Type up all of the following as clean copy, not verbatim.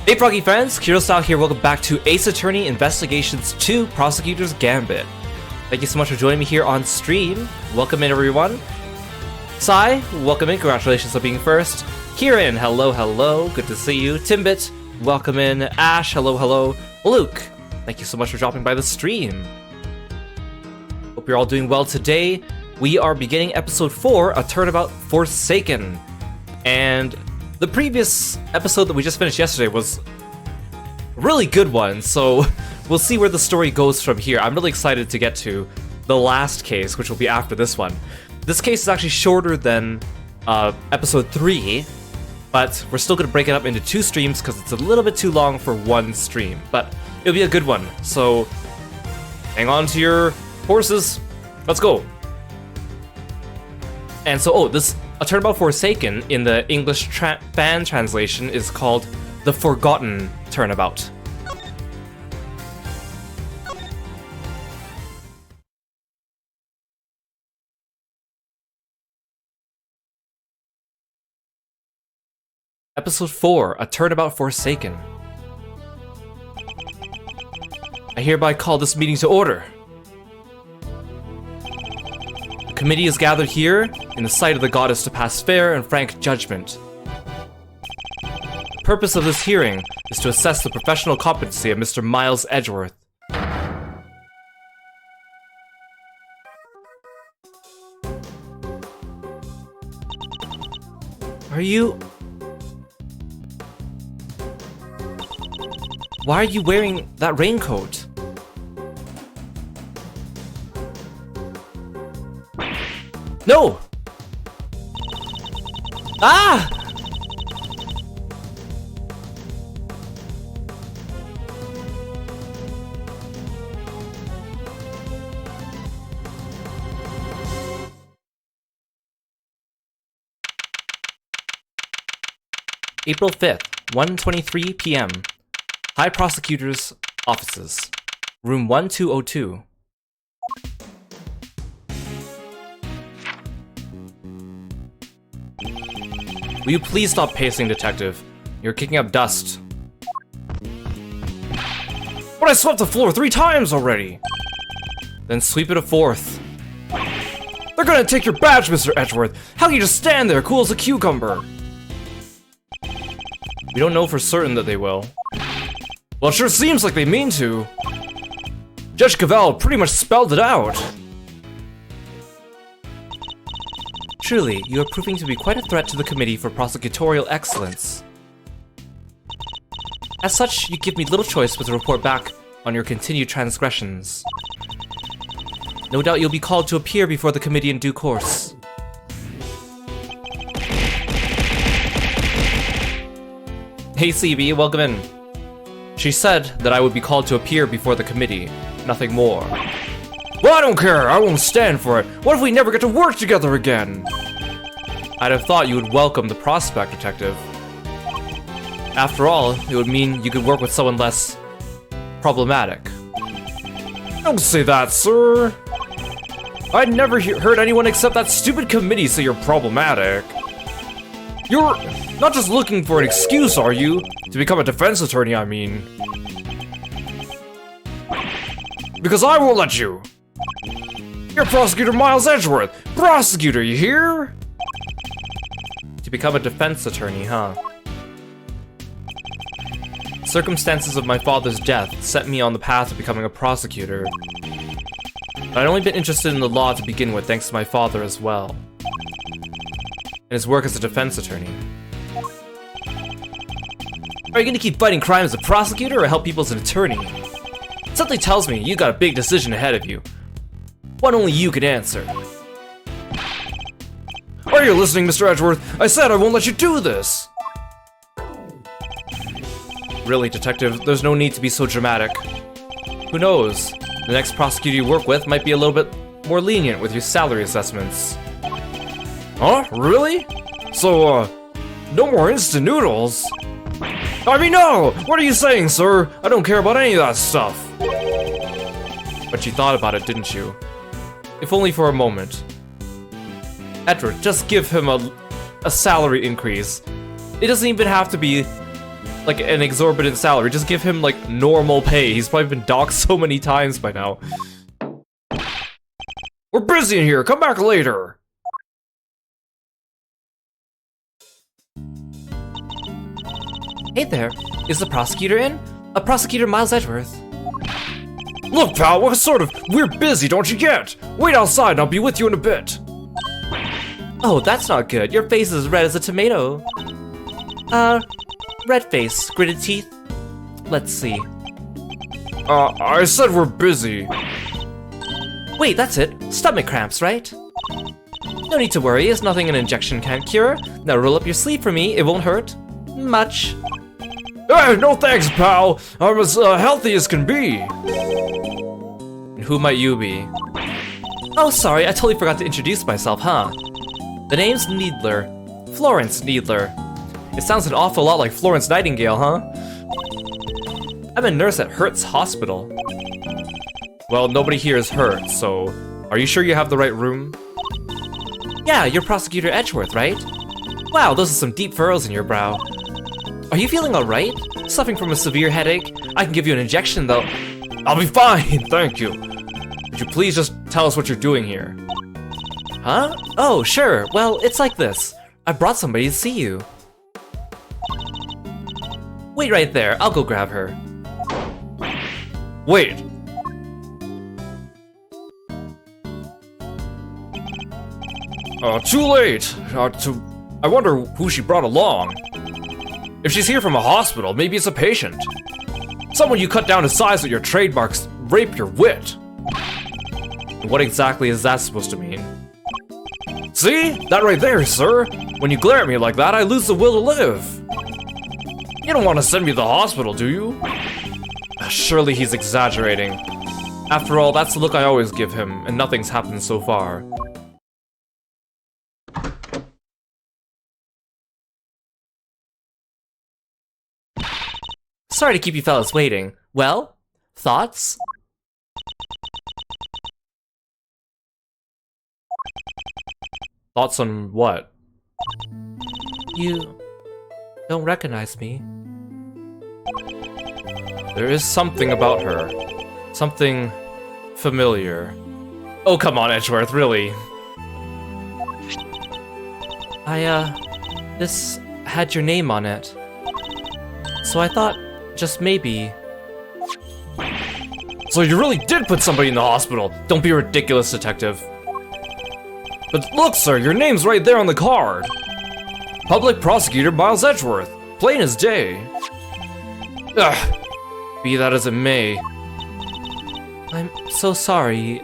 Hey Froggy friends, Kirostyle here, welcome back to Ace Attorney Investigations 2 Prosecutor's Gambit. Thank you so much for joining me here on stream. Welcome in everyone. Sai, welcome in, congratulations on being first. Kieran, hello, hello, good to see you. Timbit, welcome in. Ash, hello, hello. Luke, thank you so much for dropping by the stream. Hope you're all doing well today. We are beginning episode 4, A Turnabout Forsaken. And the previous episode that we just finished yesterday was a really good one, so we'll see where the story goes from here. I'm really excited to get to the last case, which will be after this one. This case is actually shorter than episode 3, but we're still going to break it up into 2 streams because it's a little bit too long for one stream, but it'll be a good one, so hang on to your horses. Let's go. And so, this A Turnabout Forsaken in the English fan translation is called The Forgotten Turnabout. Episode 4, A Turnabout Forsaken. I hereby call this meeting to order. The committee is gathered here in the sight of the goddess to pass fair and frank judgment. The purpose of this hearing is to assess the professional competency of Mr. Miles Edgeworth. Why are you wearing that raincoat? No! Ah! April 5th, 1:23 p.m. High Prosecutor's Offices. Room 1202. Will you please stop pacing, Detective? You're kicking up dust. But I swept the floor 3 times already! Then sweep it a 4th. They're gonna take your badge, Mr. Edgeworth! How can you just stand there, cool as a cucumber? We don't know for certain that they will. Well, it sure seems like they mean to. Judge Cavell pretty much spelled it out. Truly, you are proving to be quite a threat to the Committee for Prosecutorial Excellence. As such, you give me little choice but to report back on your continued transgressions. No doubt you'll be called to appear before the Committee in due course. Hey CB, welcome in. She said that I would be called to appear before the Committee, nothing more. Well, I don't care, I won't stand for it. What if we never get to work together again? I'd have thought you would welcome the prospect, Detective. After all, it would mean you could work with someone less problematic. Don't say that, sir. I'd never heard anyone except that stupid committee say you're problematic. You're not just looking for an excuse, are you? To become a defense attorney, I mean. Because I won't let you. You're Prosecutor Miles Edgeworth. Prosecutor, you hear? To become a defense attorney, huh? Circumstances of my father's death set me on the path of becoming a prosecutor. But I'd only been interested in the law to begin with thanks to my father as well. And his work as a defense attorney. Are you gonna keep fighting crime as a prosecutor or help people as an attorney? Something tells me you got a big decision ahead of you. One only you can answer. Are you listening, Mr. Edgeworth? I said I won't let you do this! Really, Detective, there's no need to be so dramatic. Who knows? The next prosecutor you work with might be a little bit more lenient with your salary assessments. Huh? Really? So, no more instant noodles? I mean, no! What are you saying, sir? I don't care about any of that stuff. But you thought about it, didn't you? If only for a moment. Edward, just give him a salary increase. It doesn't even have to be like an exorbitant salary. Just give him like normal pay. He's probably been docked so many times by now. We're busy in here. Come back later. Hey there, is the prosecutor in? Prosecutor Miles Edgeworth. Look, pal, we're busy, don't you get? Wait outside and I'll be with you in a bit. Oh, that's not good. Your face is red as a tomato. Red face, gritted teeth. Let's see. I said we're busy. Wait, that's it. Stomach cramps, right? No need to worry, it's nothing an injection can't cure. Now roll up your sleeve for me, it won't hurt. Much. Hey, no thanks, pal. I'm as healthy as can be. Who might you be? Oh, sorry, I totally forgot to introduce myself, huh? The name's Needler. Florence Needler. It sounds an awful lot like Florence Nightingale, huh? I'm a nurse at Hertz Hospital. Well, nobody here is hurt, so are you sure you have the right room? Yeah, you're Prosecutor Edgeworth, right? Wow, those are some deep furrows in your brow. Are you feeling alright? Suffering from a severe headache? I can give you an injection, though. I'll be fine, thank you. Would you please just tell us what you're doing here? Huh? Oh, sure. Well, it's like this. I brought somebody to see you. Wait right there. I'll go grab her. Wait. Too late. I wonder who she brought along. If she's here from a hospital, maybe it's a patient. Someone you cut down to size with your trademarks, rape your wit. What exactly is that supposed to mean? See? That right there, sir. When you glare at me like that, I lose the will to live. You don't want to send me to the hospital, do you? Surely he's exaggerating. After all, that's the look I always give him, and nothing's happened so far. Sorry to keep you fellas waiting. Well, thoughts? Thoughts on what? You don't recognize me. There is something about her. Something familiar. Oh, come on, Edgeworth, really? This had your name on it. So I thought, just maybe. So you really did put somebody in the hospital? Don't be ridiculous, detective. But look, sir, your name's right there on the card. Public Prosecutor Miles Edgeworth. Plain as day. Ugh. Be that as it may. I'm so sorry.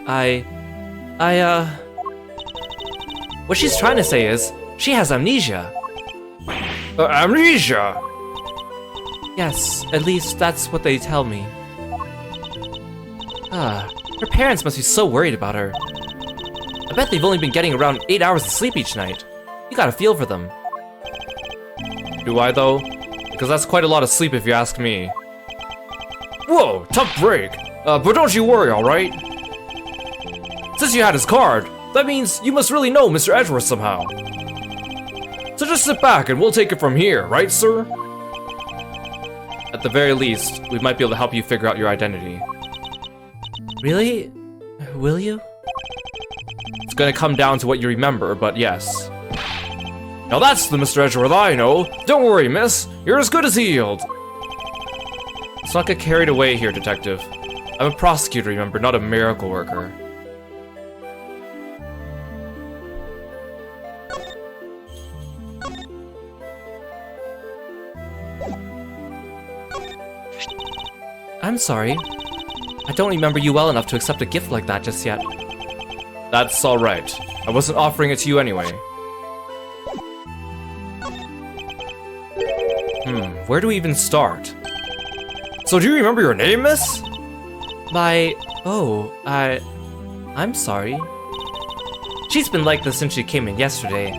What she's trying to say is, she has amnesia. Amnesia? Yes, at least that's what they tell me. Her parents must be so worried about her. I bet they've only been getting around 8 hours of sleep each night. You gotta feel for them. Do I, though? Because that's quite a lot of sleep if you ask me. Whoa, tough break. But don't you worry, alright? Since you had his card, that means you must really know Mr. Edgeworth somehow. So just sit back and we'll take it from here, right, sir? At the very least, we might be able to help you figure out your identity. Really? Will you? It's gonna come down to what you remember, but yes. Now that's the Mr. Edgeworth I know. Don't worry, miss. You're as good as healed. Let's not get carried away here, detective. I'm a prosecutor, remember, not a miracle worker. I'm sorry. I don't remember you well enough to accept a gift like that just yet. That's alright. I wasn't offering it to you anyway. Where do we even start? So do you remember your name, miss? I'm sorry. She's been like this since she came in yesterday.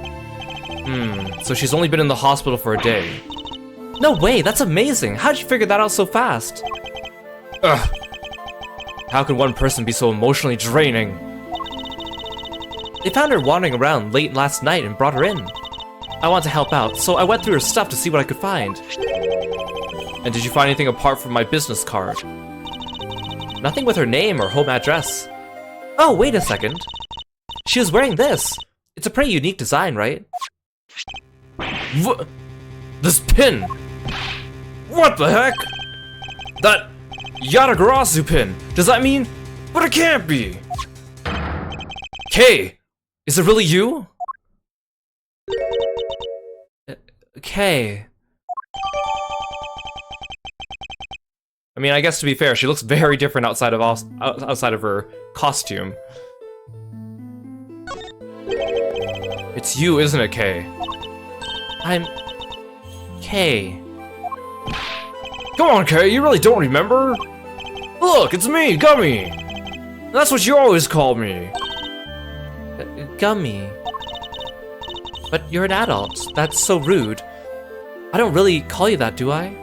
So she's only been in the hospital for a day. No way, that's amazing! How'd you figure that out so fast? Ugh. How can one person be so emotionally draining? They found her wandering around late last night and brought her in. I want to help out, so I went through her stuff to see what I could find. And did you find anything apart from my business card? Nothing with her name or home address. Oh, wait a second. She was wearing this. It's a pretty unique design, right? This pin! What the heck? That Yatagarasu pin! Does that mean? But it can't be! Kay! Is it really you? Kay. I mean, I guess to be fair, she looks very different outside of her costume. It's you, isn't it, Kay? I'm... Kay. Come on, Kay, you really don't remember? Look, it's me, Gummy! That's what you always call me. Gummy. But you're an adult. That's so rude. I don't really call you that, do I?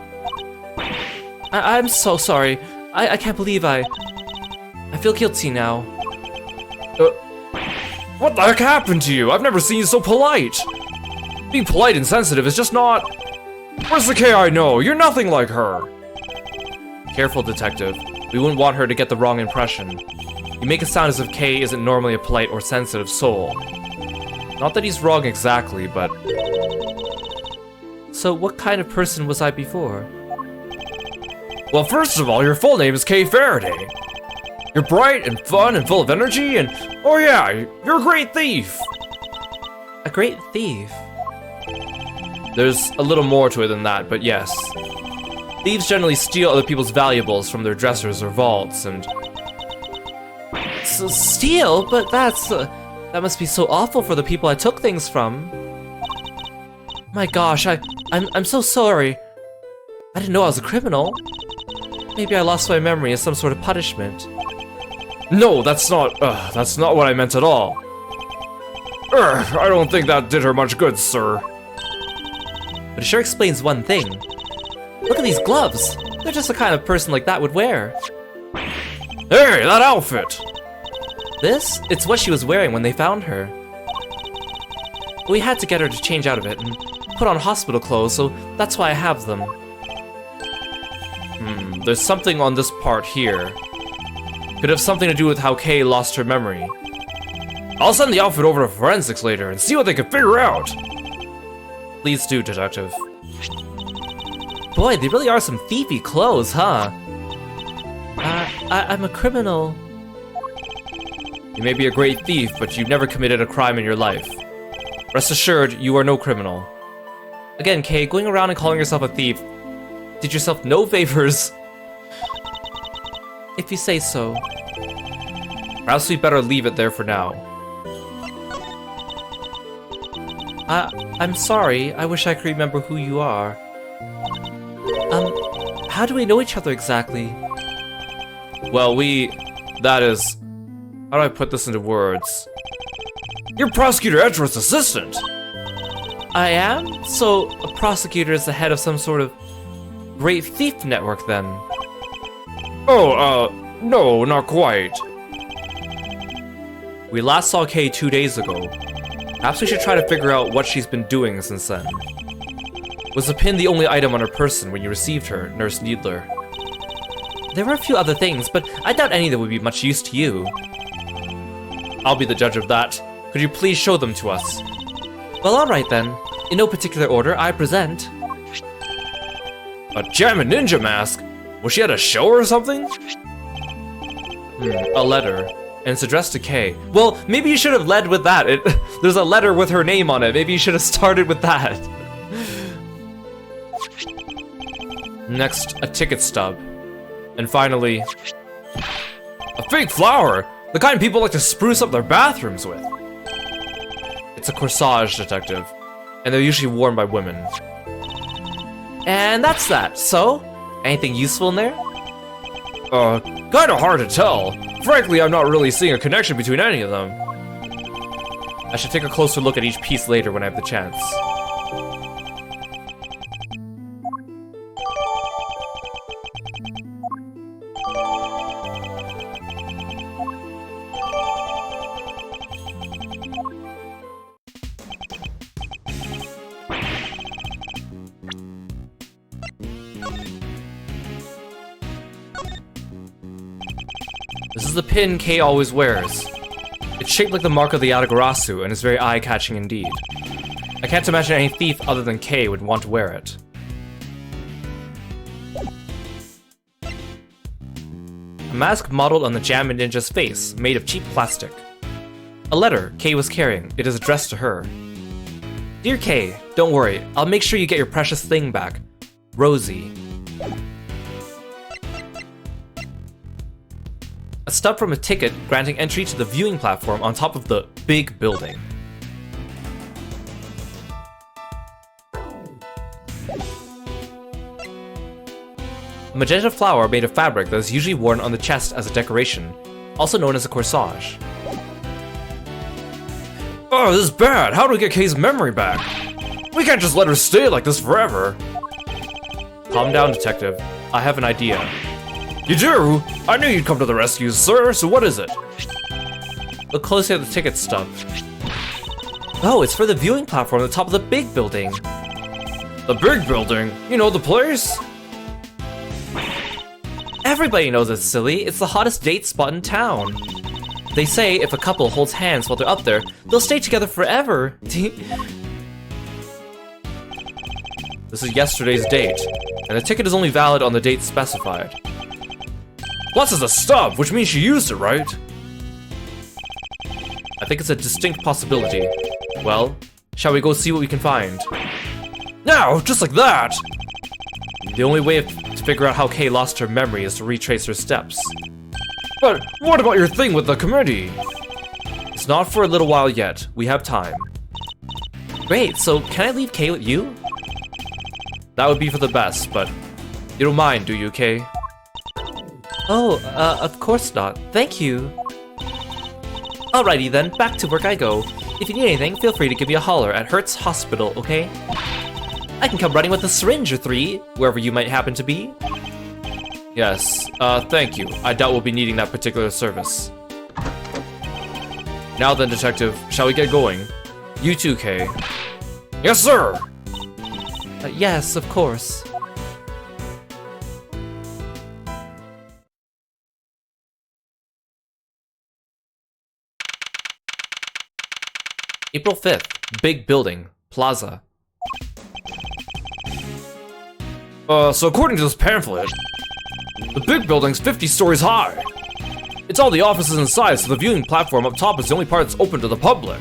I'm so sorry. I can't believe I feel guilty now. What the heck happened to you? I've never seen you so polite. Being polite and sensitive is just not... Where's the Kay I know? You're nothing like her. Careful, detective. We wouldn't want her to get the wrong impression. You make it sound as if Kay isn't normally a polite or sensitive soul. Not that he's wrong exactly, but... So what kind of person was I before? Well, first of all, your full name is Kay Faraday. You're bright and fun and full of energy and... Oh yeah, you're a great thief! A great thief? There's a little more to it than that, but yes. Thieves generally steal other people's valuables from their dressers or vaults, and... Steal? But that's... that must be so awful for the people I took things from. My gosh, I'm so sorry. I didn't know I was a criminal. Maybe I lost my memory as some sort of punishment. No, that's not what I meant at all. I don't think that did her much good, sir. But it sure explains one thing. Look at these gloves. They're just the kind of person like that would wear. Hey, that outfit! This? It's what she was wearing when they found her. We had to get her to change out of it and put on hospital clothes, so that's why I have them. There's something on this part here. Could have something to do with how Kay lost her memory. I'll send the outfit over to forensics later and see what they can figure out. Please do, detective. Boy, they really are some thiefy clothes, huh? I'm a criminal. You may be a great thief, but you've never committed a crime in your life. Rest assured, you are no criminal. Again, Kay, going around and calling yourself a thief, did yourself no favors. If you say so. Perhaps we better leave it there for now. I'm sorry. I wish I could remember who you are. How do we know each other exactly? Well, that is... How do I put this into words? You're Prosecutor Edgeworth's assistant! I am? So, a prosecutor is the head of some sort of great thief network, then? Oh, no, not quite. We last saw Kay 2 days ago. Perhaps we should try to figure out what she's been doing since then. Was the pin the only item on her person when you received her, Nurse Needler? There were a few other things, but I doubt any that would be much use to you. I'll be the judge of that. Could you please show them to us? Well, alright then. In no particular order, I present... A Jammin' Ninja mask? Was she at a show or something? A letter. And it's addressed to Kay. Well, maybe you should have led with that. There's a letter with her name on it. Maybe you should have started with that. Next, a ticket stub. And finally... A fake flower! The kind people like to spruce up their bathrooms with. It's a corsage, detective. And they're usually worn by women. And that's that. So, anything useful in there? Kinda hard to tell. Frankly, I'm not really seeing a connection between any of them. I should take a closer look at each piece later when I have the chance. the pin Kei always wears. It's shaped like the mark of the Yatagarasu and is very eye-catching indeed. I can't imagine any thief other than Kei would want to wear it. A mask modeled on the Jammin Ninja's face, made of cheap plastic. A letter Kei was carrying. It is addressed to her. Dear Kei, don't worry. I'll make sure you get your precious thing back. Rosie. A stub from a ticket granting entry to the viewing platform on top of the big building. A magenta flower made of fabric that is usually worn on the chest as a decoration, also known as a corsage. Oh, this is bad! How do we get Kei's memory back? We can't just let her stay like this forever! Calm down, detective. I have an idea. You do? I knew you'd come to the rescue, sir, so what is it? Look closely at the ticket stub. Oh, it's for the viewing platform at the top of the big building. The big building? You know the place? Everybody knows it's silly. It's the hottest date spot in town. They say if a couple holds hands while they're up there, they'll stay together forever. This is yesterday's date, and the ticket is only valid on the date specified. Plus it's a stub, which means she used it, right? I think it's a distinct possibility. Well, shall we go see what we can find? Now, just like that! The only way to figure out how Kei lost her memory is to retrace her steps. But what about your thing with the committee? It's not for a little while yet. We have time. Great, so can I leave Kei with you? That would be for the best, but you don't mind, do you, Kei? Oh, of course not. Thank you. Alrighty then, back to work I go. If you need anything, feel free to give me a holler at Hertz Hospital, okay? I can come running with a syringe or 3, wherever you might happen to be. Yes, thank you. I doubt we'll be needing that particular service. Now then, detective, shall we get going? You too, Kei. Yes, sir! Yes, of course. April 5th, big building, plaza. So according to this pamphlet, the big building's 50 stories high. It's all the offices inside, so the viewing platform up top is the only part that's open to the public.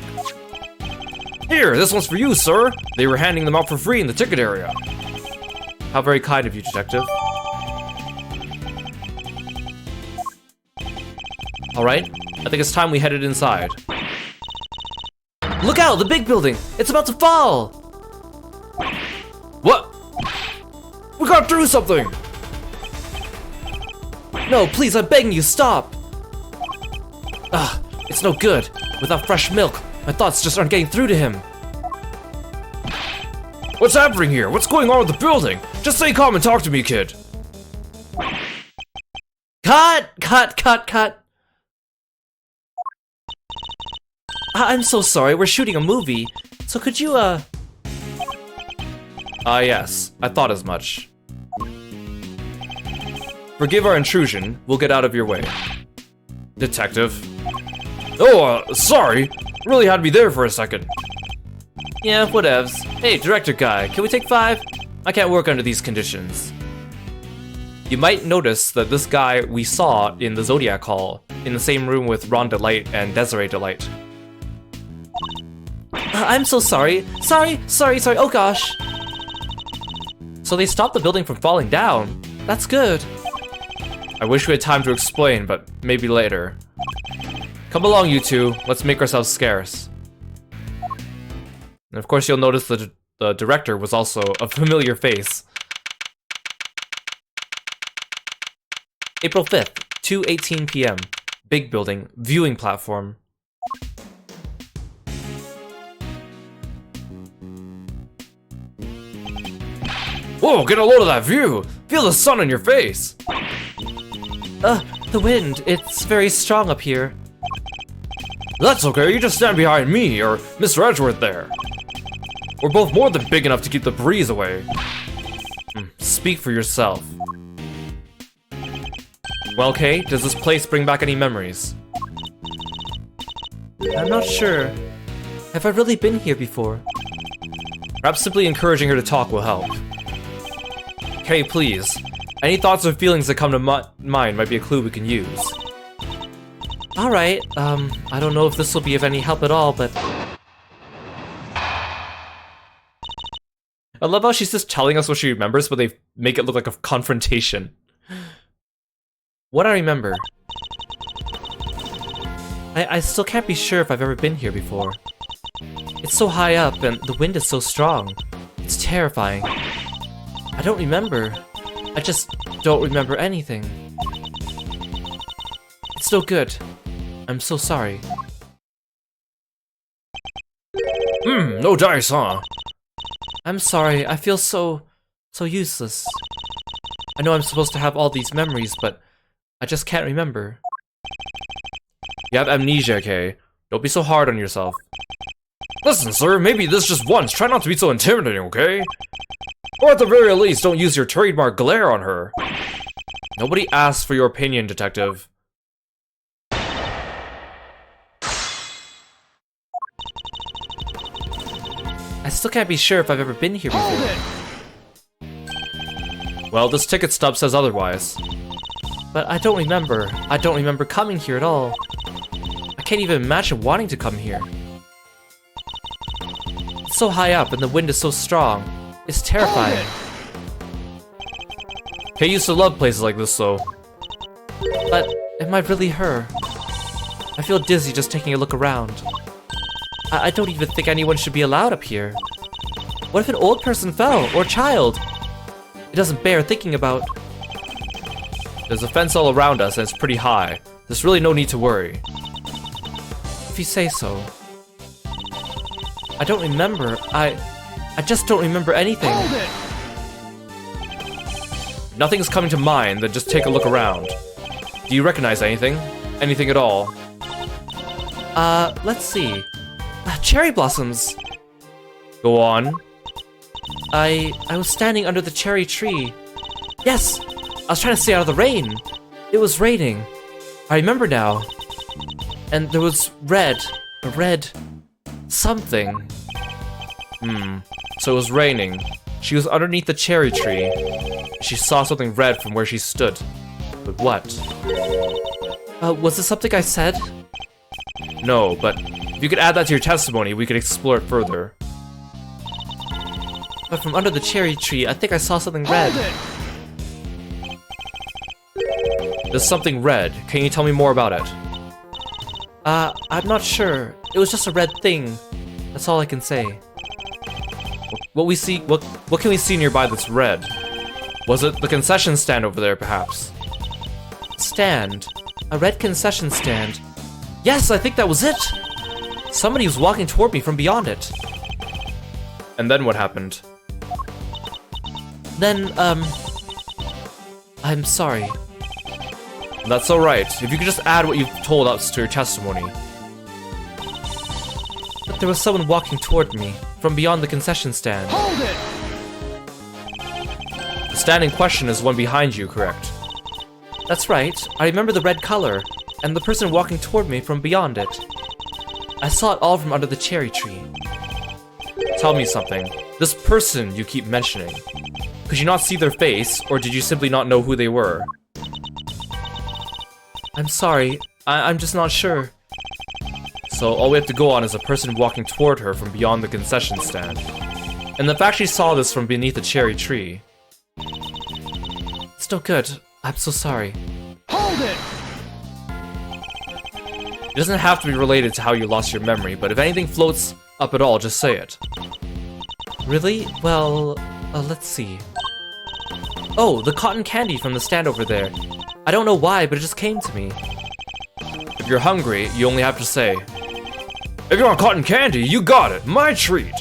Here, this one's for you, sir. They were handing them out for free in the ticket area. How very kind of you, detective. Alright, I think it's time we headed inside. Look out, the big building! It's about to fall! What? We got through something! No, please, I'm begging you, stop! It's no good. Without fresh milk, my thoughts just aren't getting through to him. What's happening here? What's going on with the building? Just stay calm and talk to me, kid. Cut! Cut, cut, cut! I'm so sorry, we're shooting a movie. So could you, yes, I thought as much. Forgive our intrusion, we'll get out of your way. Detective. Oh, sorry. Really had me there for a second. Yeah, whatevs. Hey, director guy, can we take 5? I can't work under these conditions. You might notice that this guy we saw in the Zodiac Hall, in the same room with Ron Delight and Desiree Delight. I'm so sorry. Sorry, oh gosh. So they stopped the building from falling down. That's good. I wish we had time to explain, but maybe later. Come along, you two. Let's make ourselves scarce. And of course, you'll notice that the director was also a familiar face. April 5th, 2:18 p.m. Big building, viewing platform. Whoa, get a load of that view! Feel the sun on your face! The wind, it's very strong up here. That's okay, you just stand behind me, or Mr. Edgeworth there. We're both more than big enough to keep the breeze away. Speak for yourself. Well, Kay, does this place bring back any memories? I'm not sure. Have I really been here before? Perhaps simply encouraging her to talk will help. Kay, please. Any thoughts or feelings that come to mind might be a clue we can use. Alright, I don't know if this will be of any help at all, but... I love how she's just telling us what she remembers, but they make it look like a confrontation. What I remember? I still can't be sure if I've ever been here before. It's so high up, and the wind is so strong. It's terrifying. I don't remember. I just don't remember anything. It's no good. I'm so sorry. No dice, huh? I'm sorry, I feel so useless. I know I'm supposed to have all these memories, but I just can't remember. You have amnesia, Kay. Don't be so hard on yourself. Listen, sir, maybe this just once. Try not to be so intimidating, okay? Or at the very least, don't use your trademark glare on her. Nobody asked for your opinion, detective. I still can't be sure if I've ever been here before. Well, this ticket stub says otherwise. But I don't remember. I don't remember coming here at all. I can't even imagine wanting to come here. It's so high up and the wind is so strong. It's terrifying. Kay used to love places like this, though. But am I really her? I feel dizzy just taking a look around. I don't even think anyone should be allowed up here. What if an old person fell, or a child? It doesn't bear thinking about. There's a fence all around us and it's pretty high. There's really no need to worry. If you say so. I don't remember. I just don't remember anything. Nothing's coming to mind, then just take a look around. Do you recognize anything? Anything at all? Let's see. Cherry blossoms. Go on. I was standing under the cherry tree. Yes! I was trying to stay out of the rain. It was raining. I remember now. And there was red. A red... something. So it was raining. She was underneath the cherry tree. She saw something red from where she stood. But what? Was this something I said? No, but if you could add that to your testimony, we could explore it further. But from under the cherry tree, I think I saw something red. There's something red. Can you tell me more about it? I'm not sure. It was just a red thing. That's all I can say. What can we see nearby that's red? Was it the concession stand over there, perhaps? Stand. A red concession stand. Yes, I think that was it! Somebody was walking toward me from beyond it. And then what happened? Then, I'm sorry. That's alright. If you could just add what you've told us to your testimony. But there was someone walking toward me from beyond the concession stand. Hold it! The stand in question is the one behind you, correct? That's right. I remember the red color, and the person walking toward me from beyond it. I saw it all from under the cherry tree. Tell me something. This person you keep mentioning. Could you not see their face, or did you simply not know who they were? I'm sorry. I'm just not sure. So all we have to go on is a person walking toward her from beyond the concession stand. And the fact she saw this from beneath a cherry tree. It's no good. I'm so sorry. Hold it! It doesn't have to be related to how you lost your memory, but if anything floats up at all, just say it. Really? Well, let's see. Oh, the cotton candy from the stand over there. I don't know why, but it just came to me. If you're hungry, you only have to say, "If you want cotton candy, you got it! My treat!"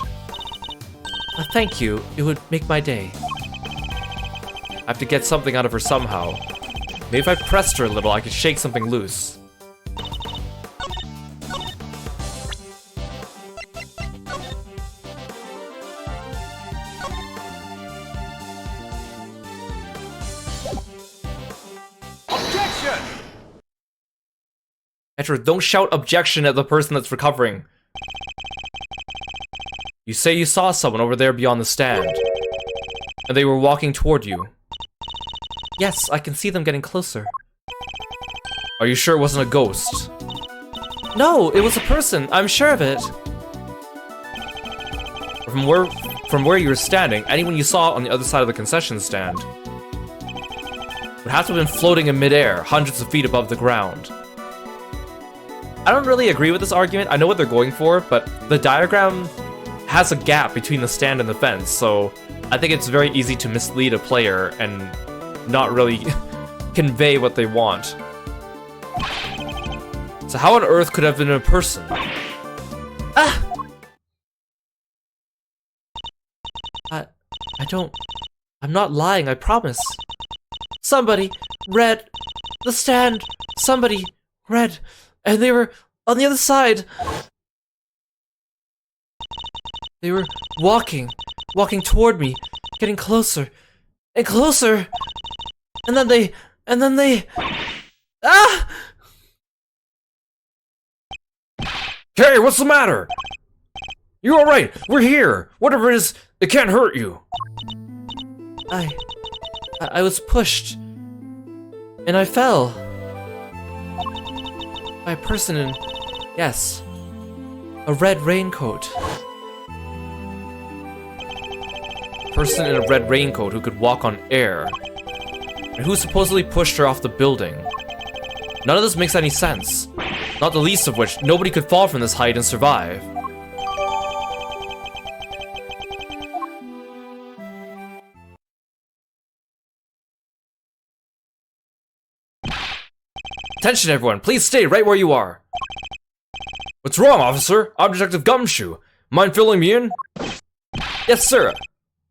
Thank you. It would make my day. I have to get something out of her somehow. Maybe if I pressed her a little, I could shake something loose. Objection! Edgeworth, don't shout objection at the person that's recovering. You say you saw someone over there beyond the stand. And they were walking toward you. Yes, I can see them getting closer. Are you sure it wasn't a ghost? No, it was a person. I'm sure of it. From where you were standing, anyone you saw on the other side of the concession stand would have to have been floating in midair, hundreds of feet above the ground. I don't really agree with this argument. I know what they're going for, but the diagram has a gap between the stand and the fence, so I think it's very easy to mislead a player and not really convey what they want. So how on earth could it have been a person? Ah! I'm not lying, I promise. Somebody read the stand. Somebody read, and they were on the other side. They were walking toward me, getting closer and closer. And then they, ah! Hey, what's the matter? You alright? We're here. Whatever it is, it can't hurt you. I was pushed, and I fell. By a person in, yes, a red raincoat. Person in a red raincoat who could walk on air, and who supposedly pushed her off the building. None of this makes any sense. Not the least of which, nobody could fall from this height and survive. Attention everyone, please stay right where you are. What's wrong, officer? I'm Detective Gumshoe. Mind filling me in? Yes, sir.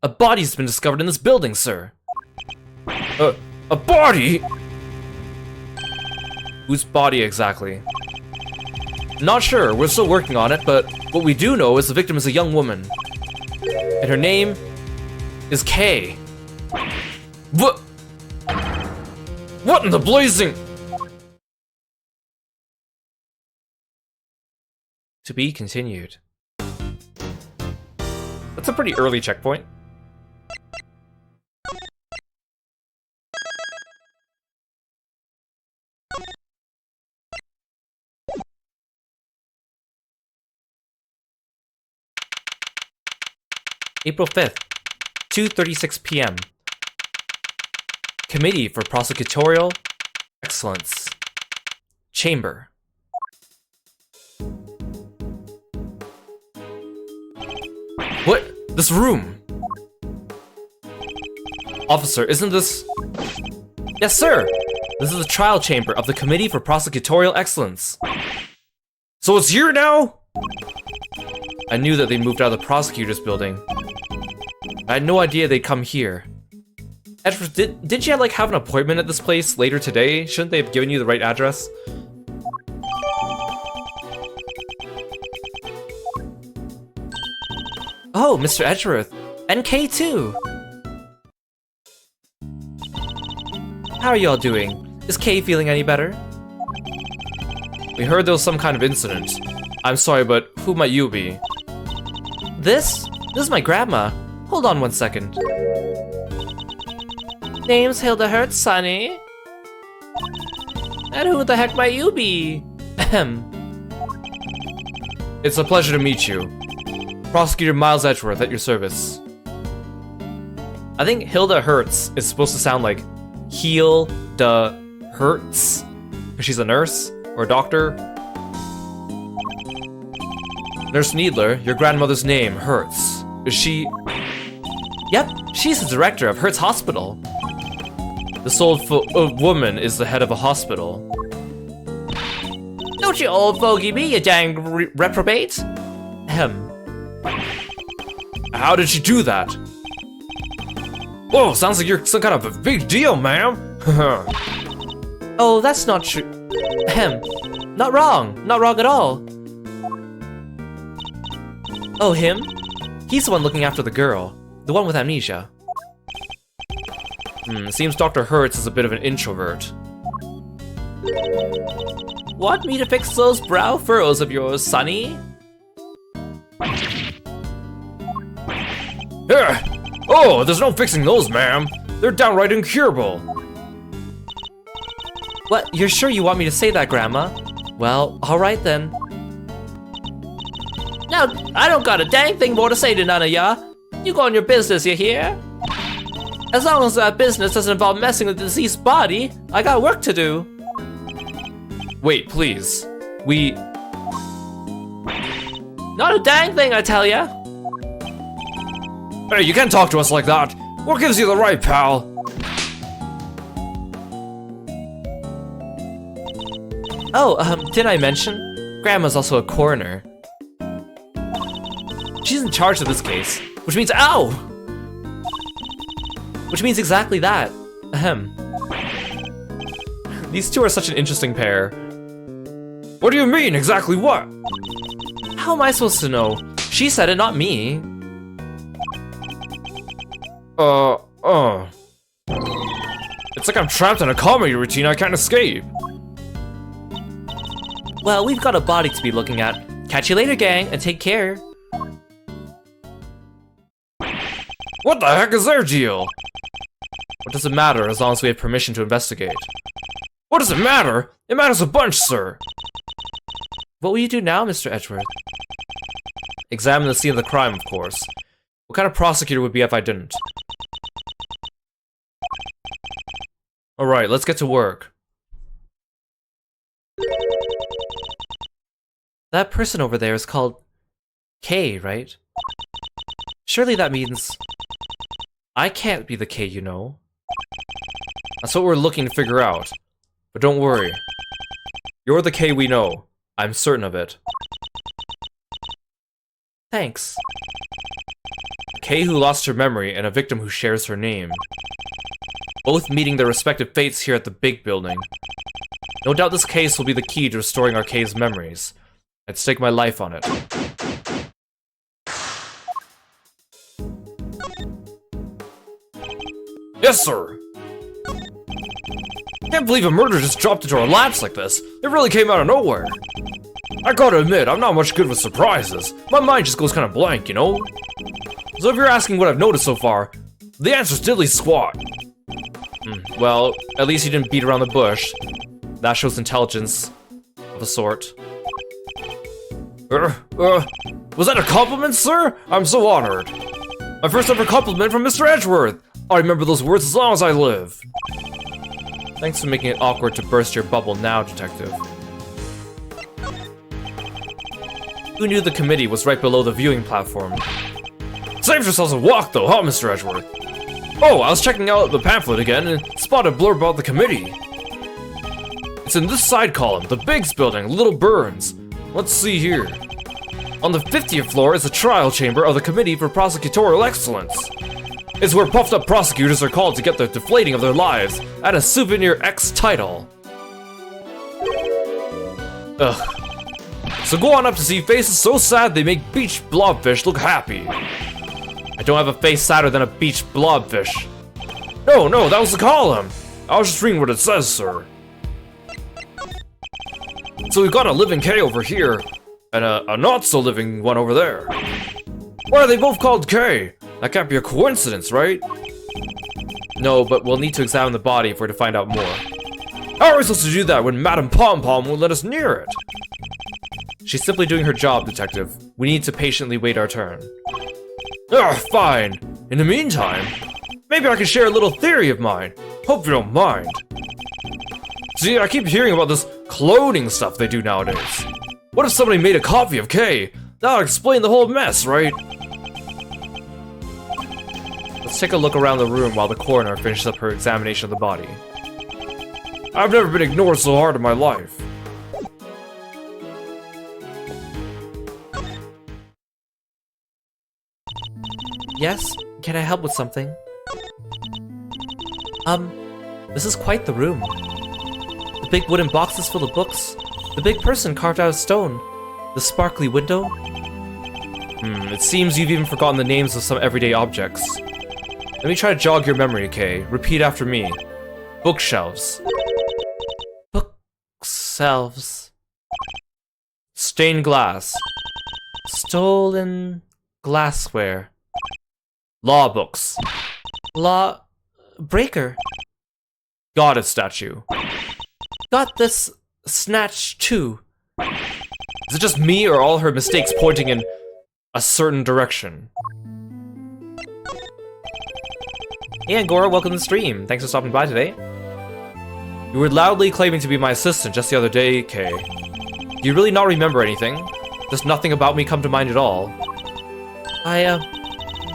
A body's been discovered in this building, sir. A body? Whose body exactly? Not sure, we're still working on it, but what we do know is the victim is a young woman. And her name is Kay. What in the blazing? To be continued. That's a pretty early checkpoint. April 5th, 2:36 p.m. Committee for Prosecutorial Excellence. Chamber. What? This room? Officer, isn't this... Yes, sir! This is the trial chamber of the Committee for Prosecutorial Excellence. So it's here now? I knew that they moved out of the prosecutor's building. I had no idea they'd come here. Edgeworth, did you like have an appointment at this place later today? Shouldn't they have given you the right address? Oh, Mr. Edgeworth. And Kay too. How are y'all doing? Is Kay feeling any better? We heard there was some kind of incident. I'm sorry, but who might you be? This is my grandma. Hold on one second. Name's Hilda Hertz, Sonny. And who the heck might you be? Ahem. It's a pleasure to meet you. Prosecutor Miles Edgeworth at your service. I think Hilda Hertz is supposed to sound like Heal da Hertz, because she's a nurse or a doctor. Nurse Needler, your grandmother's name, Hertz. Is she... Yep, she's the director of Hertz Hospital. This old woman is the head of a hospital. Don't you old fogey me, you dang reprobate. Ahem. How did she do that? Whoa, sounds like you're some kind of a big deal, ma'am. Oh, that's not true. Ahem. Not wrong at all. Oh, him? He's the one looking after the girl. The one with amnesia. Seems Dr. Hertz is a bit of an introvert. Want me to fix those brow furrows of yours, Sonny? Yeah. Oh, there's no fixing those, ma'am. They're downright incurable. What? You're sure you want me to say that, Grandma? Well, alright then. Now, I don't got a dang thing more to say to none of ya. You go on your business, you hear? As long as that business doesn't involve messing with the deceased body, I got work to do. Wait, please. Not a dang thing, I tell ya. Hey, you can't talk to us like that. What gives you the right, pal? Oh, didn't I mention? Grandma's also a coroner. She's in charge of this case, which means ow! Which means exactly that. Ahem. These two are such an interesting pair. What do you mean, exactly what? How am I supposed to know? She said it, not me. It's like I'm trapped in a comedy routine I can't escape. Well, we've got a body to be looking at. Catch you later, gang, and take care. What the heck is their deal? What does it matter as long as we have permission to investigate? What does it matter? It matters a bunch, sir. What will you do now, Mr. Edgeworth? Examine the scene of the crime, of course. What kind of prosecutor would be if I didn't? Alright, let's get to work. That person over there is called K, right? Surely that means I can't be the K, you know. That's what we're looking to figure out. But don't worry. You're the K we know. I'm certain of it. Thanks. A K who lost her memory and a victim who shares her name. Both meeting their respective fates here at the big building. No doubt this case will be the key to restoring our K's memories. I'd stake my life on it. Yes, sir! Can't believe a murder just dropped into our laps like this. It really came out of nowhere. I gotta admit, I'm not much good with surprises. My mind just goes kind of blank, you know? So if you're asking what I've noticed so far, the answer's diddly squat. Well, at least you didn't beat around the bush. That shows intelligence of a sort. Was that a compliment, sir? I'm so honored. My first ever compliment from Mr. Edgeworth. I'll remember those words as long as I live. Thanks for making it awkward to burst your bubble now, detective. Who knew the committee was right below the viewing platform? Save yourselves a walk though, huh, Mr. Edgeworth? Oh, I was checking out the pamphlet again and spotted a blurb about the committee. It's in this side column, the Biggs building, Little Burns. Let's see here. On the 50th floor is the trial chamber of the Committee for Prosecutorial Excellence. It's where puffed up prosecutors are called to get the deflating of their lives at a Souvenir X title. Ugh. So go on up to see faces so sad they make beach blobfish look happy. I don't have a face sadder than a beach blobfish. No, that was the column. I was just reading what it says, sir. So we've got a living K over here, and a not-so-living one over there. Why are they both called K? That can't be a coincidence, right? No, but we'll need to examine the body if we're to find out more. How are we supposed to do that when Madame Pom-Pom won't let us near it? She's simply doing her job, detective. We need to patiently wait our turn. Ugh, fine. In the meantime, maybe I can share a little theory of mine. Hope you don't mind. See, I keep hearing about this cloning stuff they do nowadays. What if somebody made a copy of K? That'll explain the whole mess, right? Let's take a look around the room while the coroner finishes up her examination of the body. I've never been ignored so hard in my life. Yes? Can I help with something? This is quite the room. The big wooden boxes full of books. The big person carved out of stone. The sparkly window. It seems you've even forgotten the names of some everyday objects. Let me try to jog your memory, Kay. Repeat after me. Bookshelves. Bookshelves. Stained glass. Stolen glassware. Law books. Law breaker. Goddess statue. Got this snatch too. Is it just me or all her mistakes pointing in a certain direction? Hey Angora, welcome to the stream. Thanks for stopping by today. You were loudly claiming to be my assistant just the other day, Kay. Do you really not remember anything? Does nothing about me come to mind at all?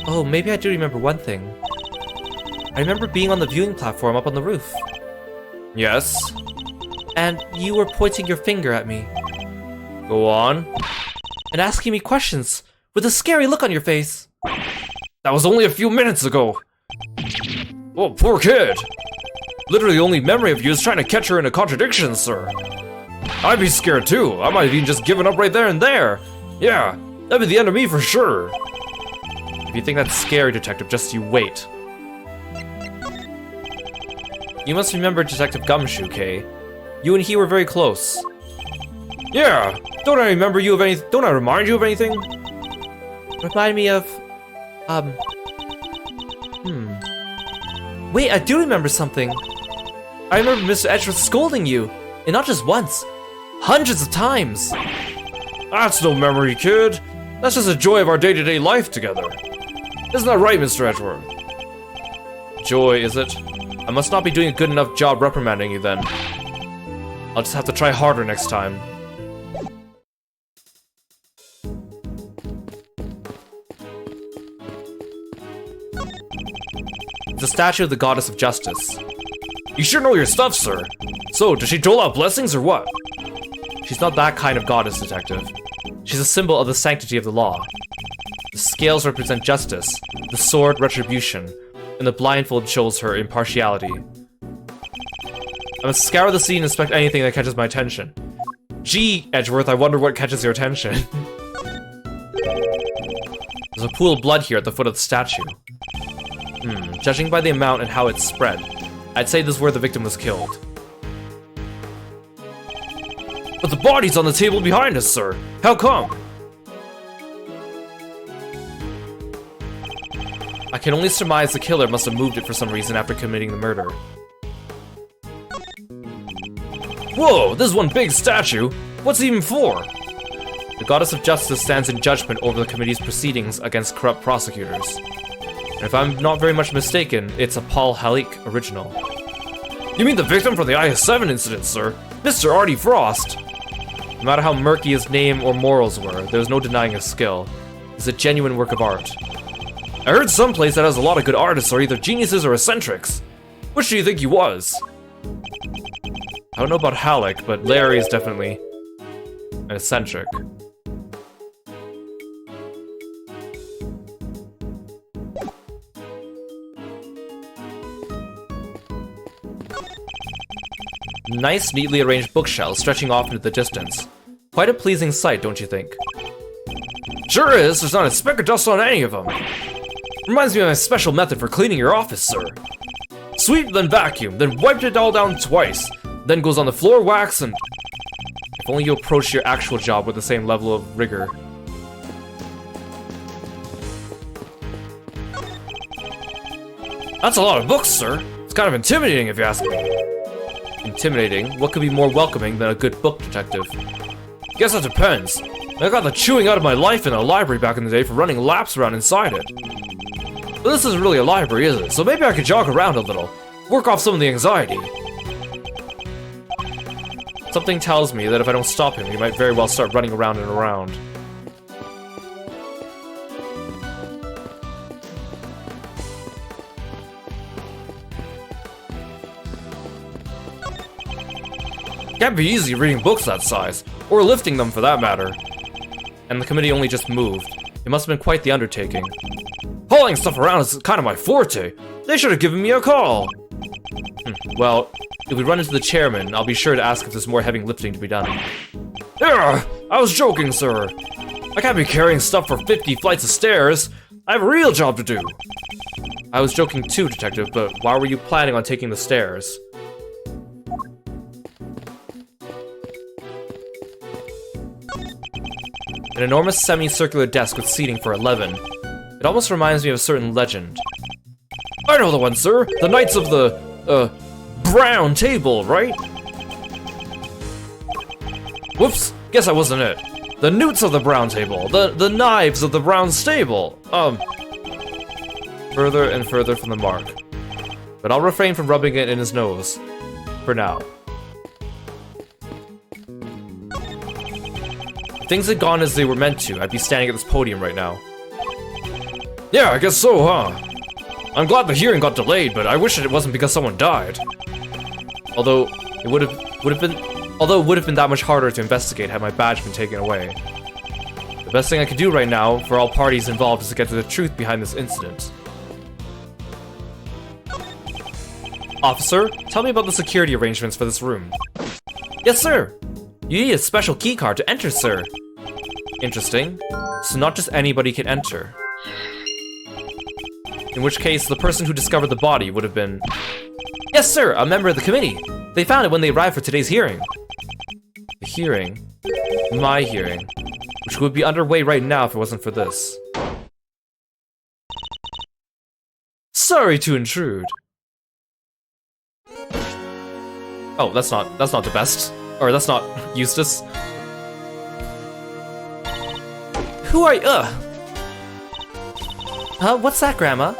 Oh, maybe I do remember one thing. I remember being on the viewing platform up on the roof. Yes? And you were pointing your finger at me. Go on. And asking me questions with a scary look on your face. That was only a few minutes ago. Oh, poor kid. Literally the only memory of you is trying to catch her in a contradiction, sir. I'd be scared too. I might have even just given up right there and there. Yeah, that'd be the end of me for sure. If you think that's scary, Detective, just you wait. You must remember Detective Gumshoe, Kay. You and he were very close. Yeah, don't I remind you of anything? Remind me of... Wait, I do remember something. I remember Mr. Edgeworth scolding you. And not just once. Hundreds of times. That's no memory, kid. That's just the joy of our day-to-day life together. Isn't that right, Mr. Edgeworth? Joy, is it? I must not be doing a good enough job reprimanding you then. I'll just have to try harder next time. It's a statue of the Goddess of Justice. You sure know your stuff, sir. So, does she dole out blessings or what? She's not that kind of goddess, Detective. She's a symbol of the sanctity of the law. The scales represent justice, the sword retribution, and the blindfold shows her impartiality. I must scour the scene and inspect anything that catches my attention. Gee, Edgeworth, I wonder what catches your attention. There's a pool of blood here at the foot of the statue. Judging by the amount and how it's spread, I'd say this is where the victim was killed. But the body's on the table behind us, sir. How come? I can only surmise the killer must have moved it for some reason after committing the murder. Whoa, this is one big statue. What's it even for? The Goddess of Justice stands in judgment over the committee's proceedings against corrupt prosecutors. And if I'm not very much mistaken, it's a Paul Halik original. You mean the victim from the IS-7 incident, sir? Mr. Artie Frost! No matter how murky his name or morals were, there's no denying his skill. It's a genuine work of art. I heard someplace that has a lot of good artists are either geniuses or eccentrics. Which do you think he was? I don't know about Halik, but Larry is definitely an eccentric. Nice, neatly arranged bookshelves stretching off into the distance. Quite a pleasing sight, don't you think? Sure is, there's not a speck of dust on any of them. Reminds me of my special method for cleaning your office, sir. Sweep, then vacuum, then wipe it all down twice. Then goes on the floor wax and... If only you approach your actual job with the same level of rigor. That's a lot of books, sir. It's kind of intimidating if you ask me. Intimidating? What could be more welcoming than a good book, Detective? Guess that depends. I got the chewing out of my life in a library back in the day for running laps around inside it. But this isn't really a library, is it? So maybe I could jog around a little. Work off some of the anxiety. Something tells me that if I don't stop him, he might very well start running around and around. Can't be easy reading books that size, or lifting them for that matter. And the committee only just moved. It must have been quite the undertaking. Hauling stuff around is kind of my forte. They should have given me a call. Well, if we run into the chairman, I'll be sure to ask if there's more heavy lifting to be done. Yeah, I was joking, sir. I can't be carrying stuff for 50 flights of stairs. I have a real job to do. I was joking too, Detective, but why were you planning on taking the stairs? An enormous semicircular desk with seating for 11. It almost reminds me of a certain legend. I know the one, sir! The Knights of the, Brown Table, right? Whoops! Guess I wasn't it. The Newts of the Brown Table. The Knives of the Brown Stable. Further and further from the mark. But I'll refrain from rubbing it in his nose. For now. If things had gone as they were meant to, I'd be standing at this podium right now. Yeah, I guess so, huh? I'm glad the hearing got delayed, but I wish it wasn't because someone died. Although it would have been that much harder to investigate had my badge been taken away. The best thing I could do right now for all parties involved is to get to the truth behind this incident. Officer, tell me about the security arrangements for this room. Yes, sir. You need a special keycard to enter, sir. Interesting. So not just anybody can enter. In which case, the person who discovered the body would have been... Yes, sir, a member of the committee. They found it when they arrived for today's hearing. The hearing? My hearing. Which would be underway right now if it wasn't for this. Sorry to intrude. Oh, that's not the best. Or that's not Eustace. Who are you? Huh? What's that, Grandma?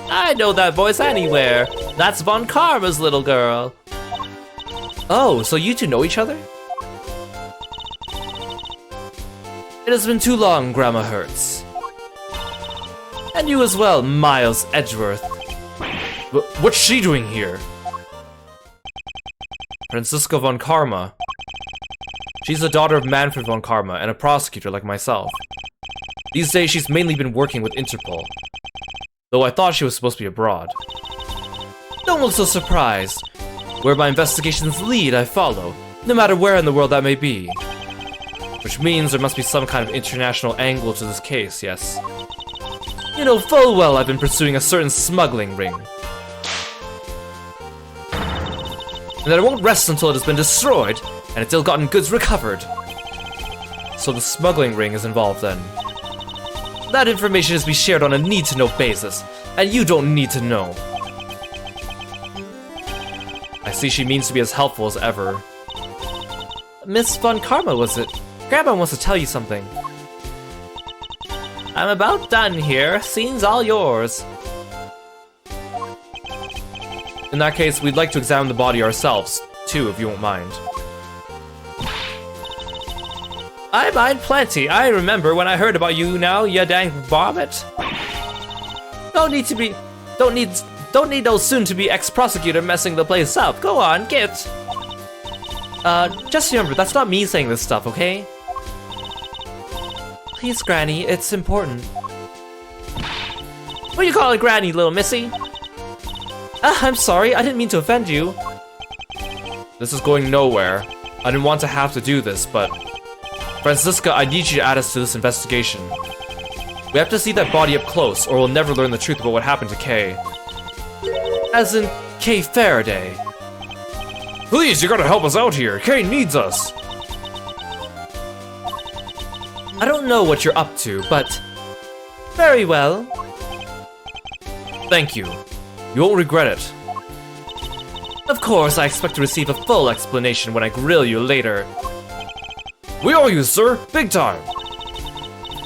I know that voice anywhere. That's Von Karma's little girl. Oh, so you two know each other? It has been too long, Grandma Hertz. And you as well, Miles Edgeworth. What's she doing here? Franziska von Karma. She's the daughter of Manfred von Karma and a prosecutor like myself. These days, she's mainly been working with Interpol. Though I thought she was supposed to be abroad. Don't look so surprised. Where my investigations lead, I follow, no matter where in the world that may be. Which means there must be some kind of international angle to this case, yes? You know full well I've been pursuing a certain smuggling ring. And that it won't rest until it has been destroyed, and its ill-gotten goods recovered. So the smuggling ring is involved then. That information is to be shared on a need-to-know basis, and you don't need to know. I see she means to be as helpful as ever. Miss Von Karma, was it? Grandma wants to tell you something. I'm about done here. Scene's all yours. In that case, we'd like to examine the body ourselves, too, if you won't mind. I mind plenty. I remember when I heard about you now, ya dang vomit. Don't need no soon-to-be ex-prosecutor messing the place up. Go on, get. Just remember, that's not me saying this stuff, okay? Please, Granny, it's important. What you call it, Granny, little missy? I'm sorry, I didn't mean to offend you. This is going nowhere. I didn't want to have to do this, but... Franziska, I need you to add us to this investigation. We have to see that body up close, or we'll never learn the truth about what happened to Kay. As in, Kay Faraday. Please, you gotta help us out here. Kay needs us. I don't know what you're up to, but... Very well. Thank you. You won't regret it. Of course, I expect to receive a full explanation when I grill you later. We owe you, sir. Big time.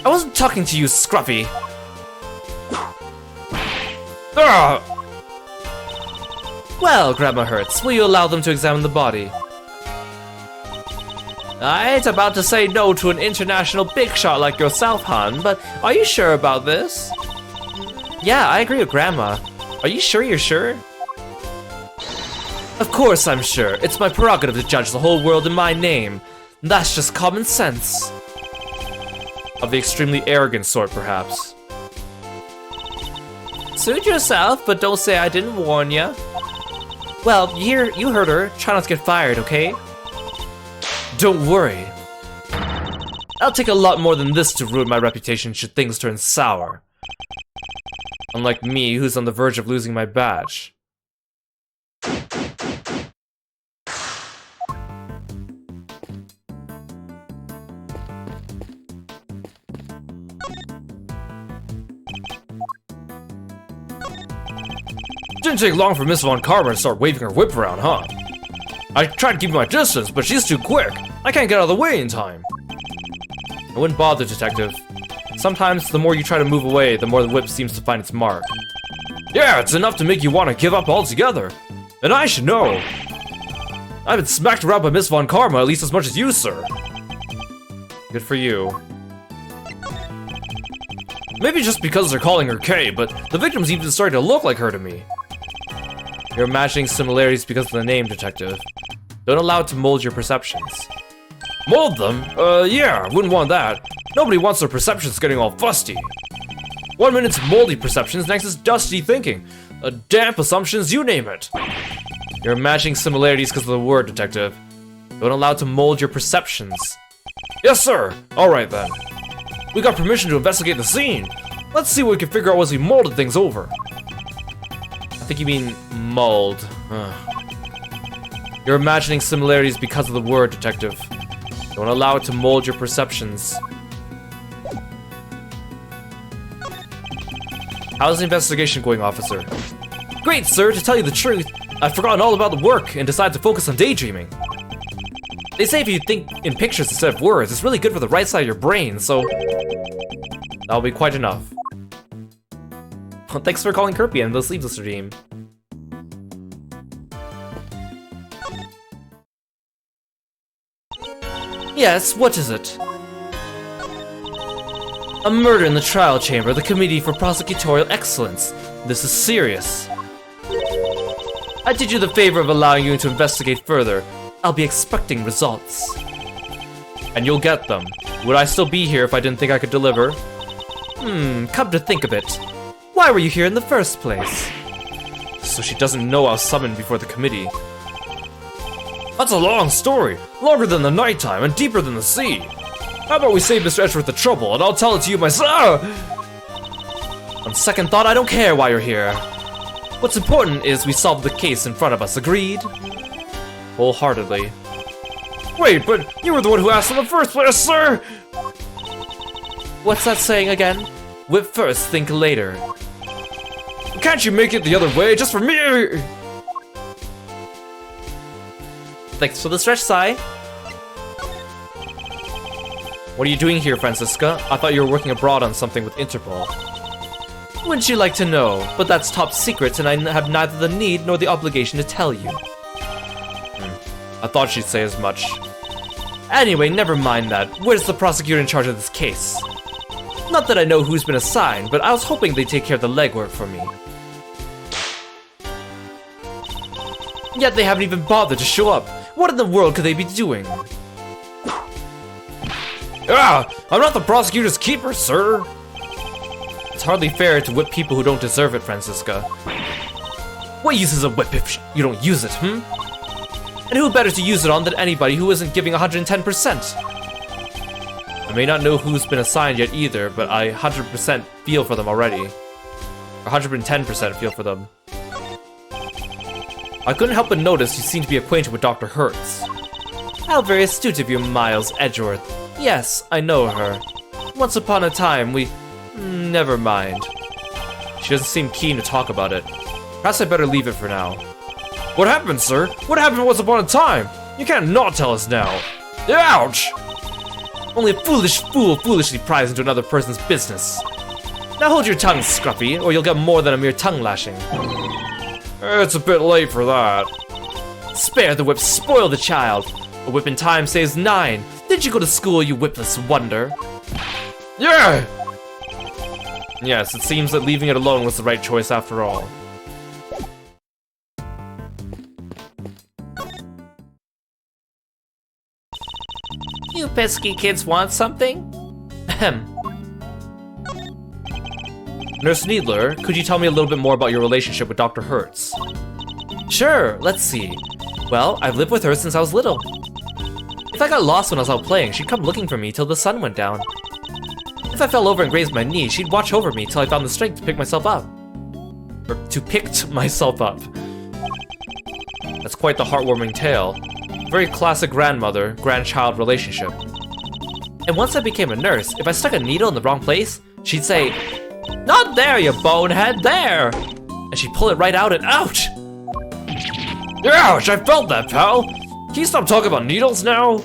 I wasn't talking to you, Scruffy. Ah! Well, Grandma Hertz, will you allow them to examine the body? I ain't about to say no to an international big shot like yourself, hon, but are you sure about this? Yeah, I agree with Grandma. Are you sure you're sure? Of course I'm sure. It's my prerogative to judge the whole world in my name. That's just common sense. Of the extremely arrogant sort, perhaps. Suit yourself, but don't say I didn't warn ya. Well, you heard her. Try not to get fired, okay? Don't worry. I'll take a lot more than this to ruin my reputation should things turn sour. Unlike me, who's on the verge of losing my badge. Didn't take long for Miss Von Karma to start waving her whip around, huh? I tried keeping my distance, but she's too quick. I can't get out of the way in time. I wouldn't bother, Detective. Sometimes, the more you try to move away, the more the whip seems to find its mark. Yeah, it's enough to make you want to give up altogether. And I should know. I've been smacked around by Miss Von Karma at least as much as you, sir. Good for you. Maybe just because they're calling her Kay, but the victim's even starting to look like her to me. You're imagining similarities because of the name, Detective. Don't allow it to mold your perceptions. Mold them? Yeah, wouldn't want that. Nobody wants their perceptions getting all fusty. 1 minute's moldy perceptions, next is dusty thinking. Damp assumptions, you name it. You're imagining similarities because of the word, Detective. Don't allow it to mold your perceptions. Yes, sir. Alright then. We got permission to investigate the scene. Let's see what we can figure out as we molded things over. I think you mean mold. You're imagining similarities because of the word, Detective. Don't allow it to mold your perceptions. How's the investigation going, officer? Great, sir. To tell you the truth, I've forgotten all about the work and decided to focus on daydreaming. They say if you think in pictures instead of words, it's really good for the right side of your brain, so that'll be quite enough. Well, thanks for calling Kirby and the Sleepless Dream. Yes, what is it? A murder in the trial chamber, the Committee for Prosecutorial Excellence. This is serious. I did you the favor of allowing you to investigate further. I'll be expecting results. And you'll get them. Would I still be here if I didn't think I could deliver? Come to think of it. Why were you here in the first place? So she doesn't know I was summoned before the committee. That's a long story. Longer than the nighttime and deeper than the sea. How about we save Mr. Edgeworth the trouble and I'll tell it to you myself? On second thought, I don't care why you're here. What's important is we solve the case in front of us, agreed? Wholeheartedly. Wait, but you were the one who asked in the first place, sir! What's that saying again? Whip first, think later. Can't you make it the other way, just for me? Thanks for the stretch, Sai. What are you doing here, Francisca? I thought you were working abroad on something with Interpol. Wouldn't you like to know? But that's top secret, and I have neither the need nor the obligation to tell you. I thought she'd say as much. Anyway, never mind that. Where's the prosecutor in charge of this case? Not that I know who's been assigned, but I was hoping they'd take care of the legwork for me. Yet they haven't even bothered to show up. What in the world could they be doing? Ah! I'm not the prosecutor's keeper, sir! It's hardly fair to whip people who don't deserve it, Francisca. What use is a whip if you don't use it, And who better to use it on than anybody who isn't giving 110%? I may not know who's been assigned yet either, but I 100% feel for them already. Or 110% feel for them. I couldn't help but notice you seem to be acquainted with Dr. Hertz. How very astute of you, Miles Edgeworth. Yes, I know her. Once upon a time, we... Never mind. She doesn't seem keen to talk about it. Perhaps I better leave it for now. What happened, sir? What happened once upon a time? You can't not tell us now. Ouch! Only a foolish fool foolishly pries into another person's business. Now hold your tongue, Scruffy, or you'll get more than a mere tongue lashing. It's a bit late for that. Spare the whip, spoil the child. A whip in time saves 9. Did you go to school, you whipless wonder? Yeah! Yes, it seems that leaving it alone was the right choice after all. You pesky kids want something? Ahem. Nurse Needler, could you tell me a little bit more about your relationship with Dr. Hertz? Sure, let's see. Well, I've lived with her since I was little. If I got lost when I was out playing, she'd come looking for me till the sun went down. If I fell over and grazed my knee, she'd watch over me till I found the strength to pick myself up. Or to picked myself up. That's quite the heartwarming tale. Very classic grandmother-grandchild relationship. And once I became a nurse, if I stuck a needle in the wrong place, she'd say, "Not there, you bonehead, there!" and she pulled it right out and ouch! Ouch, I felt that, pal! Can you stop talking about needles now?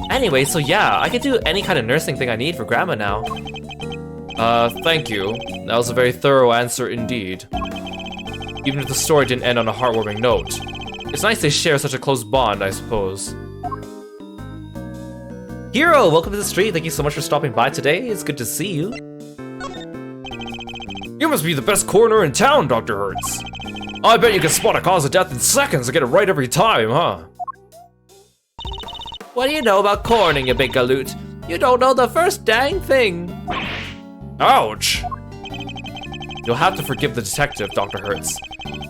Anyway, so yeah, I can do any kind of nursing thing I need for Grandma now. Thank you. That was a very thorough answer indeed. Even if the story didn't end on a heartwarming note. It's nice they share such a close bond, I suppose. Kiro, welcome to the stream. Thank you so much for stopping by today. It's good to see you. You must be the best coroner in town, Dr. Hertz. I bet you can spot a cause of death in seconds and get it right every time, huh? What do you know about coroning, you big galoot? You don't know the first dang thing. Ouch! You'll have to forgive the detective, Dr. Hertz.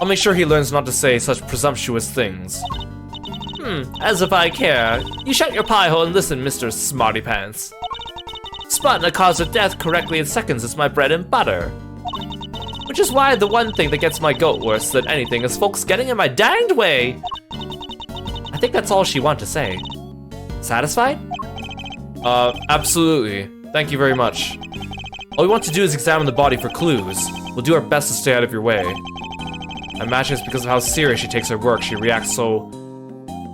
I'll make sure he learns not to say such presumptuous things. As if I care. You shut your pie hole and listen, Mr. Smarty Pants. Spotting a cause of death correctly in seconds is my bread and butter. Which is why the one thing that gets my goat worse than anything is folks getting in my danged way. I think that's all she wanted to say. Satisfied? Absolutely. Thank you very much. All we want to do is examine the body for clues. We'll do our best to stay out of your way. I imagine it's because of how serious she takes her work she reacts so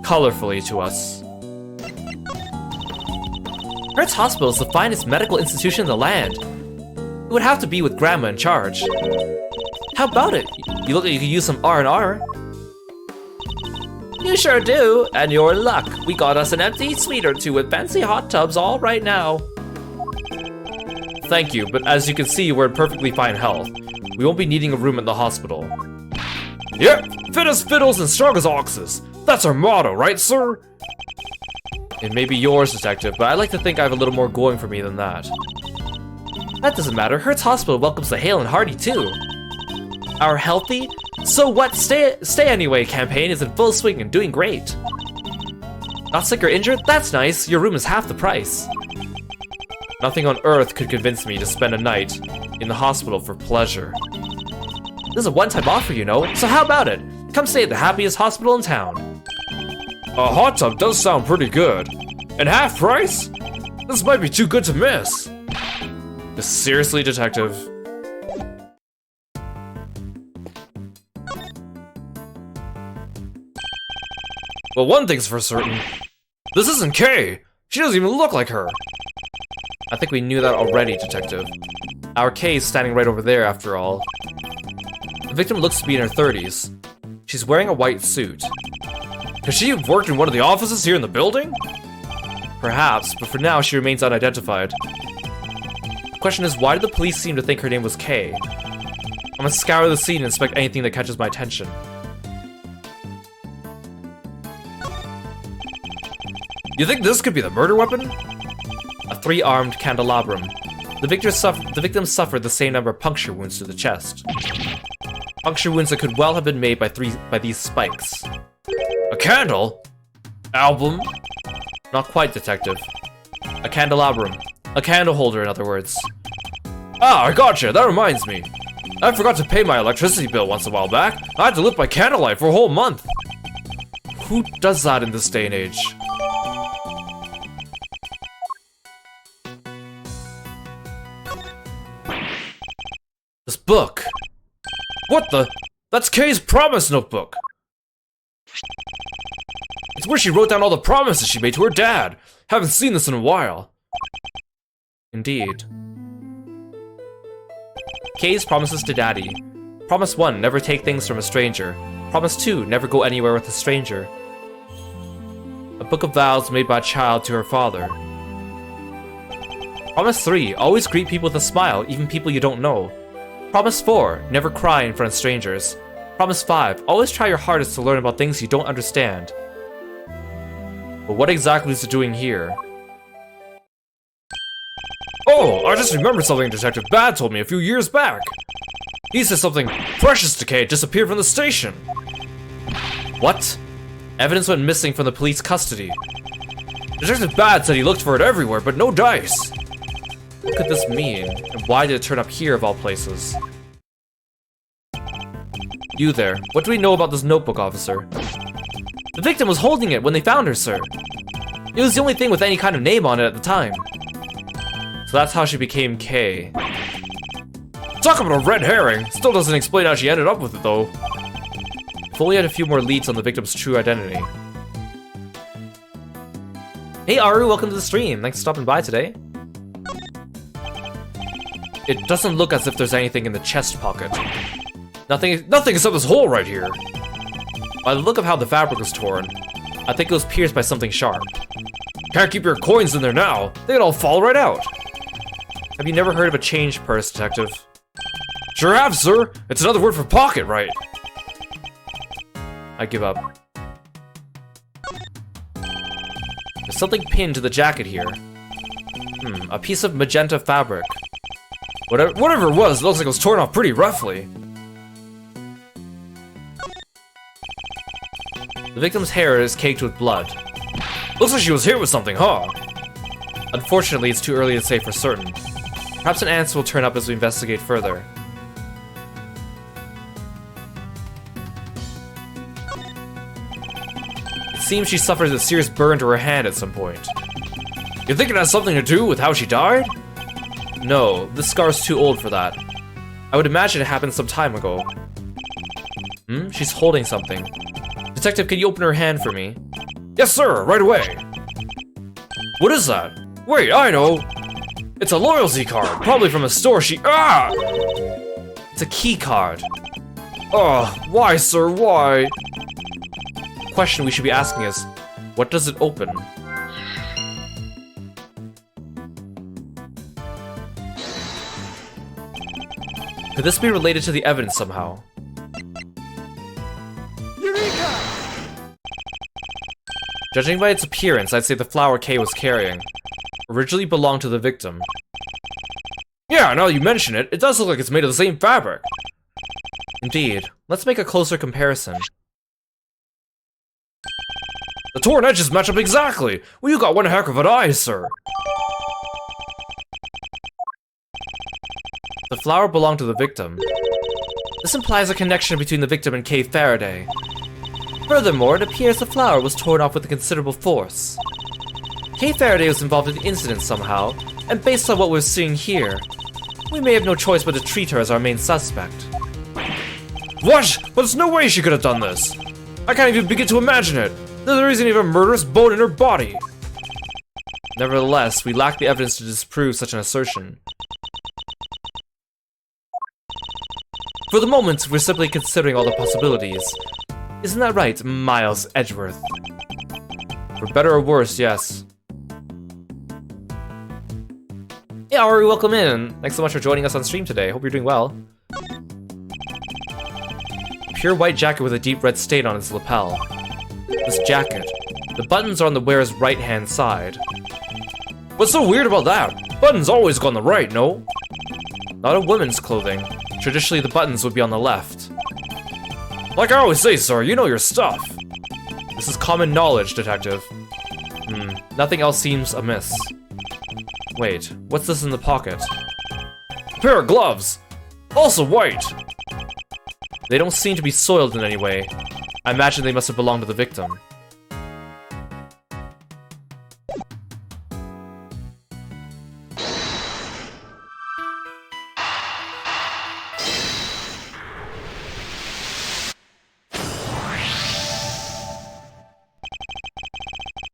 colorfully to us. Hertz Hospital is the finest medical institution in the land. It would have to be with Grandma in charge. How about it? You look like you could use some R&R. You sure do, and your luck. We got us an empty suite or two with fancy hot tubs all right now. Thank you, but as you can see, we're in perfectly fine health. We won't be needing a room at the hospital. Yep, fit as fiddles and strong as oxes. That's our motto, right, sir? It may be yours, detective, but I like to think I have a little more going for me than that. That doesn't matter. Hertz Hospital welcomes the hale and hearty, too. Our healthy, so what, stay anyway campaign is in full swing and doing great. Not sick or injured? That's nice. Your room is half the price. Nothing on earth could convince me to spend a night in the hospital for pleasure. This is a one-time offer, you know, so how about it? Come stay at the happiest hospital in town. A hot tub does sound pretty good. And half price? This might be too good to miss. Seriously, detective? Well, one thing's for certain. This isn't Kay. She doesn't even look like her. I think we knew that already, detective. Our Kay is standing right over there, after all. The victim looks to be in her 30s. She's wearing a white suit. Could she have worked in one of the offices here in the building? Perhaps, but for now she remains unidentified. The question is, why did the police seem to think her name was Kay? I'm gonna scour the scene and inspect anything that catches my attention. You think this could be the murder weapon? A 3-armed candelabrum. The victim suffered the same number of puncture wounds to the chest. Puncture wounds that could well have been made by these spikes. A candle? Album? Not quite, detective. A candelabrum. A candle holder, in other words. Ah, I gotcha. That reminds me. I forgot to pay my electricity bill once a while back. I had to live by candlelight for a whole month. Who does that in this day and age? This book. What the? That's Kay's promise notebook. It's where she wrote down all the promises she made to her dad. Haven't seen this in a while. Indeed. Kay's promises to Daddy. Promise 1, never take things from a stranger. Promise 2, never go anywhere with a stranger. A book of vows made by a child to her father. Promise 3, always greet people with a smile, even people you don't know. Promise 4, never cry in front of strangers. Promise 5, always try your hardest to learn about things you don't understand. But what exactly is it doing here? Oh, I just remembered something Detective Bad told me a few years back. He said something precious to Kay disappeared from the station. What? Evidence went missing from the police custody. Detective Bad said he looked for it everywhere, but no dice. What could this mean? And why did it turn up here of all places? You there, what do we know about this notebook, officer? The victim was holding it when they found her, sir. It was the only thing with any kind of name on it at the time. So that's how she became Kay. Talk about a red herring! Still doesn't explain how she ended up with it, though. If only had a few more leads on the victim's true identity. Hey Aru, welcome to the stream. Thanks for stopping by today. It doesn't look as if there's anything in the chest pocket. Nothing except this hole right here. By the look of how the fabric was torn, I think it was pierced by something sharp. Can't keep your coins in there now. They'd all fall right out. Have you never heard of a change purse, detective? Sure have, sir. It's another word for pocket, right? I give up. There's something pinned to the jacket here. A piece of magenta fabric. Whatever it was, it looks like it was torn off pretty roughly. The victim's hair is caked with blood. Looks like she was hit with something, huh? Unfortunately, it's too early to say for certain. Perhaps an answer will turn up as we investigate further. It seems she suffered a serious burn to her hand at some point. You think it has something to do with how she died? No, this scar's too old for that. I would imagine it happened some time ago. She's holding something. Detective, can you open her hand for me? Yes, sir, right away. What is that? Wait, I know. It's a loyalty card, probably from a store she— Ah! It's a key card. Oh, why, sir, why? The question we should be asking is, what does it open? Could this be related to the evidence somehow? Judging by its appearance, I'd say the flower Kay was carrying originally belonged to the victim. Yeah, now you mention it, it does look like it's made of the same fabric. Indeed. Let's make a closer comparison. The torn edges match up exactly! Well, you got one heck of an eye, sir! The flower belonged to the victim. This implies a connection between the victim and Kay Faraday. Furthermore, it appears the flower was torn off with a considerable force. Kay Faraday was involved in the incident somehow, and based on what we're seeing here, we may have no choice but to treat her as our main suspect. What? But there's no way she could have done this! I can't even begin to imagine it! There isn't even a murderous bone in her body! Nevertheless, we lack the evidence to disprove such an assertion. For the moment, we're simply considering all the possibilities. Isn't that right, Miles Edgeworth? For better or worse, yes. Hey Ari, welcome in! Thanks so much for joining us on stream today. Hope you're doing well. Pure white jacket with a deep red stain on its lapel. This jacket. The buttons are on the wearer's right-hand side. What's so weird about that? Buttons always go on the right, no? Not in women's clothing. Traditionally, the buttons would be on the left. Like I always say, sir, you know your stuff. This is common knowledge, detective. Nothing else seems amiss. Wait, what's this in the pocket? A pair of gloves! Also white! They don't seem to be soiled in any way. I imagine they must have belonged to the victim.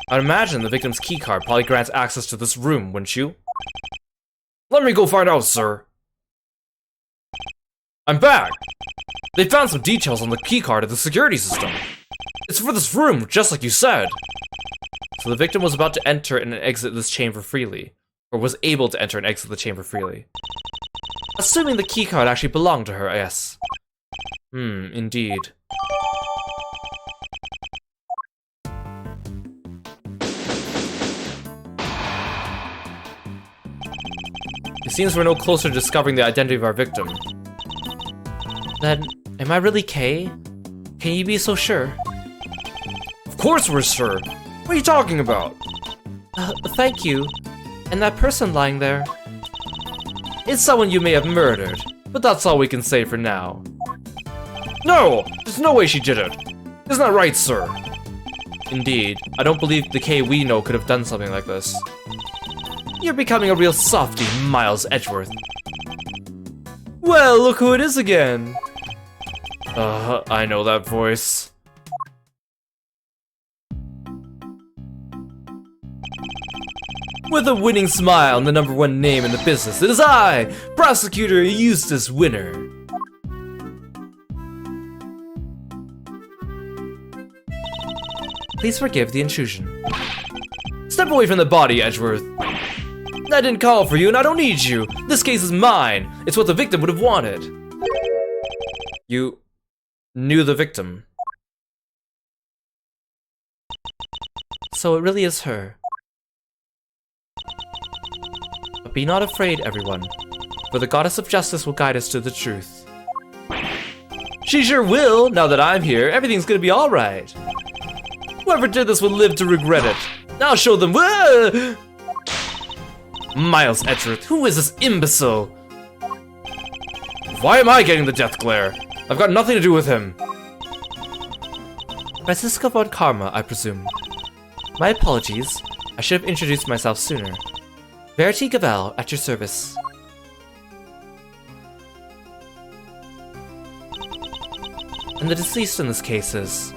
I'd imagine the victim's keycard probably grants access to this room, wouldn't you? Let me go find out, sir. I'm back! They found some details on the keycard of the security system. It's for this room, just like you said. So the victim was about to enter and exit this chamber freely. Or was able to enter and exit the chamber freely. Assuming the keycard actually belonged to her, yes. Indeed. It seems we're no closer to discovering the identity of our victim. Then, am I really Kay? Can you be so sure? Of course we're sure! What are you talking about? Thank you. And that person lying there? It's someone you may have murdered, but that's all we can say for now. No! There's no way she did it! Isn't that right, sir? Indeed, I don't believe the Kay we know could have done something like this. You're becoming a real softie, Miles Edgeworth. Well, look who it is again. I know that voice. With a winning smile and the #1 name in the business, it is I, Prosecutor Eustace Winner. Please forgive the intrusion. Step away from the body, Edgeworth. I didn't call for you and I don't need you. This case is mine. It's what the victim would have wanted. You knew the victim. So it really is her. But be not afraid, everyone, for the goddess of justice will guide us to the truth. She sure will, now that I'm here. Everything's gonna be alright. Whoever did this will live to regret it. I'll show them. Whoa! Miles Edgeworth, who is this imbecile? Why am I getting the death glare? I've got nothing to do with him. Francisco von Karma, I presume. My apologies. I should have introduced myself sooner. Verity Gavel, at your service. And the deceased in this case is...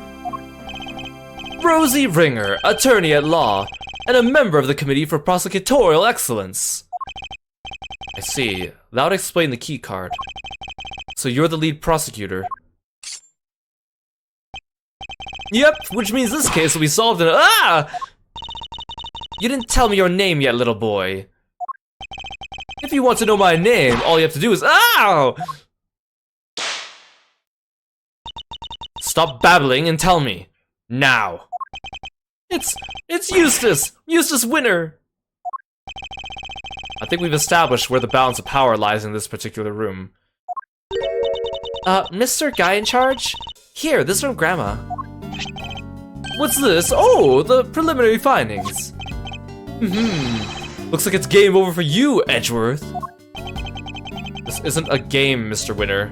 Rosie Ringer, attorney at law, and a member of the Committee for Prosecutorial Excellence. I see. That would explain the key card. So you're the lead prosecutor. Yep, which means this case will be solved in a— Ah! You didn't tell me your name yet, little boy. If you want to know my name, all you have to do is— Ow! Stop babbling and tell me. Now. It's Eustace! Eustace Winner! I think we've established where the balance of power lies in this particular room. Mr. Guy in charge? Here, this is from Grandma. What's this? Oh, the preliminary findings. Looks like it's game over for you, Edgeworth. This isn't a game, Mr. Winner.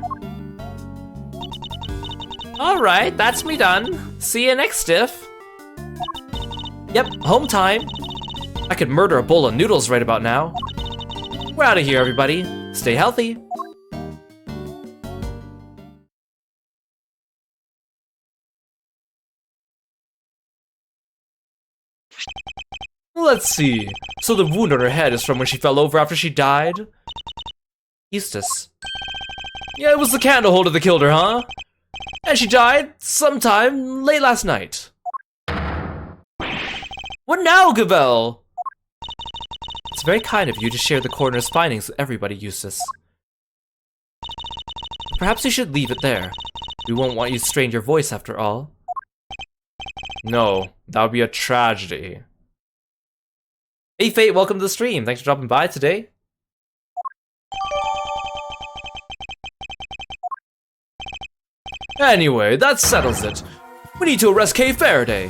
Alright, that's me done. See you next stiff. Yep, home time. I could murder a bowl of noodles right about now. We're out of here, everybody. Stay healthy. Let's see. So the wound on her head is from when she fell over after she died? Eustace. Yeah, it was the candle holder that killed her, huh? And she died sometime late last night. What now, Gavel? It's very kind of you to share the coroner's findings with everybody, Eustace. Perhaps you should leave it there. We won't want you to strain your voice after all. No, that would be a tragedy. Hey Fate, welcome to the stream. Thanks for dropping by today. Anyway, that settles it. We need to arrest Kay Faraday.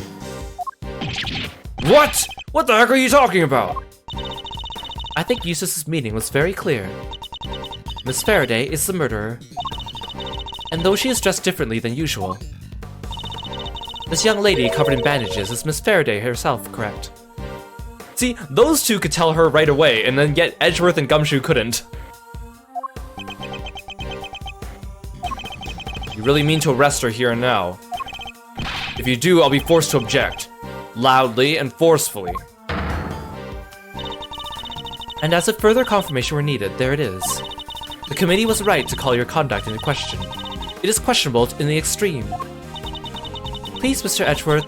What? What the heck are you talking about? I think Eustace's meaning was very clear. Miss Faraday is the murderer. And though she is dressed differently than usual, this young lady covered in bandages is Miss Faraday herself, correct? See, those two could tell her right away, and then yet Edgeworth and Gumshoe couldn't. You really mean to arrest her here and now? If you do, I'll be forced to object. Loudly and forcefully. And as if further confirmation were needed, there it is. The committee was right to call your conduct into question. It is questionable in the extreme. Please, Mr. Edgeworth,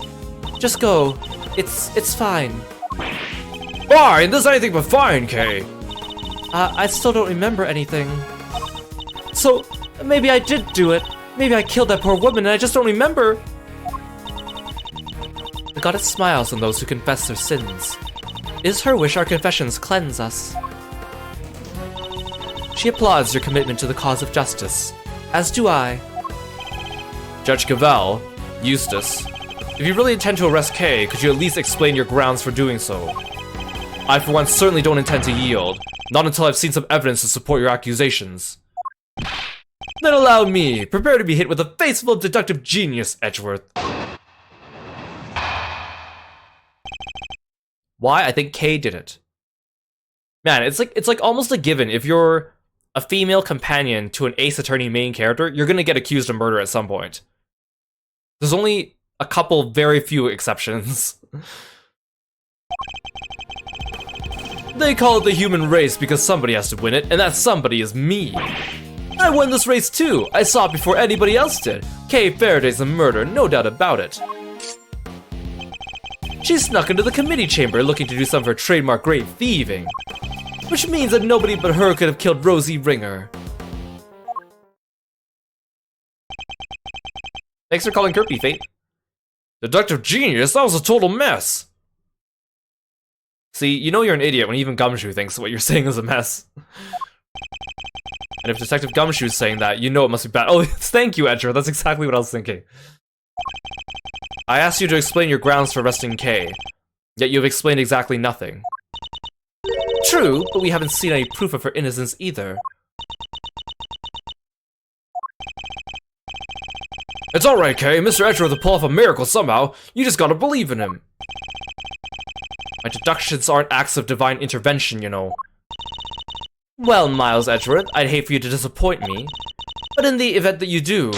just go. It's fine. Fine? This is anything but fine, Kay. I still don't remember anything. So, maybe I did do it. Maybe I killed that poor woman and I just don't remember. The goddess smiles on those who confess their sins. It is her wish our confessions cleanse us. She applauds your commitment to the cause of justice, as do I. Judge Gavel, Eustace, if you really intend to arrest Kay, could you at least explain your grounds for doing so? I for one certainly don't intend to yield, not until I've seen some evidence to support your accusations. Then allow me, prepare to be hit with a faithful deductive genius, Edgeworth. Why? I think Kay did it. Man, it's like almost a given. If you're a female companion to an Ace Attorney main character, you're gonna get accused of murder at some point. There's only a couple very few exceptions. They call it the human race because somebody has to win it, and that somebody is me. I won this race too. I saw it before anybody else did. Kay Faraday's a murderer, no doubt about it. She snuck into the committee chamber looking to do some of her trademark great thieving. Which means that nobody but her could have killed Rosie Ringer. Thanks for calling Kirby, Fate. Deductive genius, that was a total mess. See, you know you're an idiot when even Gumshoe thinks what you're saying is a mess. And if Detective Gumshoe's saying that, you know it must be bad. Oh, thank you, Edgeworth. That's exactly what I was thinking. I asked you to explain your grounds for arresting Kay, yet you have explained exactly nothing. True, but we haven't seen any proof of her innocence either. It's alright, Kay. Mr. Edgeworth will pull off a miracle somehow. You just gotta believe in him. My deductions aren't acts of divine intervention, you know. Well, Miles Edgeworth, I'd hate for you to disappoint me. But in the event that you do,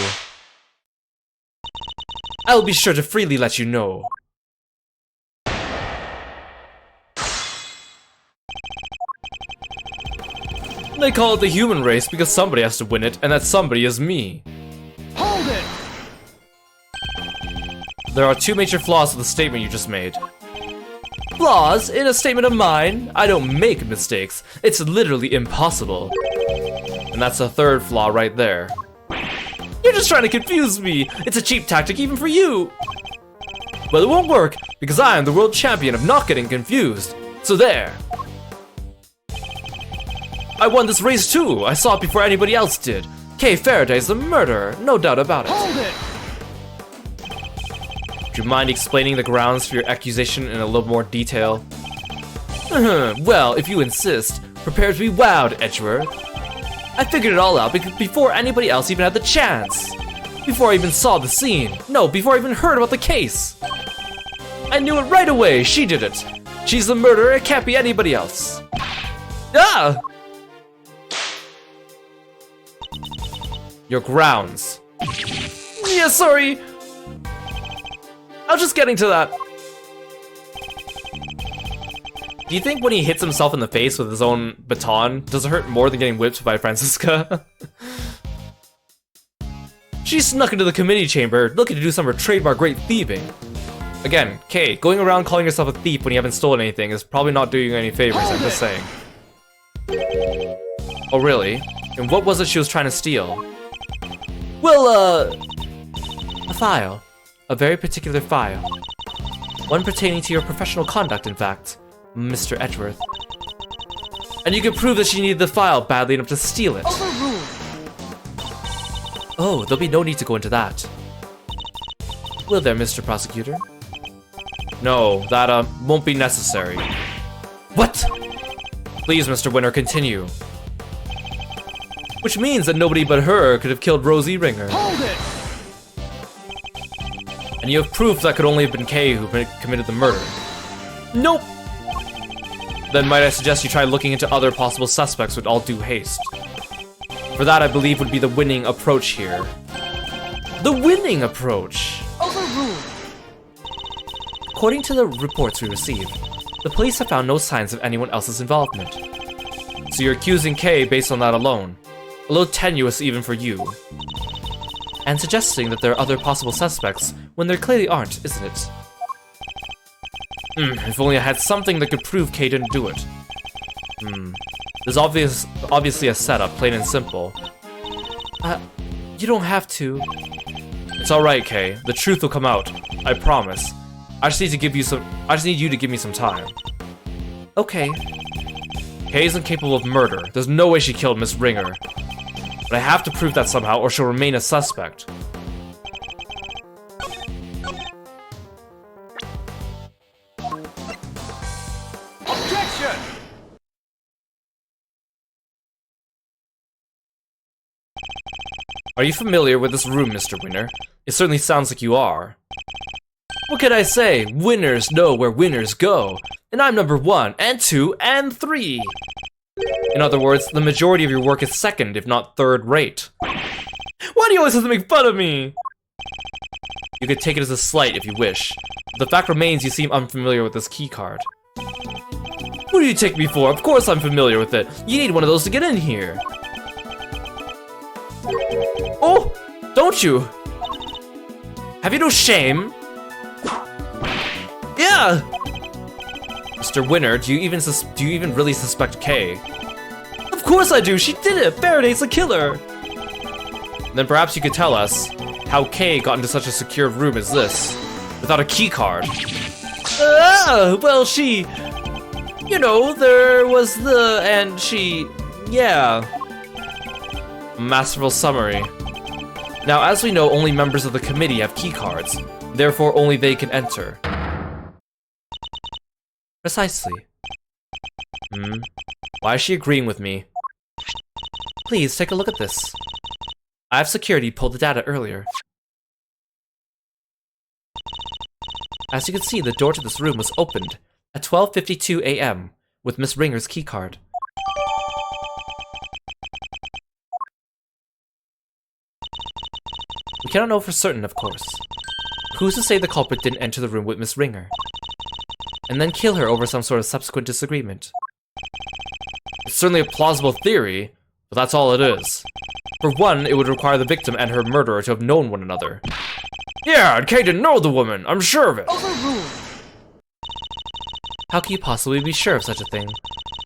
I'll be sure to freely let you know. They call it the human race because somebody has to win it, and that somebody is me. Hold it! There are two major flaws with the statement you just made. Flaws? In a statement of mine? I don't make mistakes. It's literally impossible. And that's a third flaw right there. You're just trying to confuse me. It's a cheap tactic even for you. Well, it won't work because I am the world champion of not getting confused. So there. I won this race too. I saw it before anybody else did. Kay Faraday's the murderer, no doubt about it. Hold it! Do you mind explaining the grounds for your accusation in a little more detail? Well, if you insist, prepare to be wowed, Edgeworth. I figured it all out before anybody else even had the chance. Before I even saw the scene. No, before I even heard about the case. I knew it right away. She did it. She's the murderer. It can't be anybody else. Ah! Your grounds. Yeah, sorry. I was just getting to that. Do you think when he hits himself in the face with his own baton, does it hurt more than getting whipped by Franziska? She snuck into the committee chamber, looking to do some of her trademark great thieving. Again, Kay, going around calling yourself a thief when you haven't stolen anything is probably not doing you any favors, I'm just saying. Oh really? And what was it she was trying to steal? Well, a file. A very particular file. One pertaining to your professional conduct, in fact, Mr. Edgeworth. And you could prove that she needed the file badly enough to steal it. Overruled. Oh, there'll be no need to go into that. Will there, Mr. Prosecutor? No, that, won't be necessary. What? Please, Mr. Winner, continue. Which means that nobody but her could have killed Rosie Ringer. Hold it! And you have proof that could only have been Kay who committed the murder. Nope! Then might I suggest you try looking into other possible suspects with all due haste. For that, I believe, would be the winning approach here. The winning approach! Overruled. According to the reports we received, the police have found no signs of anyone else's involvement. So you're accusing Kay based on that alone. A little tenuous even for you. And suggesting that there are other possible suspects when there clearly aren't, isn't it? If only I had something that could prove Kay didn't do it. There's obviously a setup, plain and simple. You don't have to. It's alright, Kay. The truth will come out. I promise. I just need you to give me some time. Okay. Kay isn't capable of murder. There's no way she killed Miss Ringer. But I have to prove that somehow, or she'll remain a suspect. Objection! Are you familiar with this room, Mr. Winner? It certainly sounds like you are. What can I say? Winners know where winners go. And I'm number 1, and 2, and 3. In other words, the majority of your work is second, if not third rate. Why do you always have to make fun of me? You could take it as a slight if you wish. The fact remains you seem unfamiliar with this keycard. Who do you take me for? Of course I'm familiar with it. You need one of those to get in here. Oh, don't you? Have you no shame? Yeah! Mr. Winner, do you even really suspect Kay? Of course I do, she did it! Faraday's a killer! Then perhaps you could tell us how Kay got into such a secure room as this, without a keycard. Well, she... You know, there was the... and she... yeah. A masterful summary. Now, as we know, only members of the committee have keycards, therefore only they can enter. Precisely. Why is she agreeing with me? Please, take a look at this. I have security pulled the data earlier. As you can see, the door to this room was opened at 12:52 AM with Miss Ringer's keycard. We cannot know for certain, of course. Who's to say the culprit didn't enter the room with Miss Ringer, and then kill her over some sort of subsequent disagreement? It's certainly a plausible theory, but that's all it is. For one, it would require the victim and her murderer to have known one another. Yeah, and Kay didn't know the woman, I'm sure of it. Overruled. How can you possibly be sure of such a thing?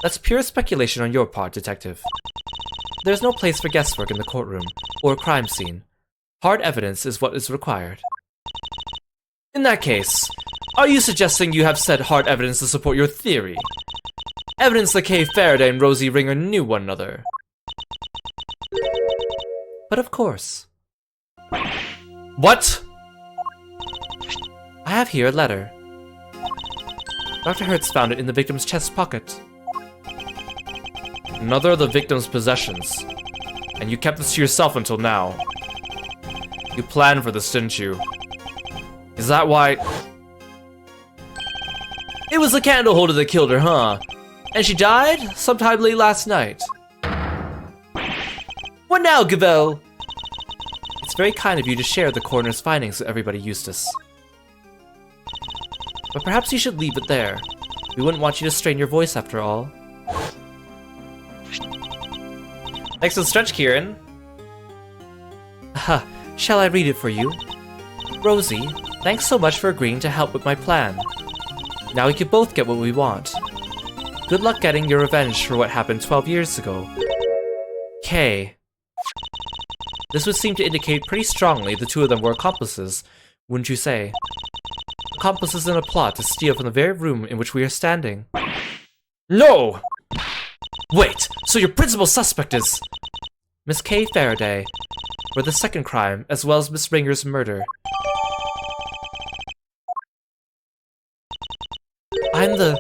That's pure speculation on your part, detective. There's no place for guesswork in the courtroom, or a crime scene. Hard evidence is what is required. In that case, are you suggesting you have said hard evidence to support your theory? Evidence that Kay Faraday and Rosie Ringer knew one another. But of course. What? I have here a letter. Dr. Hertz found it in the victim's chest pocket. Another of the victim's possessions. And you kept this to yourself until now. You planned for this, didn't you? Is that why... It was the candle holder that killed her, huh? And she died sometime late last night. What now, Gavel? It's very kind of you to share the coroner's findings with everybody, Eustace. But perhaps you should leave it there. We wouldn't want you to strain your voice after all. Thanks for the stretch, Kieran. Aha, shall I read it for you? Rosie, thanks so much for agreeing to help with my plan. Now we can both get what we want. Good luck getting your revenge for what happened 12 years ago. Kay. This would seem to indicate pretty strongly the two of them were accomplices, wouldn't you say? Accomplices in a plot to steal from the very room in which we are standing. No! Wait, so your principal suspect is... Miss Kay Faraday, for the second crime, as well as Miss Ringer's murder. I'm the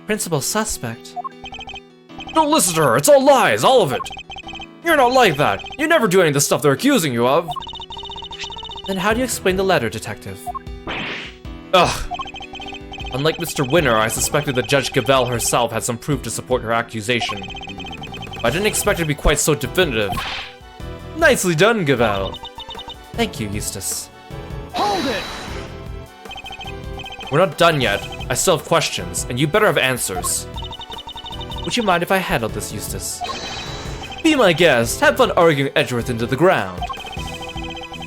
principal suspect. Don't listen to her, it's all lies, all of it! You're not like that! You never do any of the stuff they're accusing you of! Then how do you explain the letter, detective? Ugh! Unlike Mr. Winner, I suspected that Judge Gavel herself had some proof to support her accusation. But I didn't expect it to be quite so definitive. Nicely done, Gavel! Thank you, Eustace. Hold it! We're not done yet. I still have questions, and you better have answers. Would you mind if I handled this, Eustace? Be my guest. Have fun arguing Edgeworth into the ground.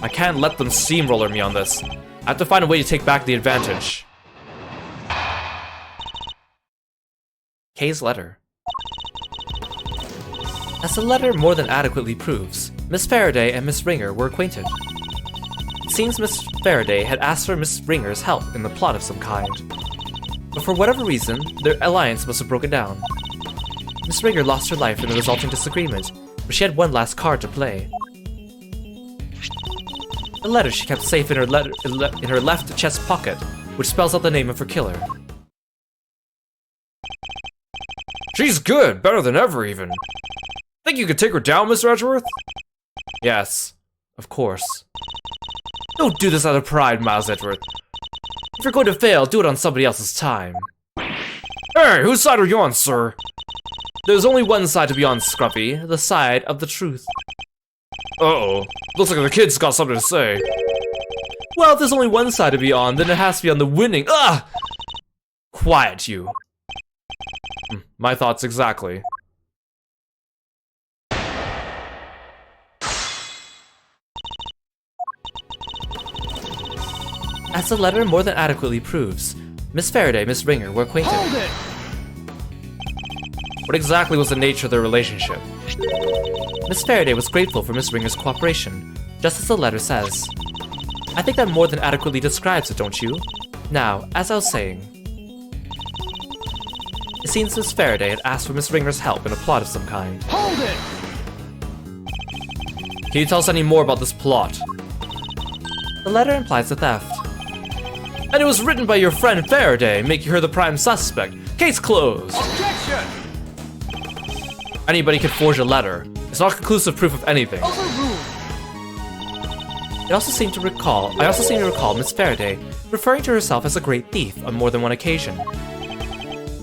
I can't let them steamroller me on this. I have to find a way to take back the advantage. Kay's letter. As the letter more than adequately proves, Miss Faraday and Miss Ringer were acquainted. It seems Miss Faraday had asked for Miss Ringer's help in the plot of some kind. But for whatever reason, their alliance must have broken down. Miss Ringer lost her life in the resulting disagreement, but she had one last card to play. The letter she kept safe in her left chest pocket, which spells out the name of her killer. She's good, better than ever even. Think you could take her down, Mr. Edgeworth? Yes, of course. Don't do this out of pride, Miles Edgeworth. If you're going to fail, do it on somebody else's time. Hey, whose side are you on, sir? There's only one side to be on, Scruffy. The side of the truth. Uh-oh. Looks like the kid's got something to say. Well, if there's only one side to be on, then it has to be on the winning. Ah! Quiet, you. My thoughts exactly. As the letter more than adequately proves, Miss Faraday and Miss Ringer were acquainted. Hold it! What exactly was the nature of their relationship? Miss Faraday was grateful for Miss Ringer's cooperation, just as the letter says. I think that more than adequately describes it, don't you? Now, as I was saying, it seems Miss Faraday had asked for Miss Ringer's help in a plot of some kind. Hold it! Can you tell us any more about this plot? The letter implies a theft. And it was written by your friend Faraday, making her the prime suspect. Case closed. Objection! Anybody could forge a letter. It's not conclusive proof of anything. Overruled! I also seem to recall Miss Faraday referring to herself as a great thief on more than one occasion.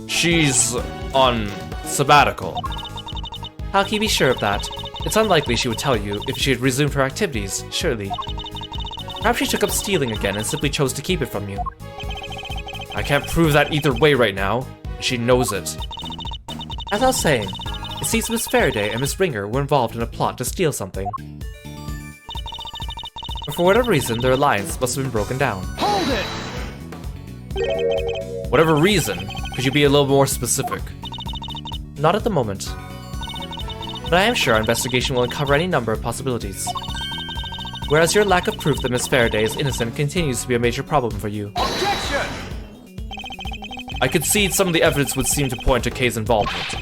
She's on sabbatical. How can you be sure of that? It's unlikely she would tell you if she had resumed her activities, surely. Perhaps she took up stealing again and simply chose to keep it from you. I can't prove that either way right now. She knows it. As I was saying, it seems Miss Faraday and Miss Ringer were involved in a plot to steal something. But for whatever reason, their alliance must have been broken down. Hold it! Whatever reason, could you be a little more specific? Not at the moment. But I am sure our investigation will uncover any number of possibilities. Whereas your lack of proof that Miss Faraday is innocent continues to be a major problem for you. Objection! I concede some of the evidence would seem to point to Kay's involvement,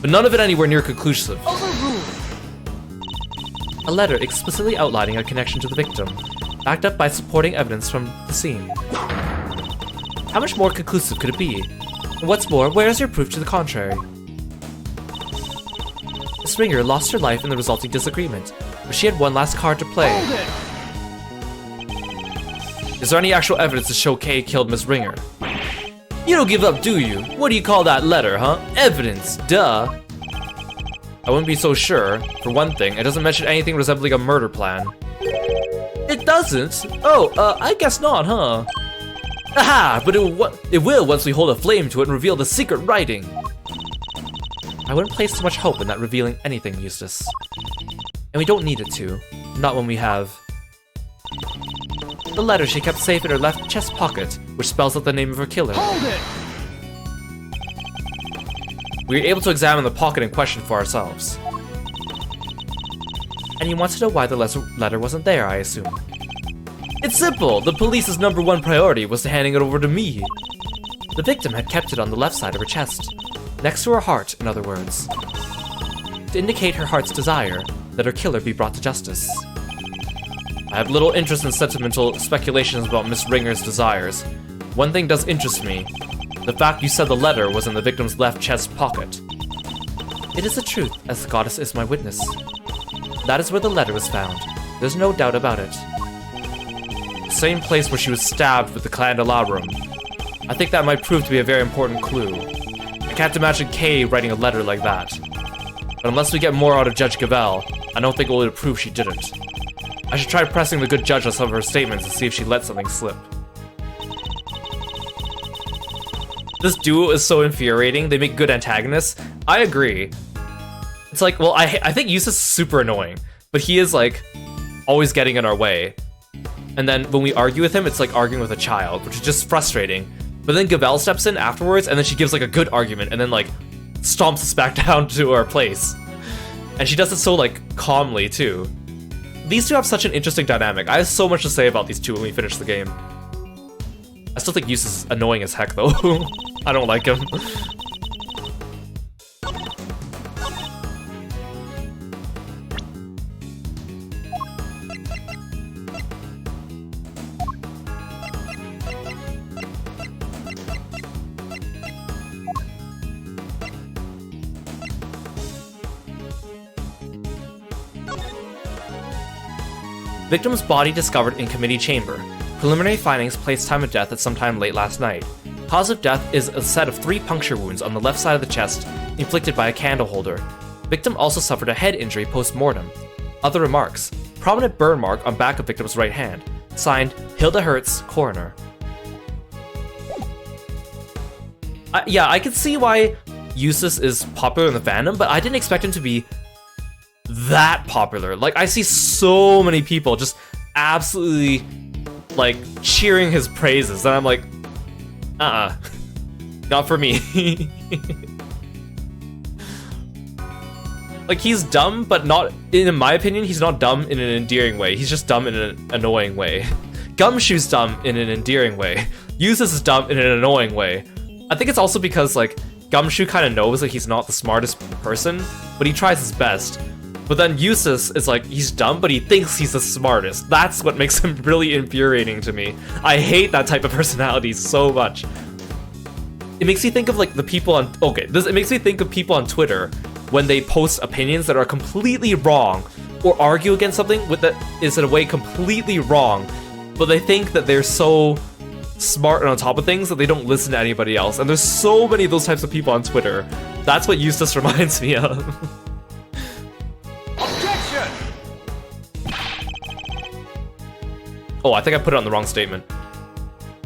but none of it anywhere near conclusive. Overruled! A letter explicitly outlining a connection to the victim, backed up by supporting evidence from the scene. How much more conclusive could it be? And what's more, where is your proof to the contrary? Miss Ringer lost her life in the resulting disagreement, but she had one last card to play. Hold it! Is there any actual evidence to show Kay killed Miss Ringer? You don't give up, do you? What do you call that letter, huh? Evidence, duh. I wouldn't be so sure. For one thing, it doesn't mention anything resembling a murder plan. It doesn't? Oh, I guess not, huh? Aha! But it will once we hold a flame to it and reveal the secret writing. I wouldn't place too much hope in that revealing anything, Eustace. And we don't need it to. Not when we have... the letter she kept safe in her left chest pocket, which spells out the name of her killer. Hold it! We were able to examine the pocket in question for ourselves. And you want to know why the letter wasn't there, I assume. It's simple! The police's #1 priority was to handing it over to me. The victim had kept it on the left side of her chest, next to her heart, in other words, to indicate her heart's desire that her killer be brought to justice. I have little interest in sentimental speculations about Miss Ringer's desires. One thing does interest me. The fact you said the letter was in the victim's left chest pocket. It is the truth, as the goddess is my witness. That is where the letter was found. There's no doubt about it. Same place where she was stabbed with the candelabrum. I think that might prove to be a very important clue. I can't imagine Kay writing a letter like that. But unless we get more out of Judge Gavelle, I don't think it will prove she didn't. I should try pressing the good judge on some of her statements and see if she let something slip. This duo is so infuriating, they make good antagonists. I agree. It's like, well, I think Eustace is super annoying, but he is like, always getting in our way. And then when we argue with him, it's like arguing with a child, which is just frustrating. But then Gavelle steps in afterwards, and then she gives like a good argument, and then like, stomps us back down to our place. And she does it so like, calmly too. These two have such an interesting dynamic. I have so much to say about these two when we finish the game. I still think Eustace is annoying as heck though. I don't like him. Victim's body discovered in committee chamber. Preliminary findings placed time of death at sometime late last night. Cause of death is a set of 3 puncture wounds on the left side of the chest inflicted by a candle holder. Victim also suffered a head injury post-mortem. Other remarks. Prominent burn mark on back of victim's right hand. Signed, Hilda Hertz, coroner. Yeah, I can see why Eustace is popular in the fandom, but I didn't expect him to be that popular. Like, I see so many people just absolutely, like, cheering his praises, and I'm like, not for me. Like, he's dumb, but not, in my opinion, he's not dumb in an endearing way. He's just dumb in an annoying way. Gumshoe's dumb in an endearing way. Eustace is dumb in an annoying way. I think it's also because, like, Gumshoe kind of knows that he's not the smartest person, but he tries his best. But then Eustace is like, he's dumb, but he thinks he's the smartest. That's what makes him really infuriating to me. I hate that type of personality so much. It makes me think of, like, the people on... Okay, it makes me think of people on Twitter when they post opinions that are completely wrong, or argue against something that is in a way completely wrong, but they think that they're so smart and on top of things that they don't listen to anybody else. And there's so many of those types of people on Twitter. That's what Eustace reminds me of. Objection! Oh, I think I put it on the wrong statement.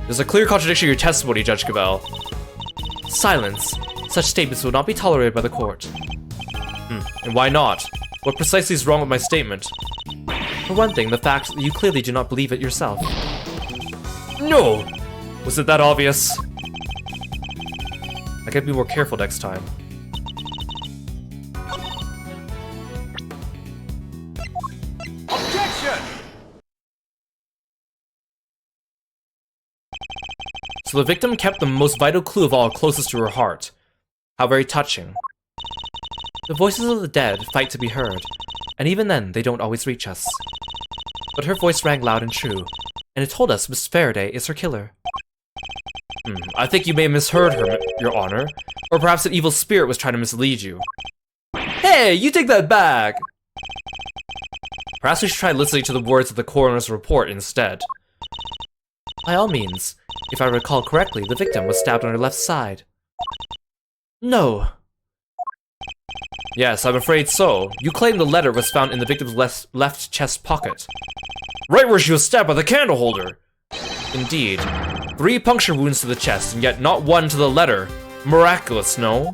There's a clear contradiction in your testimony, Judge Cavell. Silence. Such statements will not be tolerated by the court. And why not? What precisely is wrong with my statement? For one thing, the fact that you clearly do not believe it yourself. No! Was it that obvious? I gotta be more careful next time. Objection! So the victim kept the most vital clue of all closest to her heart. How very touching. The voices of the dead fight to be heard, and even then, they don't always reach us. But her voice rang loud and true, and it told us Miss Faraday is her killer. I think you may have misheard her, Your Honor, or perhaps an evil spirit was trying to mislead you. Hey, you take that back! Perhaps we should try listening to the words of the coroner's report instead. By all means, if I recall correctly, the victim was stabbed on her left side. No. Yes, I'm afraid so. You claim the letter was found in the victim's left chest pocket. Right where she was stabbed by the candle holder! Indeed. 3 puncture wounds to the chest, and yet not one to the letter. Miraculous, no?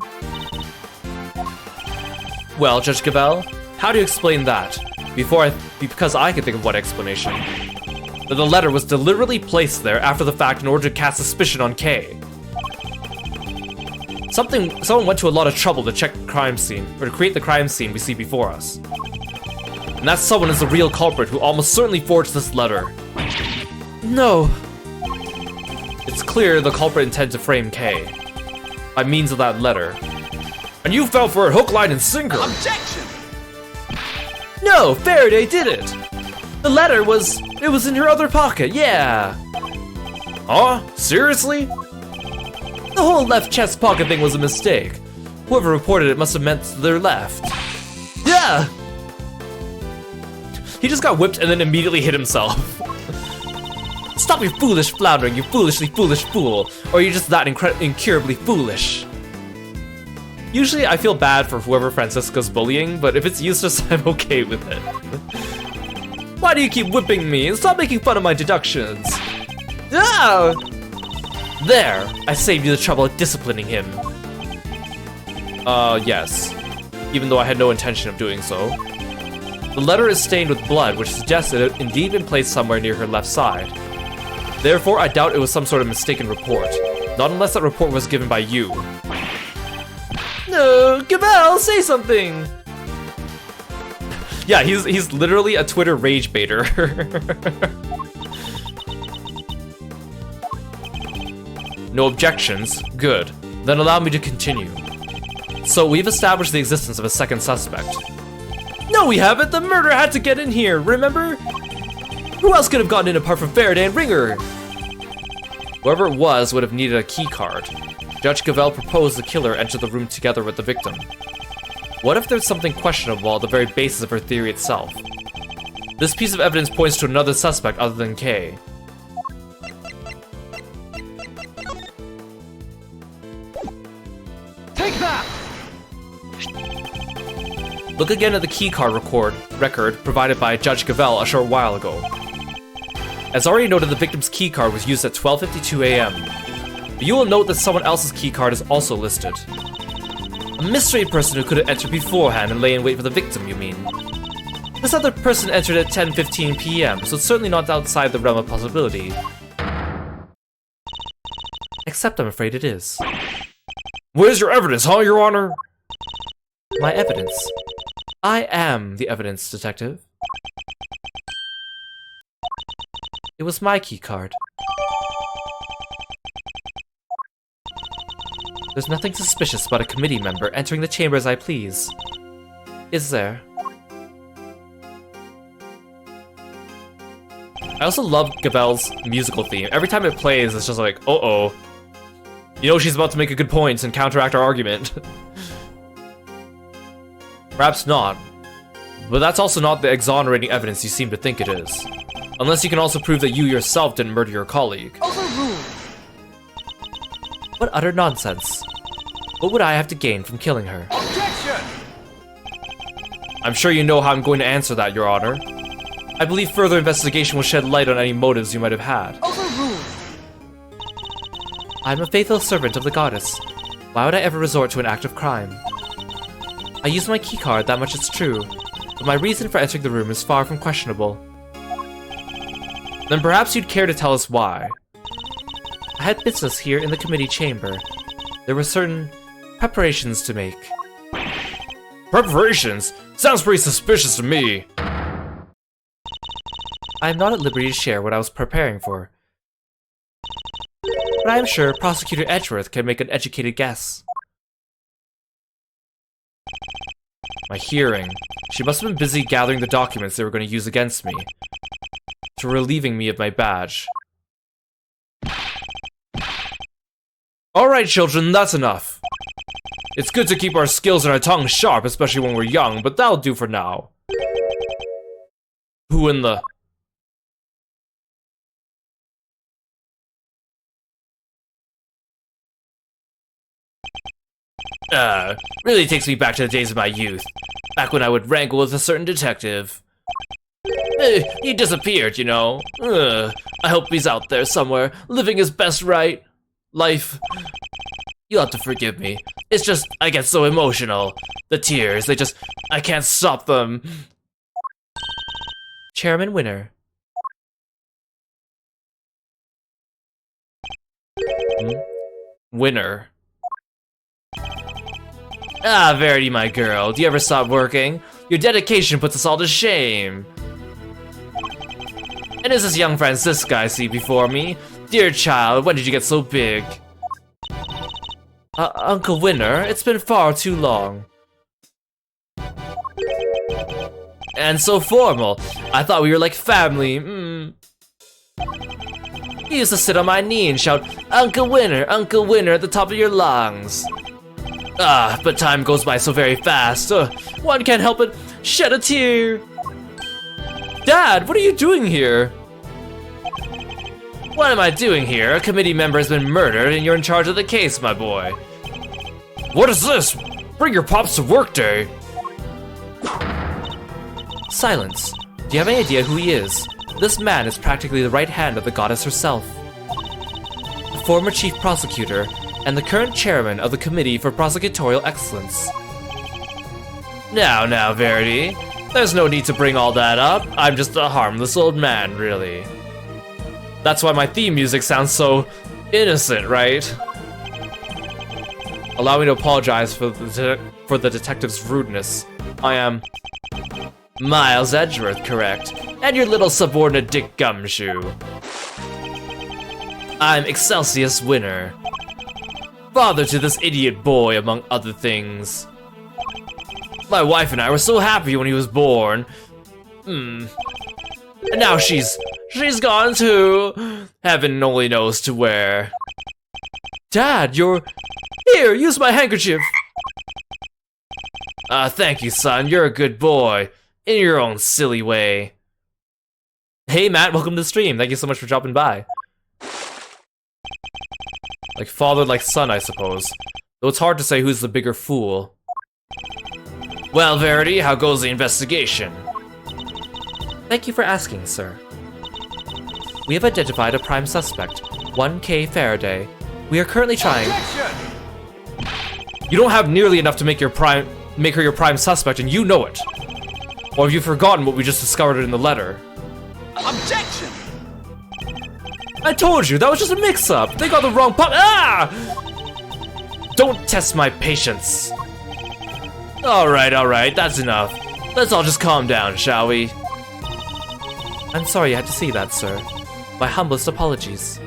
Well, Judge Cavell, how do you explain that? Because I can think of one explanation. That the letter was deliberately placed there after the fact in order to cast suspicion on Kay. Someone went to a lot of trouble to check the crime scene, or to create the crime scene we see before us. And that someone is the real culprit who almost certainly forged this letter. No. It's clear the culprit intended to frame Kay by means of that letter. And you fell for it hook, line, and sinker! Objection! No, Faraday did it! The letter was in her other pocket, yeah! Huh? Seriously? The whole left chest pocket thing was a mistake. Whoever reported it must have meant their left. Yeah! He just got whipped and then immediately hit himself. Stop your foolish floundering, you foolishly foolish fool, or you're just that incurably foolish. Usually I feel bad for whoever Francisco's bullying, but if it's Eustace, I'm okay with it. Why do you keep whipping me? And stop making fun of my deductions. Ah! There, I saved you the trouble of disciplining him. Yes. Even though I had no intention of doing so. The letter is stained with blood, which suggests it had indeed been placed somewhere near her left side. Therefore, I doubt it was some sort of mistaken report. Not unless that report was given by you. No, Cavell, say something! Yeah, he's literally a Twitter rage baiter. No objections? Good. Then allow me to continue. So we've established the existence of a second suspect. No, we haven't! The murderer had to get in here, remember? Who else could have gotten in apart from Faraday and Ringer? Whoever it was would have needed a key card. Judge Cavell proposed the killer enter the room together with the victim. What if there's something questionable at the very basis of her theory itself? This piece of evidence points to another suspect other than Kay. Look again at the keycard record provided by Judge Gavel a short while ago. As already noted, the victim's keycard was used at 12:52 a.m. But you will note that someone else's keycard is also listed. A mystery person who could have entered beforehand and lay in wait for the victim, you mean? This other person entered at 10:15 p.m., so it's certainly not outside the realm of possibility. Except I'm afraid it is. Where's your evidence, huh, Your Honor? My evidence? I am the evidence, detective. It was my keycard. There's nothing suspicious about a committee member entering the chamber as I please. Is there? I also love Gavel's musical theme. Every time it plays, it's just like, uh-oh. You know she's about to make a good point and counteract our argument. Perhaps not. But that's also not the exonerating evidence you seem to think it is. Unless you can also prove that you yourself didn't murder your colleague. Overruled. What utter nonsense. What would I have to gain from killing her? Objection! I'm sure you know how I'm going to answer that, Your Honor. I believe further investigation will shed light on any motives you might have had. Overruled. I'm a faithful servant of the goddess. Why would I ever resort to an act of crime? I use my keycard, that much is true, but my reason for entering the room is far from questionable. Then perhaps you'd care to tell us why. I had business here in the committee chamber. There were certain preparations to make. Preparations? Sounds pretty suspicious to me. I am not at liberty to share what I was preparing for. But I am sure Prosecutor Edgeworth can make an educated guess. My hearing. She must have been busy gathering the documents they were going to use against me. To relieving me of my badge. Alright, children, that's enough. It's good to keep our skills and our tongues sharp, especially when we're young, but that'll do for now. Who in the... Really takes me back to the days of my youth. Back when I would wrangle with a certain detective. He disappeared, you know. I hope he's out there somewhere, living his best life. You'll have to forgive me. It's just, I get so emotional. The tears, I can't stop them. Chairman Winner. Winner. Ah, Verity, my girl, do you ever stop working? Your dedication puts us all to shame. And is this young Francisca I see before me? Dear child, when did you get so big? Uncle Winner, it's been far too long. And so formal. I thought we were like family. He used to sit on my knee and shout, Uncle Winner, at the top of your lungs. But time goes by so very fast. One can't help but shed a tear. Dad, what are you doing here? What am I doing here? A committee member has been murdered and you're in charge of the case, my boy. What is this? Bring your pops to work day. Silence. Do you have any idea who he is? This man is practically the right hand of the goddess herself. The former chief prosecutor and the current chairman of the Committee for Prosecutorial Excellence. Now, Verity. There's no need to bring all that up. I'm just a harmless old man, really. That's why my theme music sounds so innocent, right? Allow me to apologize for the detective's rudeness. I am Miles Edgeworth, correct? And your little subordinate Dick Gumshoe. I'm Excelsius Winner. Father to this idiot boy, among other things. My wife and I were so happy when he was born. And now she's gone too. Heaven only knows to where. Dad, Here, use my handkerchief. Thank you, son. You're a good boy. In your own silly way. Hey, Matt, welcome to the stream. Thank you so much for dropping by. Like father, like son, I suppose. though it's hard to say who's the bigger fool. Well, Verity, how goes the investigation? Thank you for asking, sir. We have identified a prime suspect, 1K Faraday. We are currently trying... Objection! You don't have nearly enough to make her your prime suspect, and you know it. Or have you forgotten what we just discovered in the letter? Objection! I told you, that was just a mix-up. They got the wrong Ah! Don't test my patience. Alright, that's enough. Let's all just calm down, shall we? I'm sorry you had to see that, sir. My humblest apologies.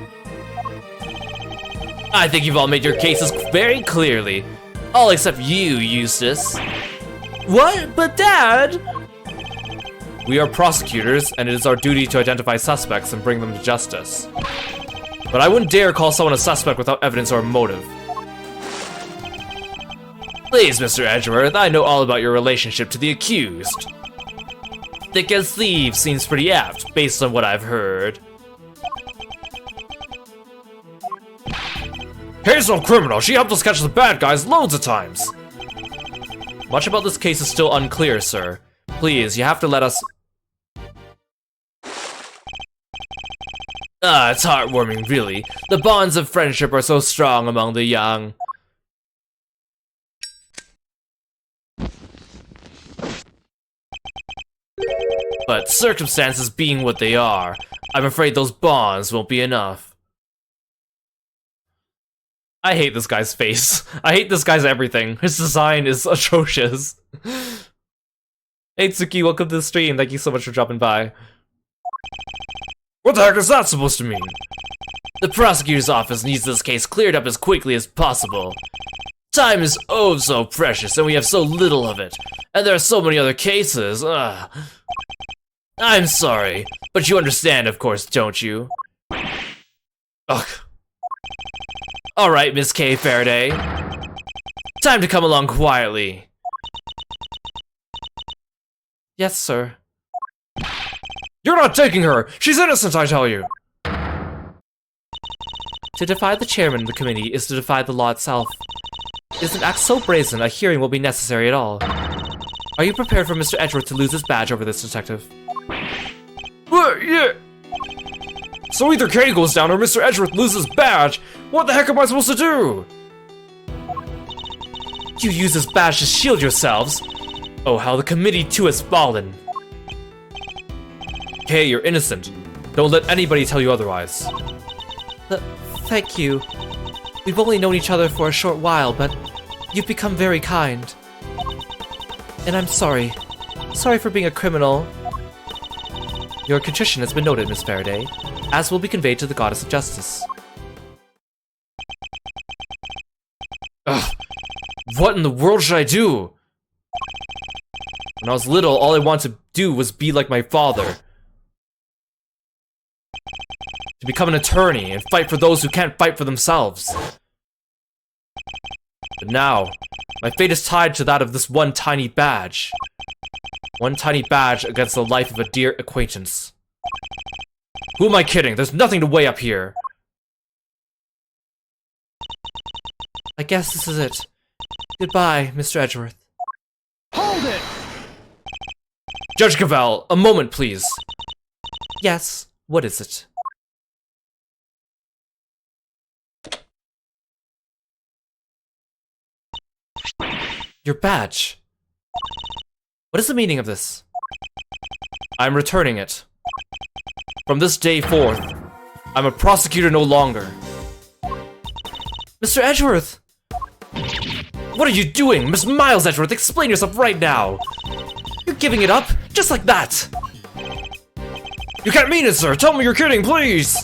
I think you've all made your cases very clearly. All except you, Eustace. What? But Dad! We are prosecutors, and it is our duty to identify suspects and bring them to justice. But I wouldn't dare call someone a suspect without evidence or motive. Please, Mr. Edgeworth, I know all about your relationship to the accused. Thick as thieves seems pretty apt, based on what I've heard. Here's no criminal, she helped us catch the bad guys loads of times. Much about this case is still unclear, sir. Please, you have to let us... it's heartwarming, really. The bonds of friendship are so strong among the young. But circumstances being what they are, I'm afraid those bonds won't be enough. I hate this guy's face. I hate this guy's everything. His design is atrocious. Hey Tsuki, welcome to the stream. Thank you so much for dropping by. What the heck is that supposed to mean? The prosecutor's office needs this case cleared up as quickly as possible. Time is oh so precious, and we have so little of it. And there are so many other cases. Ugh. I'm sorry, but you understand, of course, don't you? Ugh. Alright, Miss K. Faraday. Time to come along quietly. Yes, sir. You're not taking her! She's innocent, I tell you! To defy the chairman of the committee is to defy the law itself. Is an act so brazen, a hearing will be necessary at all. Are you prepared for Mr. Edgeworth to lose his badge over this, detective? Yeah. So either Kay goes down or Mr. Edgeworth loses his badge. What the heck am I supposed to do? You use this badge to shield yourselves. Oh, how the committee too has fallen. Kay, you're innocent. Don't let anybody tell you otherwise. Thank you. We've only known each other for a short while, but you've become very kind. And I'm sorry. Sorry for being a criminal. Your contrition has been noted, Miss Faraday, as will be conveyed to the Goddess of Justice. Ugh. What in the world should I do? When I was little, all I wanted to do was be like my father. To become an attorney and fight for those who can't fight for themselves. But now, my fate is tied to that of this one tiny badge. One tiny badge against the life of a dear acquaintance. Who am I kidding? There's nothing to weigh up here. I guess this is it. Goodbye, Mr. Edgeworth. Hold it! Judge Cavell, a moment, please. Yes, what is it? Your badge. What is the meaning of this? I'm returning it. From this day forth, I'm a prosecutor no longer. Mr. Edgeworth! What are you doing? Miss Miles Edgeworth, explain yourself right now! You're giving it up? Just like that! You can't mean it, sir! Tell me you're kidding, please!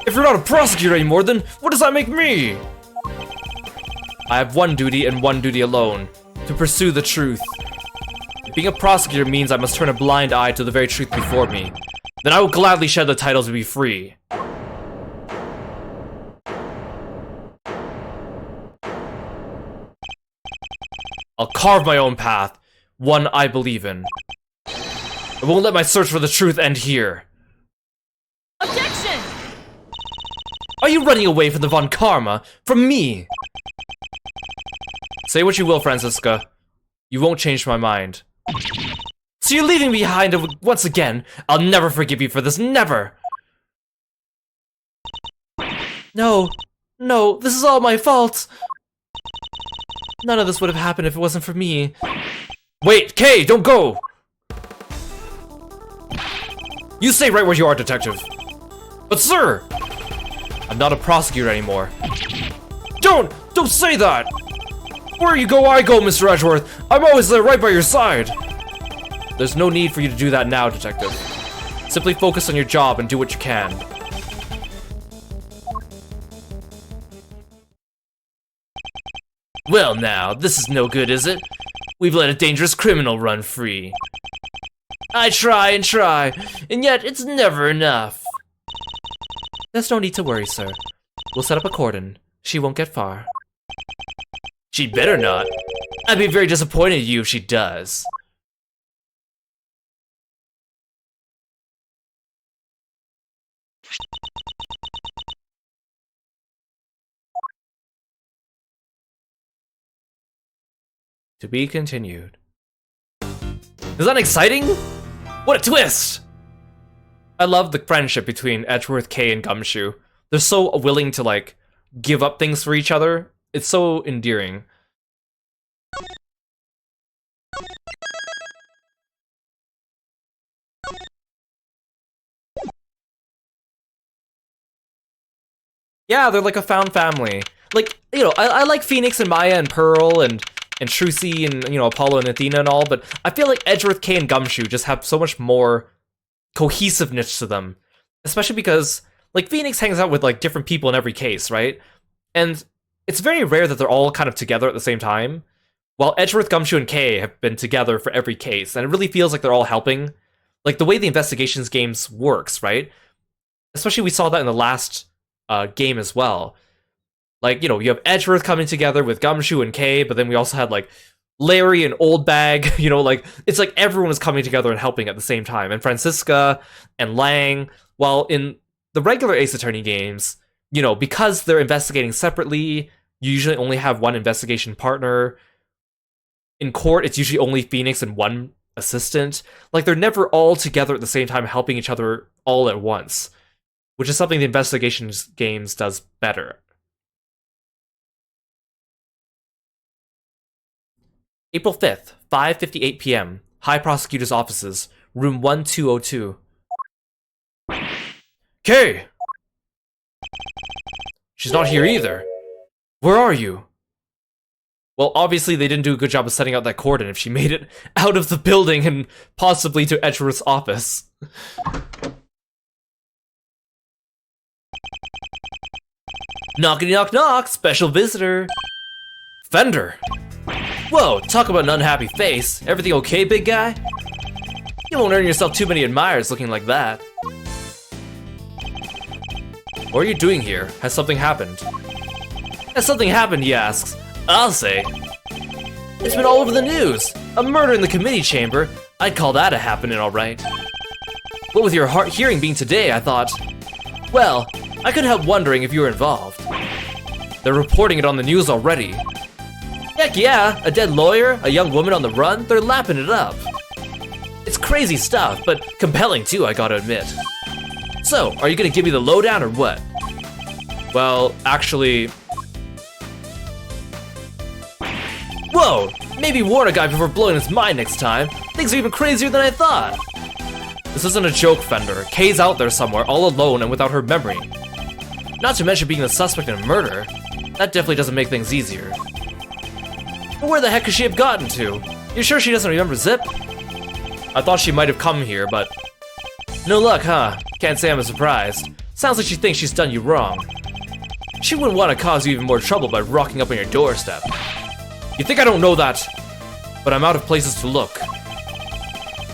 If you're not a prosecutor anymore, then what does that make me? I have one duty and one duty alone. To pursue the truth. Being a prosecutor means I must turn a blind eye to the very truth before me. Then I will gladly shed the title to be free. I'll carve my own path, one I believe in. I won't let my search for the truth end here. Objection! Are you running away from the Von Karma? From me? Say what you will, Francisca. You won't change my mind. So you're leaving me behind once again? I'll never forgive you for this, never! No, this is all my fault. None of this would have happened if it wasn't for me. Wait, Kay, don't go! You stay right where you are, detective. But sir! I'm not a prosecutor anymore. Don't say that! Where you go, I go, Mr. Edgeworth. I'm always there right by your side. There's no need for you to do that now, detective. Simply focus on your job and do what you can. Well now, this is no good, is it? We've let a dangerous criminal run free. I try, and yet it's never enough. There's no need to worry, sir. We'll set up a cordon. She won't get far. She'd better not. I'd be very disappointed in you if she does. To be continued. Is that exciting? What a twist! I love the friendship between Edgeworth, Kay, and Gumshoe. They're so willing to, like, give up things for each other. It's so endearing. Yeah, they're like a found family. Like, you know, I like Phoenix and Maya and Pearl and Trucy and, you know, Apollo and Athena and all, but I feel like Edgeworth, Kay, and Gumshoe just have so much more cohesiveness to them. Especially because, like, Phoenix hangs out with, like, different people in every case, right? And it's very rare that they're all kind of together at the same time, while Edgeworth, Gumshoe, and Kay have been together for every case, and it really feels like they're all helping. Like, the way the investigations games works, right? Especially we saw that in the last game as well. Like, you know, you have Edgeworth coming together with Gumshoe and Kay, but then we also had, like, Larry and Old Bag, you know, like, it's like everyone is coming together and helping at the same time. And Francisca and Lang, while in the regular Ace Attorney games, you know, because they're investigating separately, you usually only have one investigation partner. In court, it's usually only Phoenix and one assistant. Like, they're never all together at the same time helping each other all at once, which is something the investigations games does better. April 5th, 5:58 p.m. High Prosecutor's Offices, Room 1202. Kay! She's not here either. Where are you? Well, obviously they didn't do a good job of setting out that cordon if she made it out of the building and possibly to Edgeworth's office. Knockity knock knock, special visitor. Fender. Whoa, talk about an unhappy face. Everything okay, big guy? You won't earn yourself too many admirers looking like that. What are you doing here? Has something happened? Has something happened, he asks. I'll say. It's been all over the news. A murder in the committee chamber. I'd call that a happening, alright. What with your hearing being today, I thought, well, I couldn't help wondering if you were involved. They're reporting it on the news already. Heck yeah, a dead lawyer, a young woman on the run, they're lapping it up. It's crazy stuff, but compelling too, I gotta admit. So, are you gonna give me the lowdown or what? Well, actually... Whoa! Maybe warn a guy before blowing his mind next time. Things are even crazier than I thought. This isn't a joke, Fender. Kay's out there somewhere, all alone and without her memory. Not to mention being the suspect in a murder. That definitely doesn't make things easier. But where the heck could she have gotten to? You sure she doesn't remember Zip? I thought she might have come here, but... No luck, huh? Can't say I'm surprised. Sounds like she thinks she's done you wrong. She wouldn't want to cause you even more trouble by rocking up on your doorstep. You think I don't know that? But I'm out of places to look.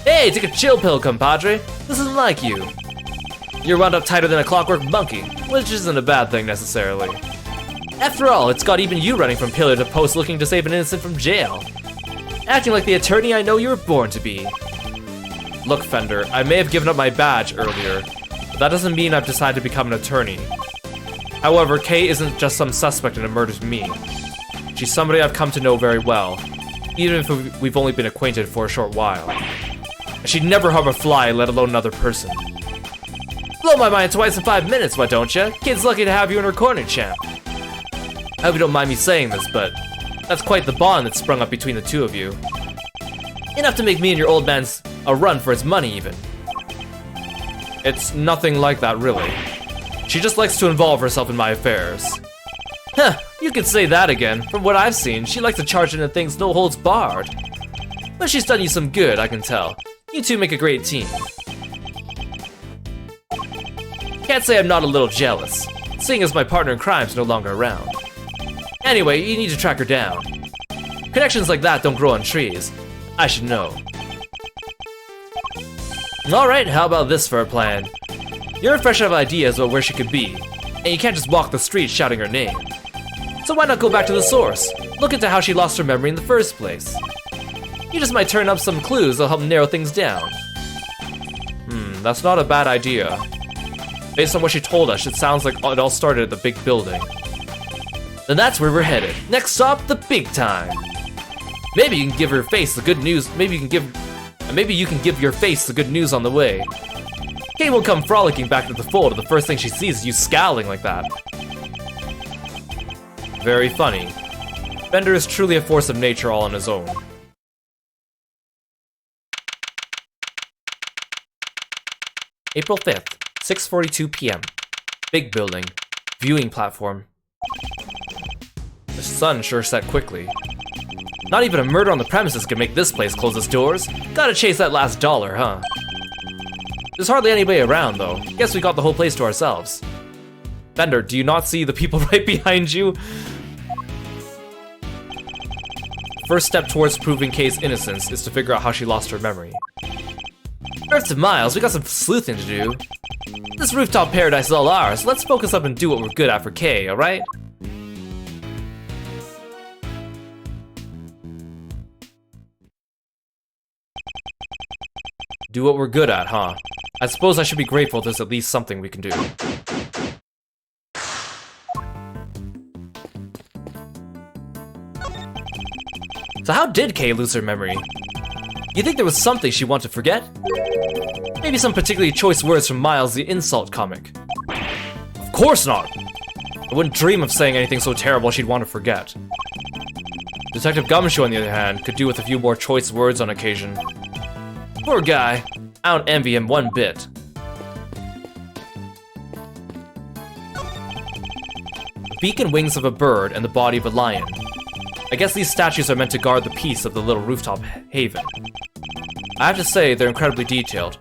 Hey, take a chill pill, compadre. This isn't like you. You're wound up tighter than a clockwork monkey, which isn't a bad thing necessarily. After all, it's got even you running from pillar to post looking to save an innocent from jail. Acting like the attorney I know you were born to be. Look, Fender, I may have given up my badge earlier, but that doesn't mean I've decided to become an attorney. However, Kay isn't just some suspect in a murder to me. She's somebody I've come to know very well, even if we've only been acquainted for a short while. And she'd never harm a fly, let alone another person. Blow my mind twice in 5 minutes, why don't ya? Kid's lucky to have you in her corner, champ. I hope you don't mind me saying this, but that's quite the bond that's sprung up between the two of you. Enough to make me and your old man's a run for his money, even. It's nothing like that, really. She just likes to involve herself in my affairs. Huh, you could say that again. From what I've seen, she likes to charge into things no holds barred. But she's done you some good, I can tell. You two make a great team. Can't say I'm not a little jealous, seeing as my partner in crime's no longer around. Anyway, you need to track her down. Connections like that don't grow on trees. I should know. Alright, how about this for a plan? You're fresh out of ideas about where she could be, and you can't just walk the streets shouting her name. So why not go back to the source? Look into how she lost her memory in the first place. You just might turn up some clues that'll help narrow things down. That's not a bad idea. Based on what she told us, it sounds like it all started at the big building. Then that's where we're headed. Next stop, the big time. Maybe you can give her face the good news. Maybe you can give your face the good news on the way. Kay won't come frolicking back to the fold if the first thing she sees is you scowling like that. Very funny. Bender is truly a force of nature all on his own. April 5th, 6:42 p.m. Big building. Viewing platform. The sun sure set quickly. Not even a murder on the premises could make this place close its doors. Gotta chase that last dollar, huh? There's hardly anybody around, though. Guess we got the whole place to ourselves. Bender, do you not see the people right behind you? First step towards proving Kay's innocence is to figure out how she lost her memory. Earth to Miles, we got some sleuthing to do. This rooftop paradise is all ours. Let's focus up and do what we're good at for Kay, alright? Do what we're good at, huh? I suppose I should be grateful there's at least something we can do. So how did Kay lose her memory? You think there was something she wanted to forget? Maybe some particularly choice words from Miles the Insult comic. Of course not! I wouldn't dream of saying anything so terrible she'd want to forget. Detective Gumshoe, on the other hand, could do with a few more choice words on occasion. Poor guy. I don't envy him one bit. The beak and wings of a bird and the body of a lion. I guess these statues are meant to guard the peace of the little rooftop haven. I have to say, they're incredibly detailed.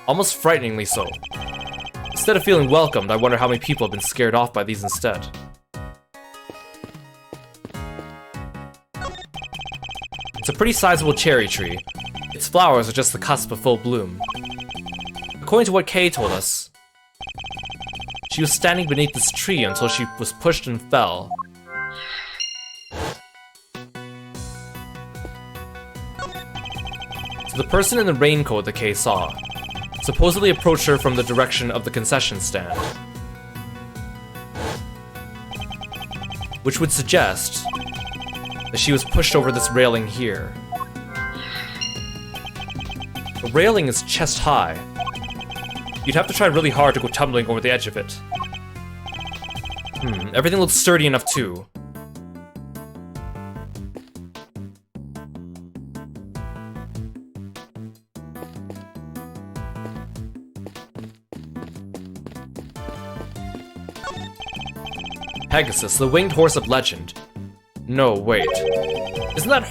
Almost frighteningly so. Instead of feeling welcomed, I wonder how many people have been scared off by these instead. It's a pretty sizable cherry tree. Its flowers are just the cusp of full bloom. According to what Kay told us, she was standing beneath this tree until she was pushed and fell. So the person in the raincoat that Kay saw supposedly approached her from the direction of the concession stand, which would suggest that she was pushed over this railing here. The railing is chest high. You'd have to try really hard to go tumbling over the edge of it. Everything looks sturdy enough too. Pegasus, the winged horse of legend. No, wait. Isn't that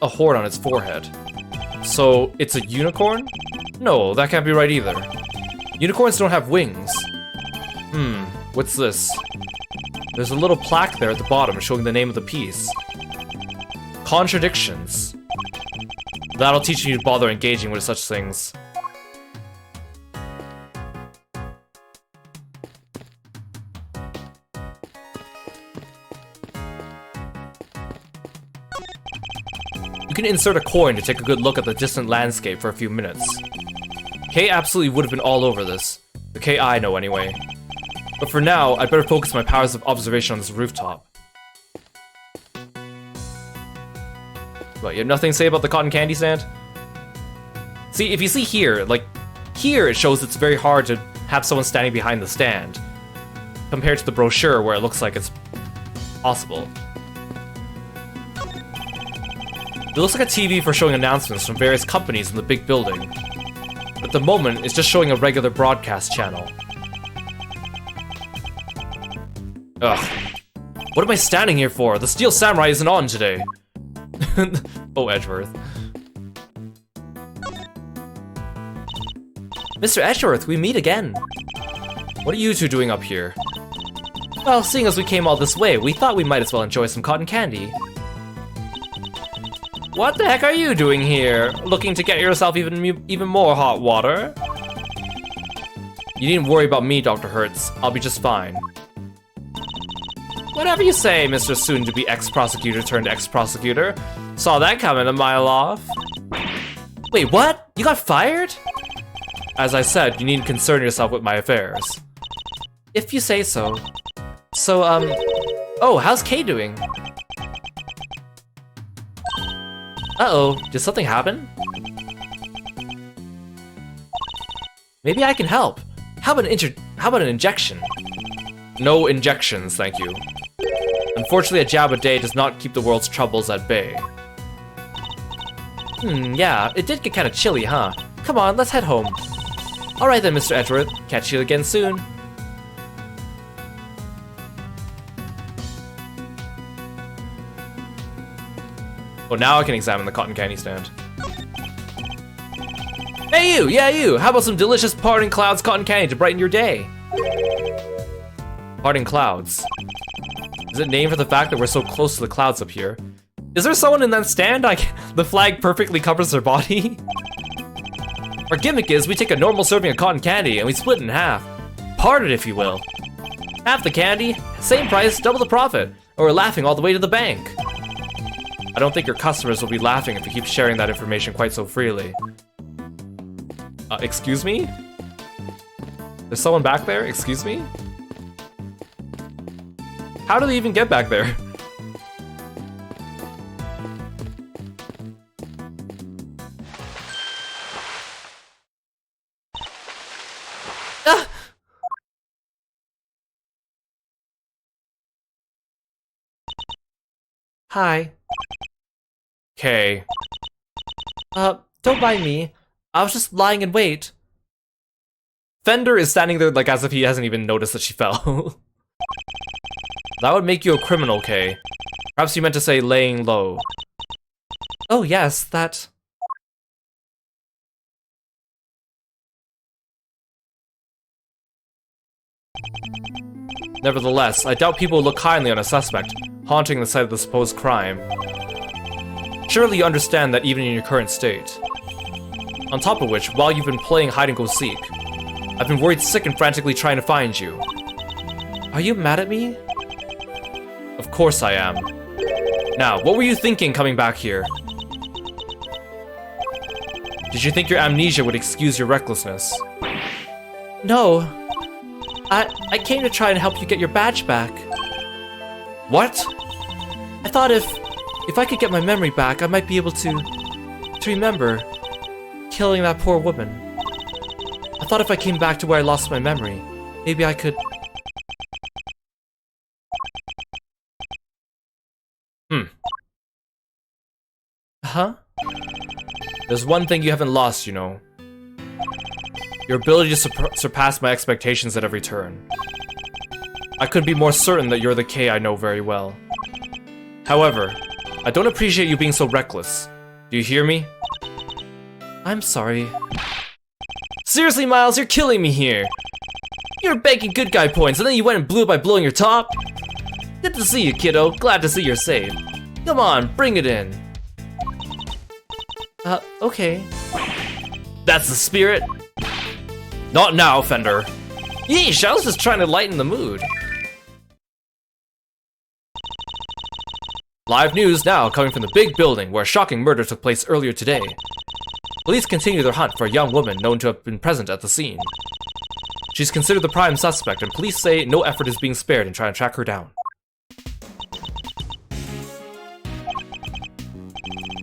a horn on its forehead? So, it's a unicorn? No, that can't be right either. Unicorns don't have wings. What's this? There's a little plaque there at the bottom showing the name of the piece. Contradictions. That'll teach you to bother engaging with such things. You can insert a coin to take a good look at the distant landscape for a few minutes. Kay absolutely would have been all over this. The Kay I know anyway. But for now, I'd better focus my powers of observation on this rooftop. What, you have nothing to say about the cotton candy stand? See, if you see here, like, here it shows it's very hard to have someone standing behind the stand, compared to the brochure where it looks like it's possible. It looks like a TV for showing announcements from various companies in the big building. But at the moment, it's just showing a regular broadcast channel. Ugh. What am I standing here for? The Steel Samurai isn't on today. Oh, Edgeworth. Mr. Edgeworth, we meet again. What are you two doing up here? Well, seeing as we came all this way, we thought we might as well enjoy some cotton candy. What the heck are you doing here? Looking to get yourself even more hot water? You needn't worry about me, Dr. Hertz. I'll be just fine. Whatever you say, Mr. Soon-to-be ex-prosecutor turned ex-prosecutor. Saw that coming a mile off. Wait, what? You got fired? As I said, you needn't concern yourself with my affairs. If you say so. So, oh, how's Kay doing? Uh-oh, did something happen? Maybe I can help. How about an injection? No injections, thank you. Unfortunately, a jab a day does not keep the world's troubles at bay. Yeah, it did get kind of chilly, huh? Come on, let's head home. Alright then, Mr. Edgeworth. Catch you again soon. Oh, now I can examine the cotton candy stand. Hey you! Yeah you! How about some delicious Parting Clouds cotton candy to brighten your day? Parting Clouds. Is it named for the fact that we're so close to the clouds up here? Is there someone in that stand? The flag perfectly covers their body? Our gimmick is we take a normal serving of cotton candy and we split it in half. Part it, if you will. Half the candy, same price, double the profit. Or we're laughing all the way to the bank. I don't think your customers will be laughing if you keep sharing that information quite so freely. Excuse me? There's someone back there? Excuse me? How do they even get back there? Ah! Hi. Okay. Don't mind me. I was just lying in wait. Fender is standing there like as if he hasn't even noticed that she fell. That would make you a criminal, Kay. Perhaps you meant to say laying low. Oh yes, that... Nevertheless, I doubt people will look kindly on a suspect, haunting the site of the supposed crime. Surely you understand that even in your current state. On top of which, while you've been playing hide-and-go-seek, I've been worried sick and frantically trying to find you. Are you mad at me? Of course I am. Now, what were you thinking coming back here? Did you think your amnesia would excuse your recklessness? No. I came to try and help you get your badge back. What? I thought if I could get my memory back, I might be able to remember killing that poor woman. I thought if I came back to where I lost my memory, maybe I could... Huh? There's one thing you haven't lost, you know. Your ability to surpass my expectations at every turn. I couldn't be more certain that you're the Kay I know very well. However, I don't appreciate you being so reckless. Do you hear me? I'm sorry. Seriously, Miles, you're killing me here. You're banking good guy points and then you went and blew it by blowing your top? Good to see you, kiddo. Glad to see you're safe. Come on, bring it in. Okay. That's the spirit. Not now, Fender. Yeesh, I was just trying to lighten the mood. Live news now coming from the big building where a shocking murder took place earlier today. Police continue their hunt for a young woman known to have been present at the scene. She's considered the prime suspect, and police say no effort is being spared in trying to track her down.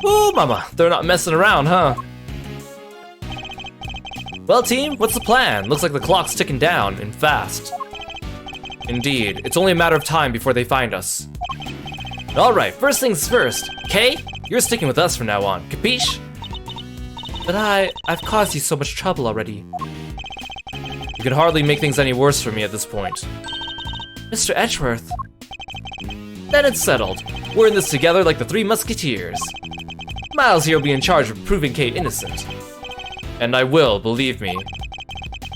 Ooh, mama, they're not messing around, huh? Well, team, what's the plan? Looks like the clock's ticking down, and fast. Indeed, it's only a matter of time before they find us. Alright, first things first. Kay, you're sticking with us from now on, capiche? But I've caused you so much trouble already. You can hardly make things any worse for me at this point. Mr. Edgeworth. Then it's settled. We're in this together like the Three Musketeers. Miles here will be in charge of proving Kay innocent. And I will, believe me.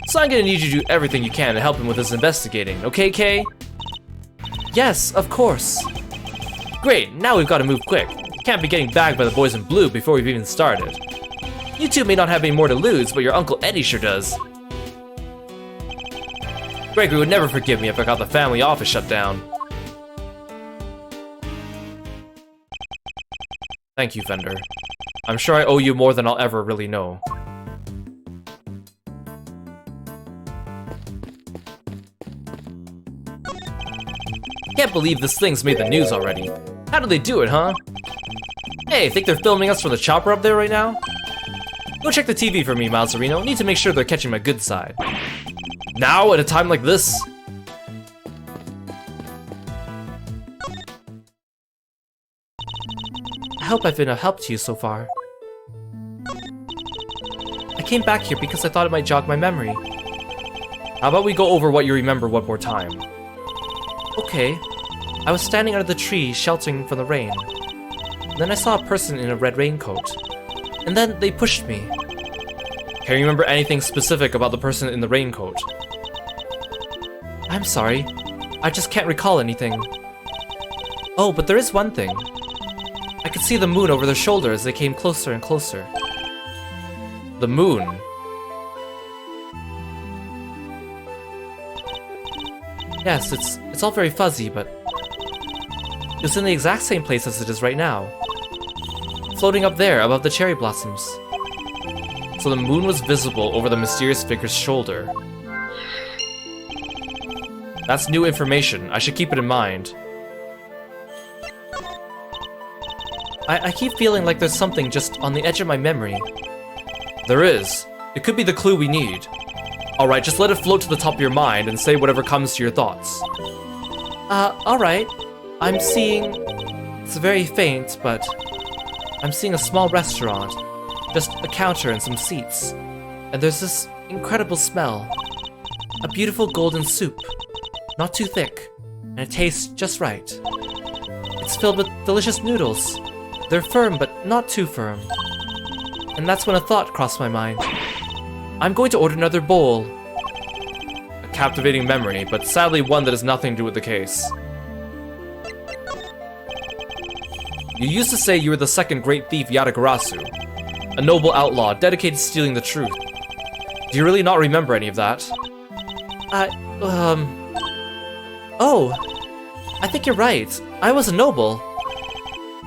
So I'm gonna need you to do everything you can to help him with his investigating, okay, Kay? Yes, of course. Great, now we've got to move quick. Can't be getting bagged by the boys in blue before we've even started. You two may not have any more to lose, but your Uncle Eddie sure does. Gregory would never forgive me if I got the family office shut down. Thank you, Fender. I'm sure I owe you more than I'll ever really know. Can't believe this thing's made the news already. How did they do it, huh? Hey, think they're filming us for the chopper up there right now? Go check the TV for me, Miles Reno. Need to make sure they're catching my good side. Now, at a time like this? I hope I've been a help to you so far. I came back here because I thought it might jog my memory. How about we go over what you remember one more time? Okay. I was standing under the tree, sheltering from the rain. Then I saw a person in a red raincoat. And then they pushed me. Can you remember anything specific about the person in the raincoat? I'm sorry. I just can't recall anything. Oh, but there is one thing. I could see the moon over their shoulder as they came closer and closer. The moon? Yes, it's all very fuzzy, but it was in the exact same place as it is right now. Floating up there above the cherry blossoms. So the moon was visible over the mysterious figure's shoulder. That's new information. I should keep it in mind. I keep feeling like there's something just on the edge of my memory. There is. It could be the clue we need. Alright, just let it float to the top of your mind and say whatever comes to your thoughts. Alright. I'm seeing... It's very faint, but... I'm seeing a small restaurant. Just a counter and some seats. And there's this incredible smell. A beautiful golden soup. Not too thick. And it tastes just right. It's filled with delicious noodles. They're firm, but not too firm. And that's when a thought crossed my mind. I'm going to order another bowl. A captivating memory, but sadly one that has nothing to do with the case. You used to say you were the second great thief Yatagarasu, a noble outlaw dedicated to stealing the truth. Do you really not remember any of that? Oh, I think you're right. I was a noble.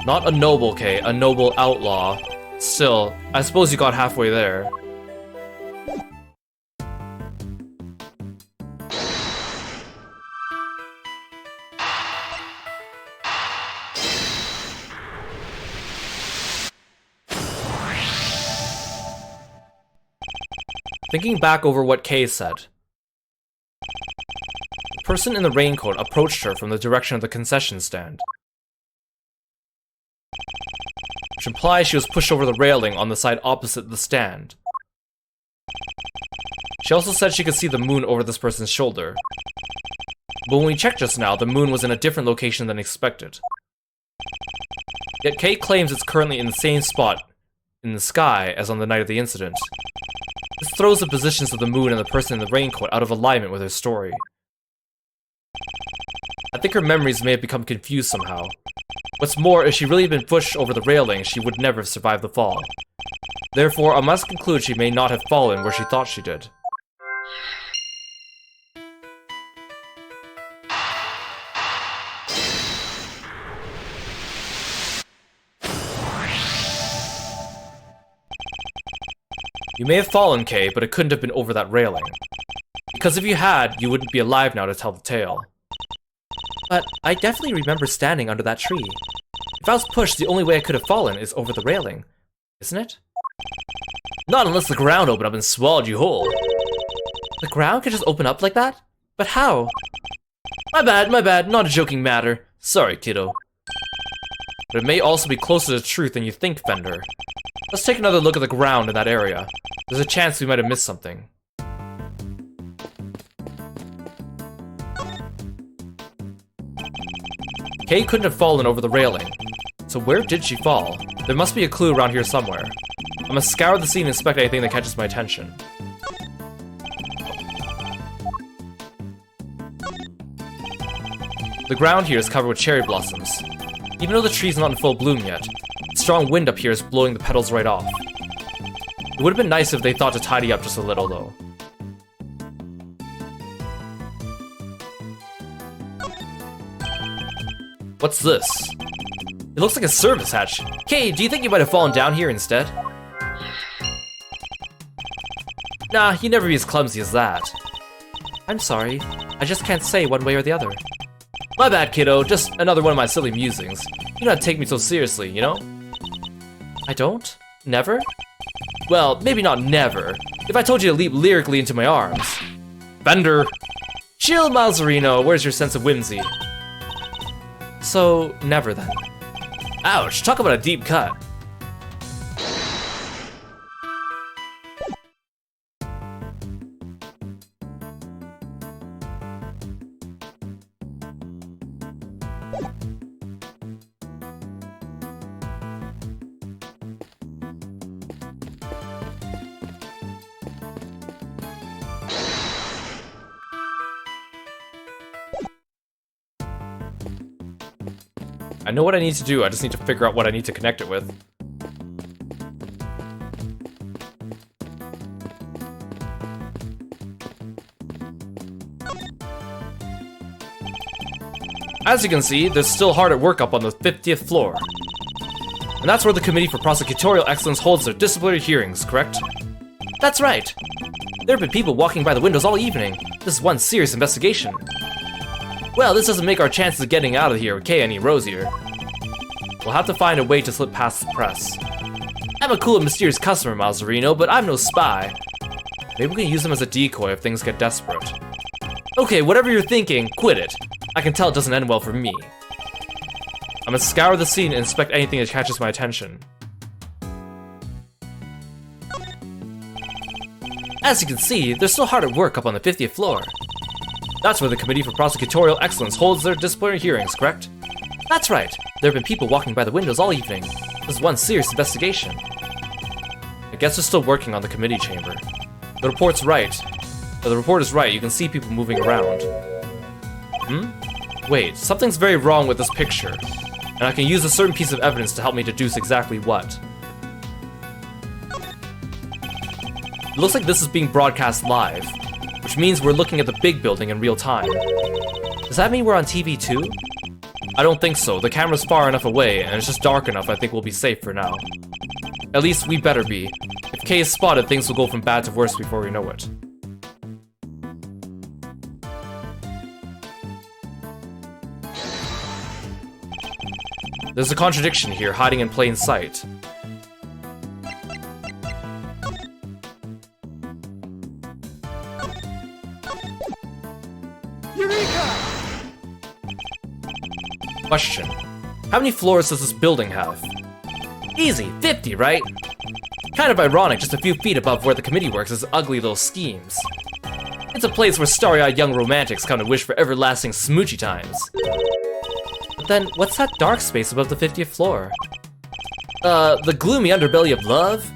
Not a noble, Kay, a noble outlaw. Still, I suppose you got halfway there. Thinking back over what Kay said, the person in the raincoat approached her from the direction of the concession stand, which implies she was pushed over the railing on the side opposite the stand. She also said she could see the moon over this person's shoulder, but when we checked just now, the moon was in a different location than expected. Yet Kay claims it's currently in the same spot in the sky as on the night of the incident. This throws the positions of the moon and the person in the raincoat out of alignment with her story. I think her memories may have become confused somehow. What's more, if she really had been pushed over the railing, she would never have survived the fall. Therefore, I must conclude she may not have fallen where she thought she did. You may have fallen, Kay, but it couldn't have been over that railing. Because if you had, you wouldn't be alive now to tell the tale. But I definitely remember standing under that tree. It If I was pushed, the only way I could have fallen is over the railing, isn't it? Not unless the ground opened up and swallowed you whole. The ground could just open up like that? But how? My bad, not a joking matter. Sorry, kiddo. But it may also be closer to the truth than you think, Fender. Let's take another look at the ground in that area. There's a chance we might have missed something. Kay couldn't have fallen over the railing. So where did she fall? There must be a clue around here somewhere. I'm gonna scour the scene and inspect anything that catches my attention. The ground here is covered with cherry blossoms. Even though the tree's not in full bloom yet, the strong wind up here is blowing the petals right off. It would have been nice if they thought to tidy up just a little, though. What's this? It looks like a service hatch. Kay, do you think you might have fallen down here instead? Nah, you'd never be as clumsy as that. I'm sorry. I just can't say one way or the other. My bad, kiddo. Just another one of my silly musings. You don't have to take me so seriously, you know? I don't? Never? Well, maybe not never. If I told you to leap lyrically into my arms. Fender! Chill, Milesarino. Where's your sense of whimsy? So, never then. Ouch, talk about a deep cut. I know what I need to do, I just need to figure out what I need to connect it with. As you can see, they're still hard at work up on the 50th floor. And that's where the Committee for Prosecutorial Excellence holds their disciplinary hearings, correct? That's right. There have been people walking by the windows all evening. This is one serious investigation. Well, this doesn't make our chances of getting out of here okay any rosier. We'll have to find a way to slip past the press. I'm a cool and mysterious customer, Milesarino, but I'm no spy. Maybe we can use them as a decoy if things get desperate. Okay, whatever you're thinking, quit it. I can tell it doesn't end well for me. I'm gonna scour the scene and inspect anything that catches my attention. As you can see, they're still hard at work up on the 50th floor. That's where the Committee for Prosecutorial Excellence holds their disciplinary hearings, correct? That's right. There have been people walking by the windows all evening. This is one serious investigation. I guess they're still working on the committee chamber. The report's right. If the report is right, you can see people moving around. Wait, something's very wrong with this picture. And I can use a certain piece of evidence to help me deduce exactly what. It looks like this is being broadcast live, which means we're looking at the big building in real time. Does that mean we're on TV too? I don't think so. The camera's far enough away, and it's just dark enough I think we'll be safe for now. At least we better be. If Kay is spotted, things will go from bad to worse before we know it. There's a contradiction here, hiding in plain sight. Question. How many floors does this building have? Easy, 50, right? Kind of ironic, just a few feet above where the committee works is ugly little schemes. It's a place where starry-eyed young romantics come to wish for everlasting smoochy times. But then, what's that dark space above the 50th floor? The gloomy underbelly of love?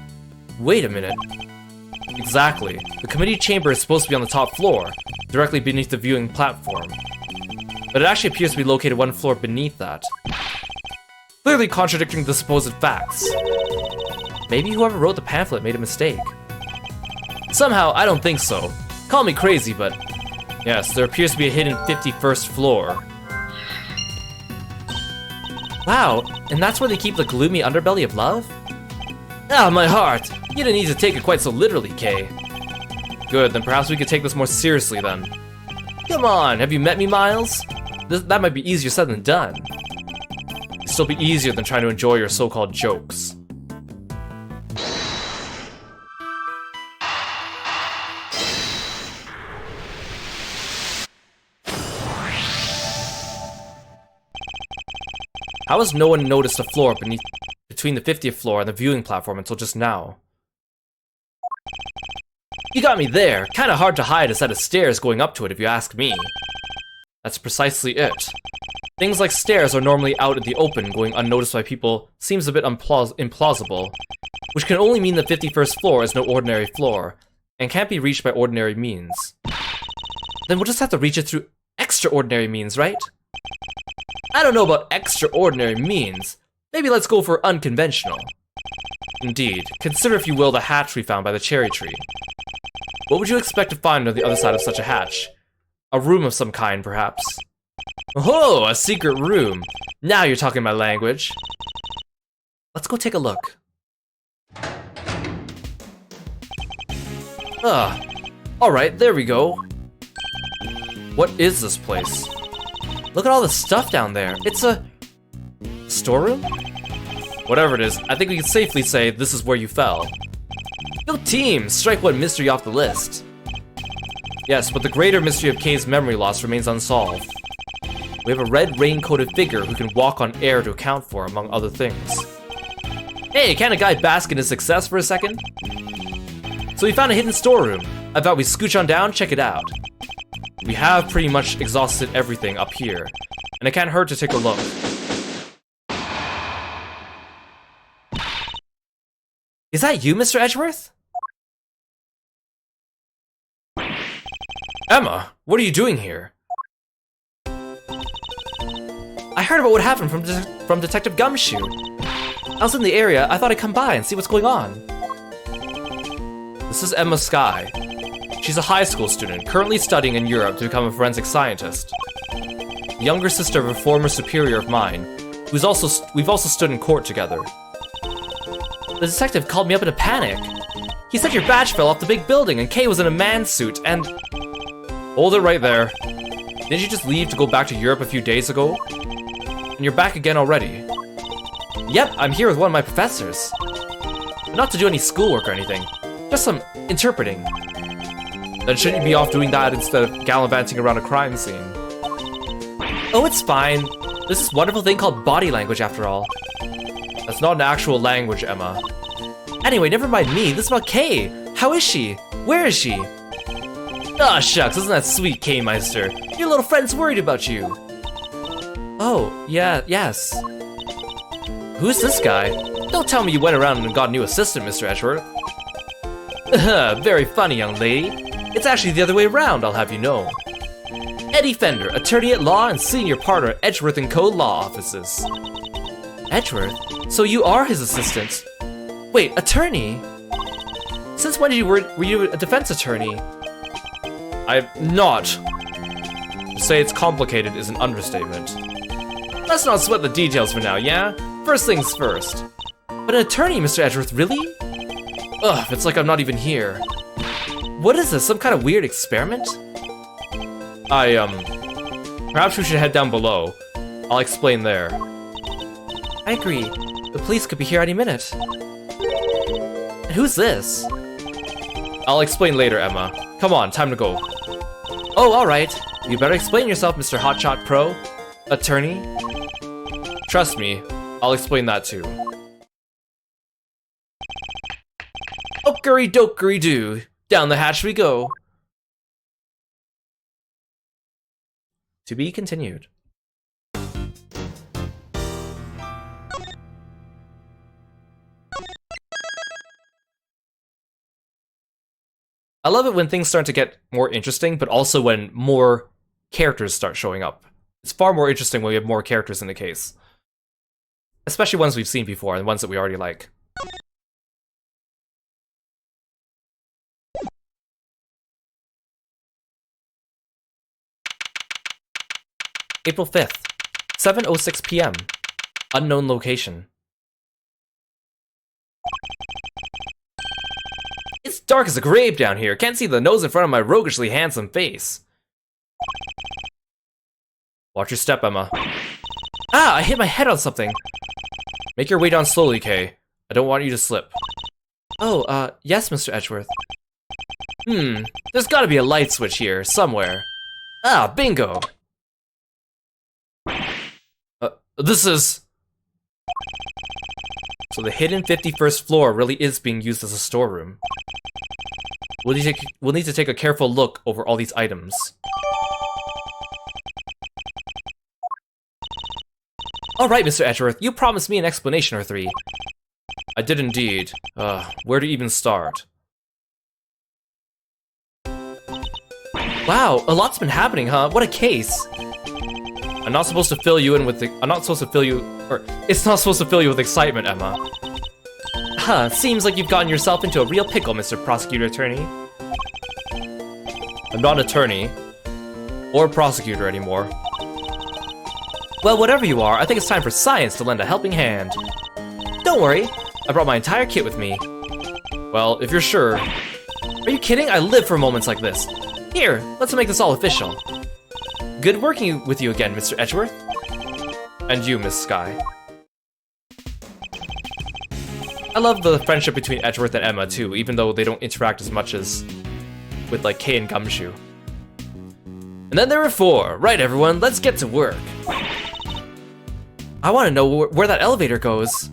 Wait a minute. Exactly. The committee chamber is supposed to be on the top floor, directly beneath the viewing platform. But it actually appears to be located one floor beneath that. Clearly contradicting the supposed facts. Maybe whoever wrote the pamphlet made a mistake. Somehow, I don't think so. Call me crazy, but yes, there appears to be a hidden 51st floor. Wow, and that's where they keep the gloomy underbelly of love? Ah, my heart! You didn't need to take it quite so literally, Kay. Good, then perhaps we could take this more seriously then. Come on, have you met me, Miles? That might be easier said than done. You still be easier than trying to enjoy your so-called jokes. How has no one noticed the floor between the 50th floor and the viewing platform until just now? You got me there. Kinda hard to hide a set of stairs going up to it if you ask me. That's precisely it. Things like stairs are normally out in the open, going unnoticed by people seems a bit implausible, which can only mean the 51st floor is no ordinary floor, and can't be reached by ordinary means. Then we'll just have to reach it through extraordinary means, right? I don't know about extraordinary means. Maybe let's go for unconventional. Indeed. Consider, if you will, the hatch we found by the cherry tree. What would you expect to find on the other side of such a hatch? A room of some kind, perhaps. Oh, a secret room. Now you're talking my language. Let's go take a look. Alright, there we go. What is this place? Look at all the stuff down there. It's a... storeroom? Whatever it is, I think we can safely say this is where you fell. Yo team, strike one mystery off the list. Yes, but the greater mystery of Kei's memory loss remains unsolved. We have a red rain-coated figure who can walk on air to account for, among other things. Hey, can't a guy bask in his success for a second? So we found a hidden storeroom. I thought we'd scooch on down, check it out. We have pretty much exhausted everything up here, and it can't hurt to take a look. Is that you, Mr. Edgeworth? Emma, what are you doing here? I heard about what happened from Detective Gumshoe. I was in the area, I thought I'd come by and see what's going on. This is Emma Skye. She's a high school student, currently studying in Europe to become a forensic scientist. The younger sister of a former superior of mine, we've also stood in court together. The detective called me up in a panic. He said your badge fell off the big building and Kei was in a man suit and... Hold it right there. Didn't you just leave to go back to Europe a few days ago? And you're back again already. Yep, I'm here with one of my professors. Not to do any schoolwork or anything, just some interpreting. Then shouldn't you be off doing that instead of gallivanting around a crime scene? Oh, it's fine. There's this wonderful thing called body language after all. That's not an actual language, Emma. Anyway, never mind me, this is about Kei. How is she? Where is she? Aw, shucks, isn't that sweet, K-Meister? Your little friend's worried about you. Oh, yeah, yes. Who's this guy? Don't tell me you went around and got a new assistant, Mr. Edgeworth. Very funny, young lady. It's actually the other way around, I'll have you know. Eddie Fender, attorney at law and senior partner at Edgeworth & Co. Law Offices. Edgeworth? So you are his assistant? Wait, attorney? Since when were you a defense attorney? I'm not. To say it's complicated is an understatement. Let's not sweat the details for now, yeah? First things first. But an attorney, Mr. Edgeworth, really? Ugh, it's like I'm not even here. What is this, some kind of weird experiment? Perhaps we should head down below. I'll explain there. I agree. The police could be here any minute. And who's this? I'll explain later, Emma. Come on, time to go. Oh, alright. You better explain yourself, Mr. Hotshot Pro. Attorney. Trust me, I'll explain that too. Okery dokery doo. Down the hatch we go. To be continued. I love it when things start to get more interesting, but also when more characters start showing up. It's far more interesting when we have more characters in the case. Especially ones we've seen before, and ones that we already like. April 5th, 7:06 PM. Unknown location. It's dark as a grave down here. Can't see the nose in front of my roguishly handsome face. Watch your step, Emma. Ah, I hit my head on something. Make your way down slowly, Kay. I don't want you to slip. Oh, yes, Mr. Edgeworth. There's gotta be a light switch here, somewhere. Ah, bingo! This is... So the hidden 51st floor really is being used as a storeroom. We'll need to take a careful look over all these items. Alright, Mr. Edgeworth, you promised me an explanation or three. I did indeed. Where to even start? Wow, a lot's been happening, huh? What a case. I'm not supposed to fill you in with the- I'm not supposed to fill you- or, it's not supposed to fill you with excitement, Emma. Huh, seems like you've gotten yourself into a real pickle, Mr. Prosecutor Attorney. I'm not an attorney. Or a prosecutor anymore. Well, whatever you are, I think it's time for science to lend a helping hand. Don't worry, I brought my entire kit with me. Well, if you're sure. Are you kidding? I live for moments like this. Here, let's make this all official. Good working with you again, Mr. Edgeworth. And you, Miss Sky. I love the friendship between Edgeworth and Emma, too, even though they don't interact as much as with, like, Kay and Gumshoe. And then there were 4. Right, everyone, let's get to work. I want to know where that elevator goes.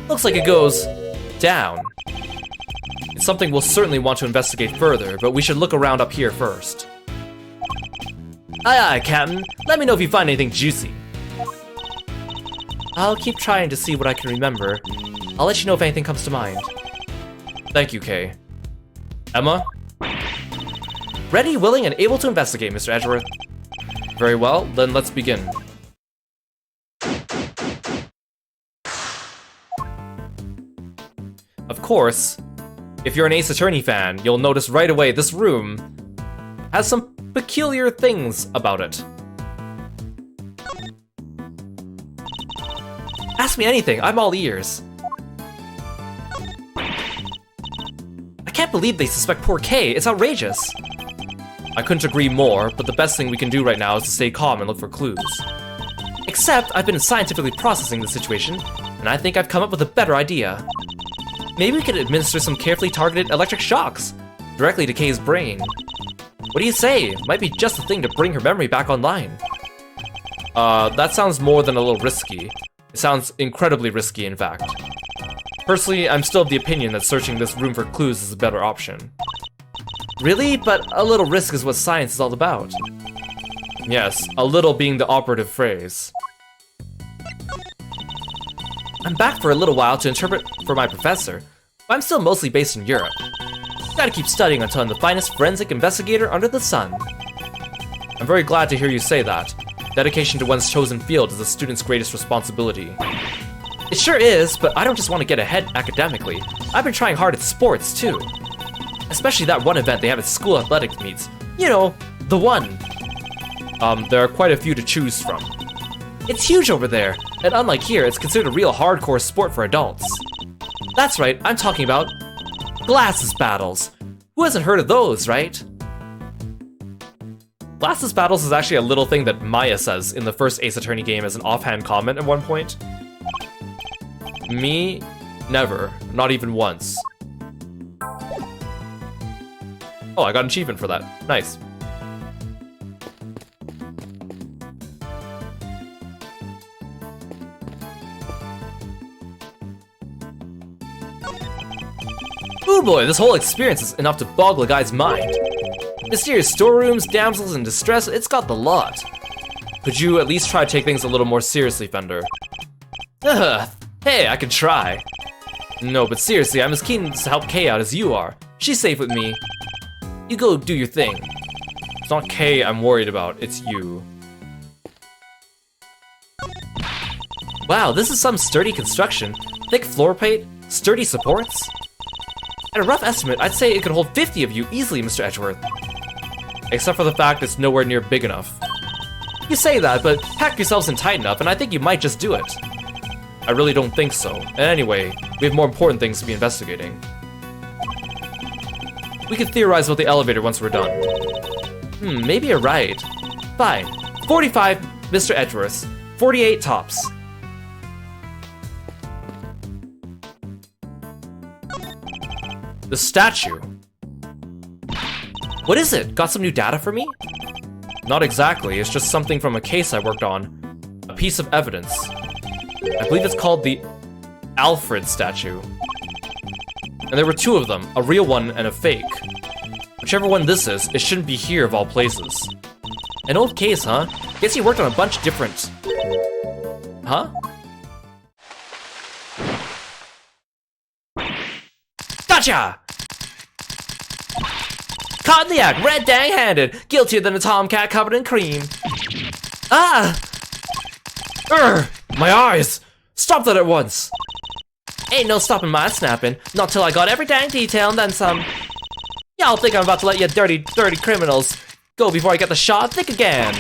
Looks like it goes down. It's something we'll certainly want to investigate further, but we should look around up here first. Aye aye, Captain. Let me know if you find anything juicy. I'll keep trying to see what I can remember. I'll let you know if anything comes to mind. Thank you, Kay. Emma? Ready, willing, and able to investigate, Mr. Edgeworth. Very well, then let's begin. Of course, if you're an Ace Attorney fan, you'll notice right away this room has some peculiar things about it. Ask me anything, I'm all ears. I can't believe they suspect poor Kay, it's outrageous. I couldn't agree more, but the best thing we can do right now is to stay calm and look for clues. Except, I've been scientifically processing the situation, and I think I've come up with a better idea. Maybe we could administer some carefully targeted electric shocks directly to Kay's brain. What do you say? Might be just the thing to bring her memory back online. That sounds more than a little risky. It sounds incredibly risky, in fact. Personally, I'm still of the opinion that searching this room for clues is a better option. Really? But a little risk is what science is all about. Yes, a little being the operative phrase. I'm back for a little while to interpret for my professor, but I'm still mostly based in Europe. Gotta keep studying until I'm the finest forensic investigator under the sun. I'm very glad to hear you say that. Dedication to one's chosen field is a student's greatest responsibility. It sure is, but I don't just want to get ahead academically. I've been trying hard at sports, too. Especially that one event they have at school athletics meets. You know, the one. There are quite a few to choose from. It's huge over there, and unlike here, it's considered a real hardcore sport for adults. That's right, I'm talking about glasses battles. Who hasn't heard of those, right? Glasses battles is actually a little thing that Maya says in the first Ace Attorney game as an offhand comment at one point. Me? Never. Not even once. Oh, I got an achievement for that. Nice. Ooh boy, this whole experience is enough to boggle a guy's mind. Mysterious storerooms, damsels in distress, it's got the lot. Could you at least try to take things a little more seriously, Fender? Hey, I could try. No, but seriously, I'm as keen to help Kay out as you are. She's safe with me. You go do your thing. It's not Kay I'm worried about, it's you. Wow, this is some sturdy construction. Thick floor plate, sturdy supports. At a rough estimate, I'd say it could hold 50 of you easily, Mr. Edgeworth. Except for the fact it's nowhere near big enough. You say that, but pack yourselves in tight enough and I think you might just do it. I really don't think so. And anyway, we have more important things to be investigating. We can theorize about the elevator once we're done. Maybe you're right. Fine. 45, Mr. Edgeworth. 48 tops. The statue. What is it? Got some new data for me? Not exactly, it's just something from a case I worked on. A piece of evidence. I believe it's called the Alfred statue. And there were two of them, a real one and a fake. Whichever one this is, it shouldn't be here of all places. An old case, huh? Guess you worked on a bunch different... Huh? Gotcha! Caught in the act, red dang-handed, guiltier than a tomcat covered in cream. Ah! My eyes! Stop that at once! Ain't no stopping my snapping, not till I got every dang detail and then some. Y'all think I'm about to let you dirty criminals go before I get the shot? Think again.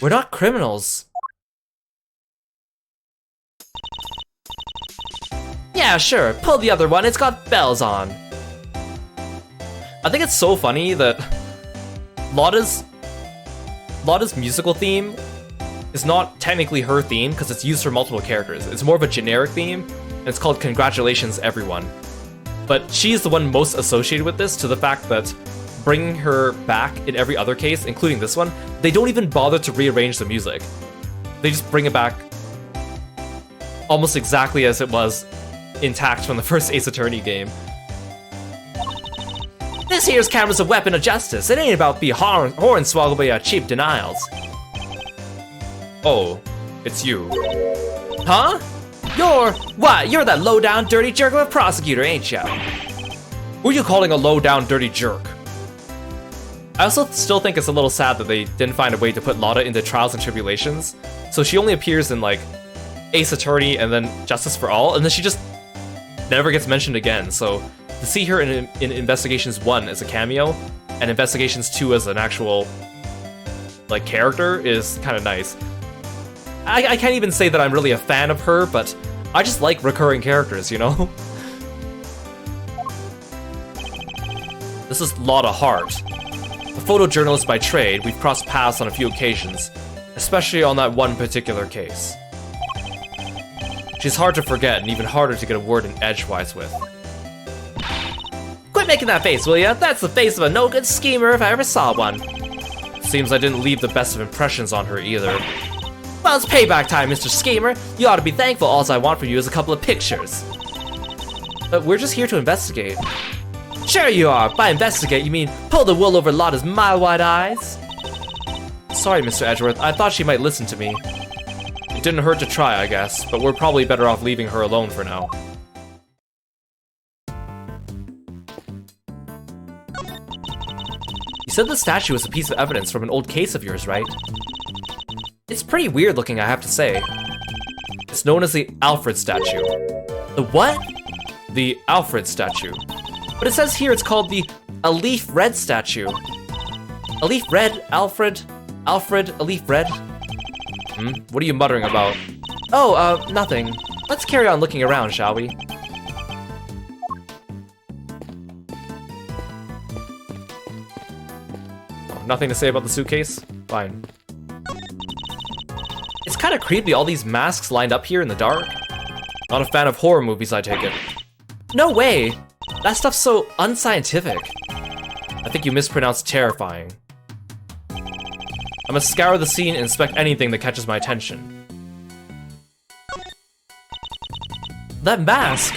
We're not criminals. Yeah, sure, pull the other one, it's got bells on. I think it's so funny that Lotta's musical theme is not technically her theme because it's used for multiple characters. It's more of a generic theme, and it's called Congratulations Everyone. But she's the one most associated with this, to the fact that bringing her back in every other case, including this one, they don't even bother to rearrange the music. They just bring it back almost exactly as it was intact from the first Ace Attorney game. This here's camera's a weapon of justice. It ain't about being hornswoggled by cheap denials. Oh, it's you. Huh? You're that low-down dirty jerk of a prosecutor, ain't ya? Who are you calling a low-down dirty jerk? I also still think it's a little sad that they didn't find a way to put Lotta into Trials and Tribulations. So she only appears in, like, Ace Attorney and then Justice for All, and then she just never gets mentioned again, so to see her in Investigations 1 as a cameo, and Investigations 2 as an actual, like, character is kind of nice. I can't even say that I'm really a fan of her, but I just like recurring characters, you know? This is Lotta Hart. A photojournalist by trade, we've crossed paths on a few occasions, especially on that one particular case. She's hard to forget, and even harder to get a word in edgewise with. Quit making that face, will ya? That's the face of a no-good schemer if I ever saw one. Seems I didn't leave the best of impressions on her either. Well, it's payback time, Mr. Schemer. You ought to be thankful all I want from you is a couple of pictures. But we're just here to investigate. Sure you are. By investigate, you mean pull the wool over Lotta's mile-wide eyes? Sorry, Mr. Edgeworth. I thought she might listen to me. It didn't hurt to try, I guess, but we're probably better off leaving her alone for now. You said the statue was a piece of evidence from an old case of yours, right? It's pretty weird looking, I have to say. It's known as the Alfred statue. The what? The Alfred statue. But it says here it's called the A Leaf Red statue. A Leaf Red? Alfred? Alfred? A Leaf Red? What are you muttering about? Oh, nothing. Let's carry on looking around, shall we? Oh, nothing to say about the suitcase? Fine. It's kind of creepy, all these masks lined up here in the dark. Not a fan of horror movies, I take it. No way! That stuff's so unscientific. I think you mispronounced terrifying. I'm gonna scour the scene and inspect anything that catches my attention. That mask!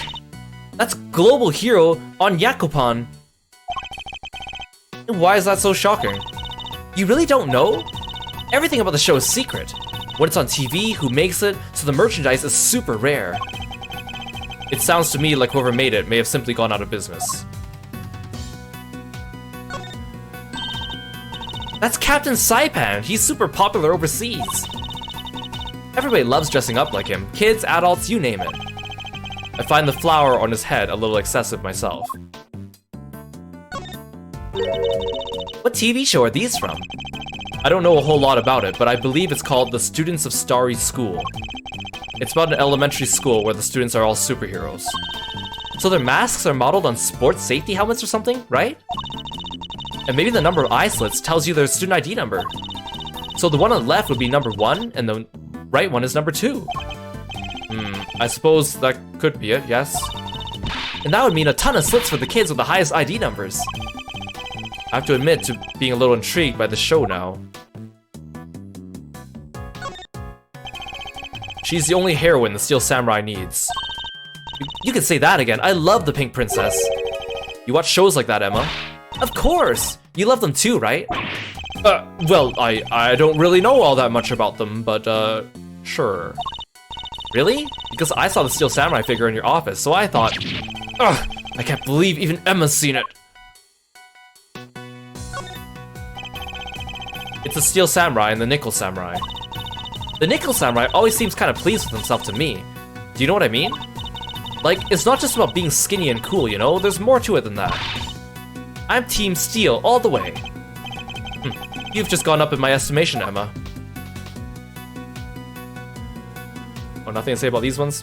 That's Global Hero on Gyakuten. Why is that so shocking? You really don't know? Everything about the show is secret. When it's on TV, who makes it, so the merchandise is super rare. It sounds to me like whoever made it may have simply gone out of business. That's Captain Saipan! He's super popular overseas! Everybody loves dressing up like him. Kids, adults, you name it. I find the flower on his head a little excessive myself. What TV show are these from? I don't know a whole lot about it, but I believe it's called The Students of Starry School. It's about an elementary school where the students are all superheroes. So their masks are modeled on sports safety helmets or something, right? And maybe the number of eye slits tells you their student ID number. So the one on the left would be number 1, and the right one is number 2. I suppose that could be it, yes. And that would mean a ton of slits for the kids with the highest ID numbers. I have to admit to being a little intrigued by the show now. She's the only heroine the Steel Samurai needs. You can say that again. I love the Pink Princess. You watch shows like that, Emma? Of course! You love them too, right? Well, I don't really know all that much about them, but, sure. Really? Because I saw the Steel Samurai figure in your office, so I thought, ugh, I can't believe even Emma's seen it. It's the Steel Samurai and the Nickel Samurai. The Nickel Samurai always seems kind of pleased with himself to me. Do you know what I mean? Like, it's not just about being skinny and cool, you know? There's more to it than that. I'm Team Steel all the way. You've just gone up in my estimation, Emma. Oh, nothing to say about these ones?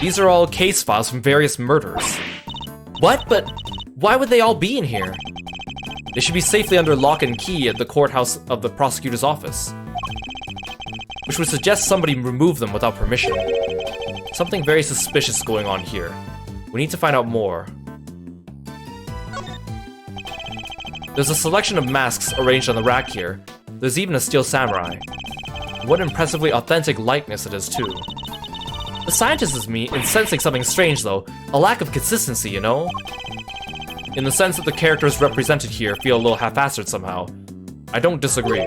These are all case files from various murders. What? But why would they all be in here? They should be safely under lock and key at the courthouse of the prosecutor's office. Which would suggest somebody removed them without permission. Something very suspicious going on here. We need to find out more. There's a selection of masks arranged on the rack here. There's even a Steel Samurai. What an impressively authentic likeness it is, too. The scientist is me in sensing something strange, though. A lack of consistency, you know? In the sense that the characters represented here feel a little half-assed somehow. I don't disagree.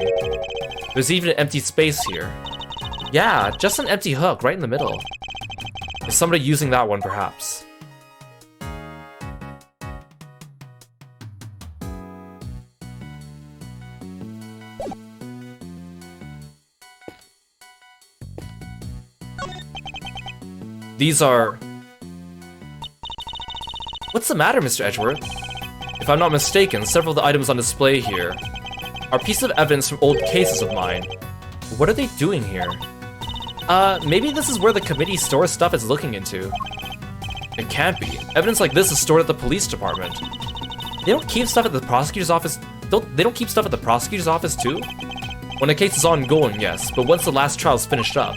There's even an empty space here. Yeah, just an empty hook right in the middle. Is somebody using that one, perhaps? These are... What's the matter, Mr. Edgeworth? If I'm not mistaken, several of the items on display here are pieces of evidence from old cases of mine. What are they doing here? Maybe this is where the committee stores stuff it's looking into. It can't be. Evidence like this is stored at the police department. They don't keep stuff at the prosecutor's office. They don't keep stuff at the prosecutor's office too? When a case is ongoing, yes, but once the last trial is finished up,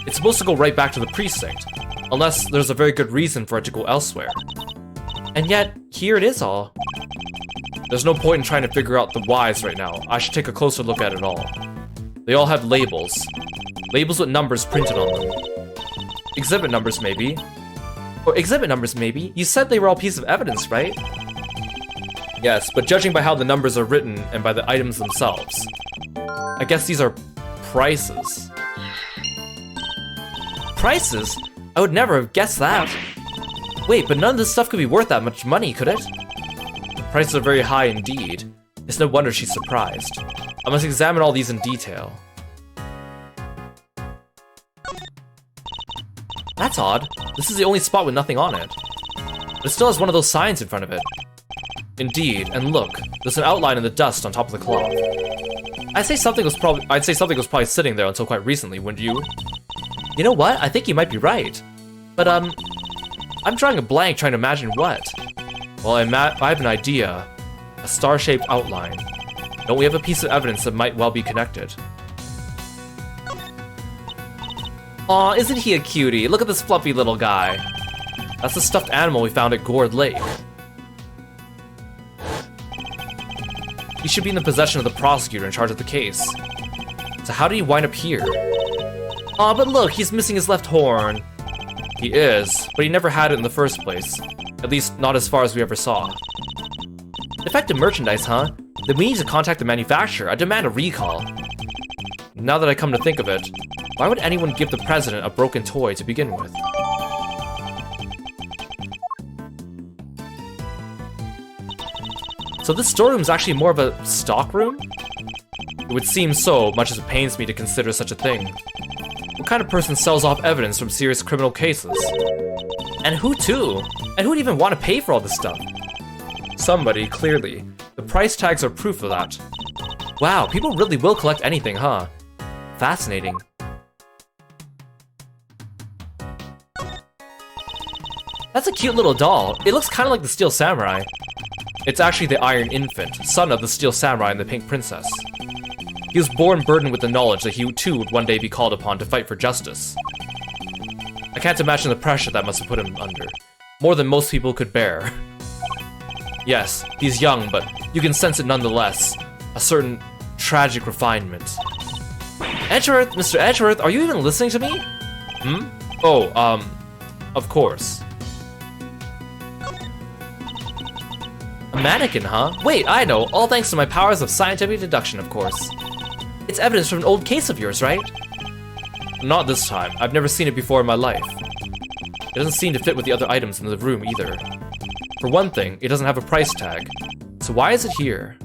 it's supposed to go right back to the precinct, unless there's a very good reason for it to go elsewhere. And yet, here it is all. There's no point in trying to figure out the whys right now. I should take a closer look at it all. They all have labels. Labels with numbers printed on them. Exhibit numbers, maybe. Or exhibit numbers, maybe? You said they were all pieces of evidence, right? Yes, but judging by how the numbers are written and by the items themselves, I guess these are prices. Prices? I would never have guessed that. Wait, but none of this stuff could be worth that much money, could it? The prices are very high indeed. It's no wonder she's surprised. I must examine all these in detail. That's odd. This is the only spot with nothing on it. But it still has one of those signs in front of it. Indeed, and look, there's an outline in the dust on top of the cloth. I'd say something was probably sitting there until quite recently, wouldn't you? You know what? I think you might be right. But, I'm drawing a blank trying to imagine what. Well, I have an idea. A star-shaped outline. Don't we have a piece of evidence that might well be connected? Aw, isn't he a cutie? Look at this fluffy little guy. That's the stuffed animal we found at Gourd Lake. He should be in the possession of the prosecutor in charge of the case. So how did he wind up here? Aw, but look, he's missing his left horn. He is, but he never had it in the first place. At least, not as far as we ever saw. Defective merchandise, huh? Then we need to contact the manufacturer. I demand a recall. Now that I come to think of it, why would anyone give the president a broken toy to begin with? So this storeroom is actually more of a stock room? It would seem so, much as it pains me to consider such a thing. What kind of person sells off evidence from serious criminal cases? And who too? And who'd even want to pay for all this stuff? Somebody, clearly. The price tags are proof of that. Wow, people really will collect anything, huh? Fascinating. That's a cute little doll. It looks kind of like the Steel Samurai. It's actually the Iron Infant, son of the Steel Samurai and the Pink Princess. He was born burdened with the knowledge that he too would one day be called upon to fight for justice. I can't imagine the pressure that must have put him under. More than most people could bear. Yes, he's young, but you can sense it nonetheless. A certain tragic refinement. Edgeworth, Mr. Edgeworth, are you even listening to me? Hmm? Oh, of course. A mannequin, huh? Wait, I know, all thanks to my powers of scientific deduction, of course. It's evidence from an old case of yours, right? Not this time. I've never seen it before in my life. It doesn't seem to fit with the other items in the room either. For one thing, it doesn't have a price tag. So why is it here?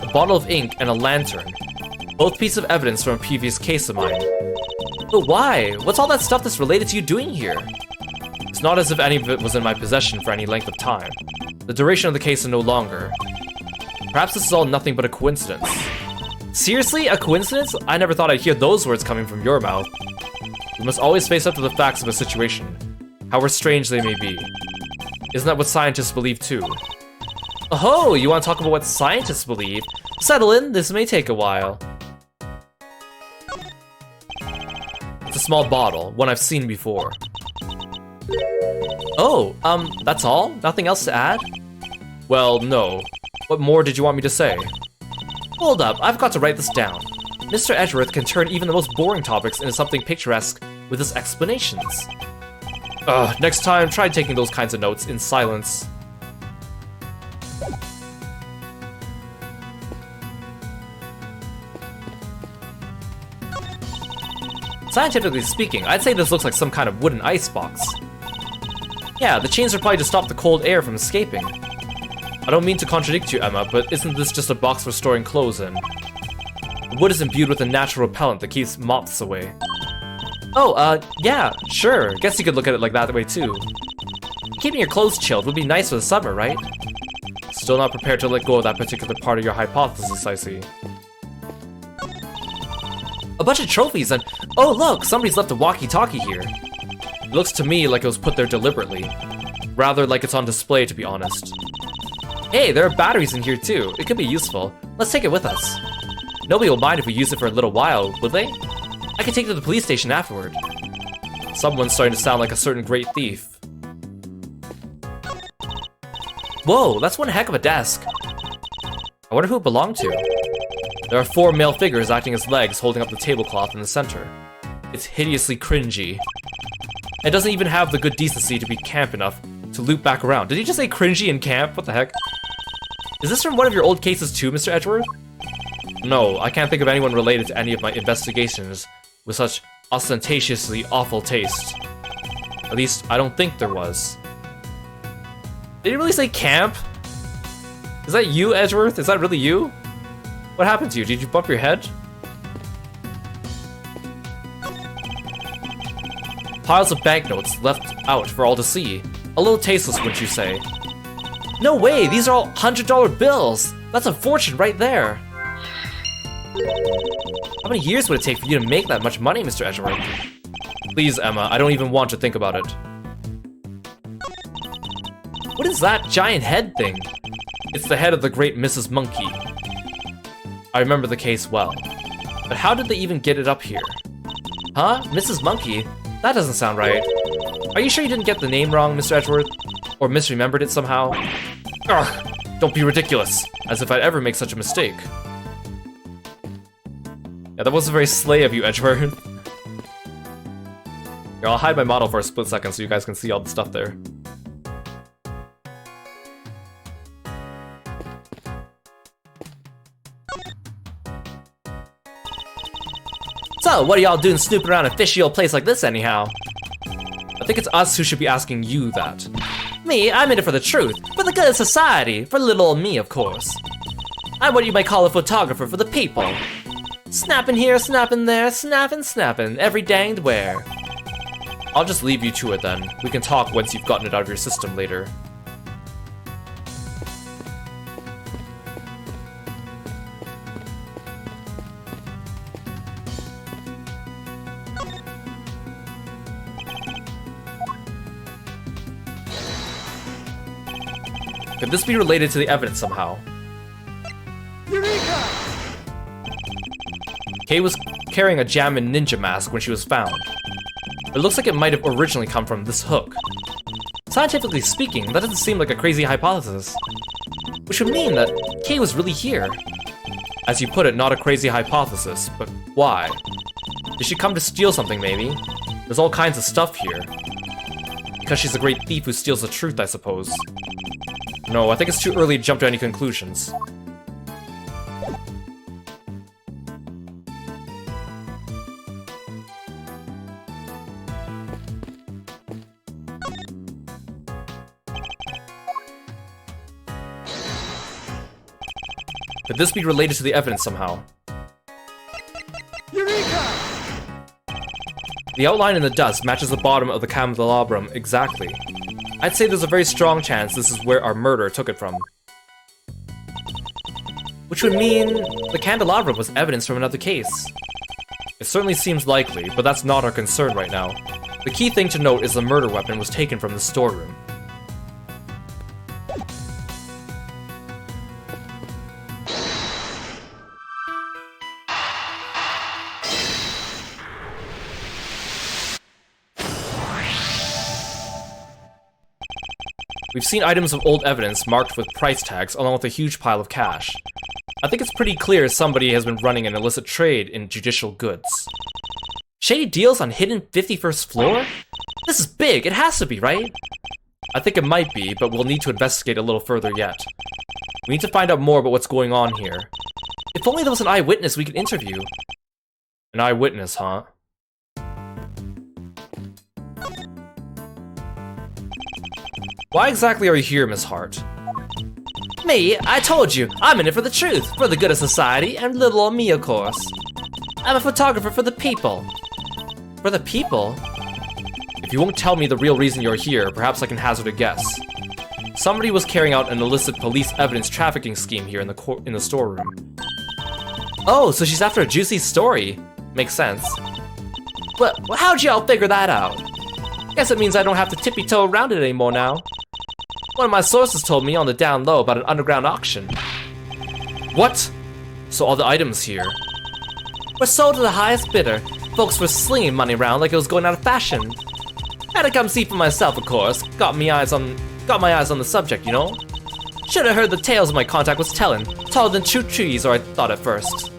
A bottle of ink and a lantern. Both pieces of evidence from a previous case of mine. But why? What's all that stuff that's related to you doing here? It's not as if any of it was in my possession for any length of time. The duration of the case is no longer. Perhaps this is all nothing but a coincidence. Seriously? A coincidence? I never thought I'd hear those words coming from your mouth. We must always face up to the facts of a situation, however strange they may be. Isn't that what scientists believe too? Oh, you want to talk about what scientists believe? Settle in, this may take a while. It's a small bottle, one I've seen before. Oh, that's all? Nothing else to add? Well, no. What more did you want me to say? Hold up, I've got to write this down. Mr. Edgeworth can turn even the most boring topics into something picturesque with his explanations. Next time, try taking those kinds of notes in silence. Scientifically speaking, I'd say this looks like some kind of wooden icebox. Yeah, the chains are probably to stop the cold air from escaping. I don't mean to contradict you, Emma, but isn't this just a box for storing clothes in? The wood is imbued with a natural repellent that keeps moths away. Oh, yeah, sure. Guess you could look at it like that way too. Keeping your clothes chilled would be nice for the summer, right? Still not prepared to let go of that particular part of your hypothesis, I see. A bunch of trophies and... Oh look, somebody's left a walkie-talkie here. It looks to me like it was put there deliberately. Rather like it's on display, to be honest. Hey, there are batteries in here too. It could be useful. Let's take it with us. Nobody will mind if we use it for a little while, will they? I can take it to the police station afterward. Someone's starting to sound like a certain great thief. Whoa, that's one heck of a desk. I wonder who it belonged to. There are 4 male figures acting as legs holding up the tablecloth in the center. It's hideously cringy. It doesn't even have the good decency to be camp enough to loop back around. Did he just say cringy and camp? What the heck? Is this from one of your old cases too, Mr. Edgeworth? No, I can't think of anyone related to any of my investigations with such ostentatiously awful taste. At least, I don't think there was. Did he really say camp? Is that you, Edgeworth? Is that really you? What happened to you? Did you bump your head? Piles of banknotes left out for all to see. A little tasteless, wouldn't you say? No way! These are all $100 bills! That's a fortune right there! How many years would it take for you to make that much money, Mr. Edgeworth? Please, Emma, I don't even want to think about it. What is that giant head thing? It's the head of the great Mrs. Monkey. I remember the case well. But how did they even get it up here? Huh? Mrs. Monkey? That doesn't sound right. Are you sure you didn't get the name wrong, Mr. Edgeworth? Or misremembered it somehow? Ugh! Don't be ridiculous! As if I'd ever make such a mistake. Yeah, that wasn't very slay of you, Edgeworth. Here, I'll hide my model for a split second so you guys can see all the stuff there. So, what are y'all doing snooping around a fishy old place like this anyhow? I think it's us who should be asking you that. Me, I'm in it for the truth, for the good of society, for little old me, of course. I'm what you might call a photographer for the people. Snapping here, snapping there, snapping, every danged where. I'll just leave you to it then. We can talk once you've gotten it out of your system later. Could this be related to the evidence somehow? Eureka! Kay was carrying a Jammin ninja mask when she was found. It looks like it might have originally come from this hook. Scientifically speaking, that doesn't seem like a crazy hypothesis. Which would mean that Kay was really here. As you put it, not a crazy hypothesis, but why? Did she come to steal something, maybe? There's all kinds of stuff here. Because she's a great thief who steals the truth, I suppose. No, I think it's too early to jump to any conclusions. Could this be related to the evidence somehow? Eureka! The outline in the dust matches the bottom of the candelabrum exactly. I'd say there's a very strong chance this is where our murderer took it from. Which would mean the candelabrum was evidence from another case. It certainly seems likely, but that's not our concern right now. The key thing to note is the murder weapon was taken from the storeroom. We've seen items of old evidence marked with price tags along with a huge pile of cash. I think it's pretty clear somebody has been running an illicit trade in judicial goods. Shady deals on hidden 51st floor? This is big, it has to be, right? I think it might be, but we'll need to investigate a little further yet. We need to find out more about what's going on here. If only there was an eyewitness we could interview. An eyewitness, huh? Why exactly are you here, Miss Hart? Me? I told you, I'm in it for the truth, for the good of society, and little old me, of course. I'm a photographer for the people. For the people? If you won't tell me the real reason you're here, perhaps I can hazard a guess. Somebody was carrying out an illicit police evidence trafficking scheme here in the storeroom. Oh, so she's after a juicy story. Makes sense. But how'd y'all figure that out? Guess it means I don't have to tippy-toe around it anymore now. One of my sources told me on the down low about an underground auction. What? So all the items here were sold to the highest bidder. Folks were slinging money around like it was going out of fashion. Had to come see for myself, of course. Got my eyes on the subject, you know? Should have heard the tales my contact was telling. Taller than 2 trees, or I thought at first.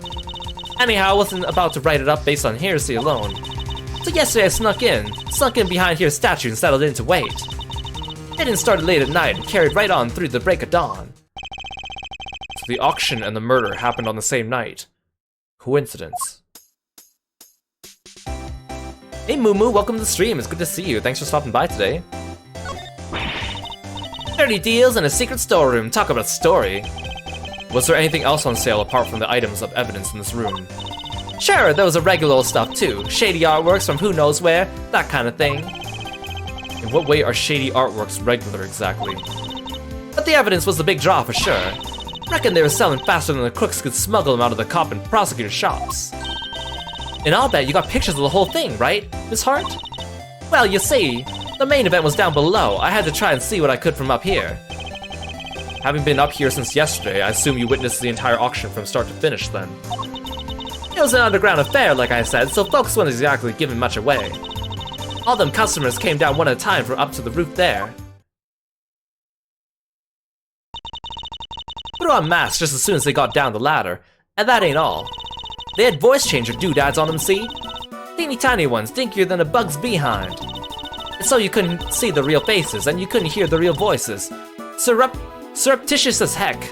Anyhow, I wasn't about to write it up based on hearsay alone. So yesterday I snuck in behind here statue and settled in to wait. It started late at night and carried right on through the break of dawn. So the auction and the murder happened on the same night. Coincidence. Hey Moo, welcome to the stream. It's good to see you. Thanks for stopping by today. 30 deals in a secret storeroom. Talk about story. Was there anything else on sale apart from the items of evidence in this room? Sure, there was a regular old stuff too. Shady artworks from who knows where, that kind of thing. In what way are shady artworks regular exactly? But the evidence was the big draw for sure. Reckon they were selling faster than the crooks could smuggle them out of the cop and prosecutor shops. And I'll bet you got pictures of the whole thing, right, Miss Hart? Well, you see, the main event was down below. I had to try and see what I could from up here. Having been up here since yesterday, I assume you witnessed the entire auction from start to finish then. It was an underground affair, like I said, so folks weren't exactly giving much away. All them customers came down one at a time from up to the roof there. Put on masks just as soon as they got down the ladder, and that ain't all. They had voice changer doodads on them, see? Teeny tiny ones, dinkier than a bug's behind. And so you couldn't see the real faces, and you couldn't hear the real voices. Surreptitious as heck.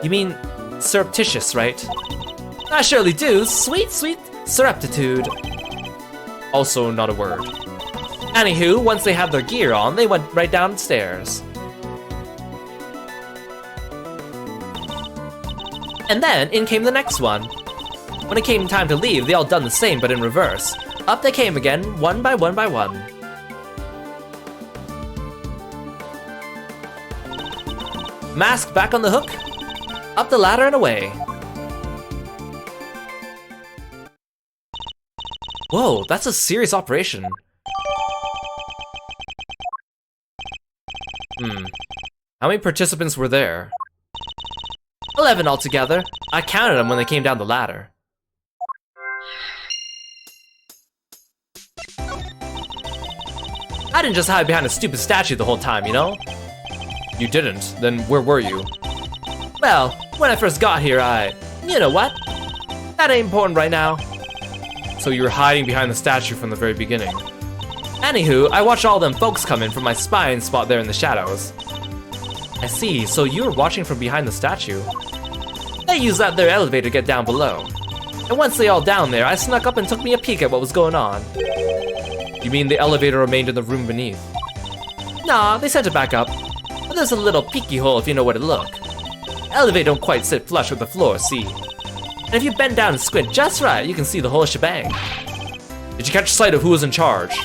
You mean surreptitious, right? I surely do. Sweet, sweet surreptitude. Also not a word. Anywho, once they had their gear on, they went right downstairs. And then, in came the next one. When it came time to leave, they all done the same, but in reverse. Up they came again, one by one by one. Mask back on the hook, up the ladder and away. Whoa, that's a serious operation. How many participants were there? 11 altogether. I counted them when they came down the ladder. I didn't just hide behind a stupid statue the whole time, you know? You didn't. Then where were you? Well, when I first got here, You know what? That ain't important right now. So you were hiding behind the statue from the very beginning. Anywho, I watched all them folks come in from my spying spot there in the shadows. I see, so you were watching from behind the statue. They used that there elevator to get down below. And once they all down there, I snuck up and took me a peek at what was going on. You mean the elevator remained in the room beneath? Nah, they sent it back up. But there's a little peeky hole if you know where to look. The elevator don't quite sit flush with the floor, see? And if you bend down and squint just right, you can see the whole shebang. Did you catch sight of who was in charge?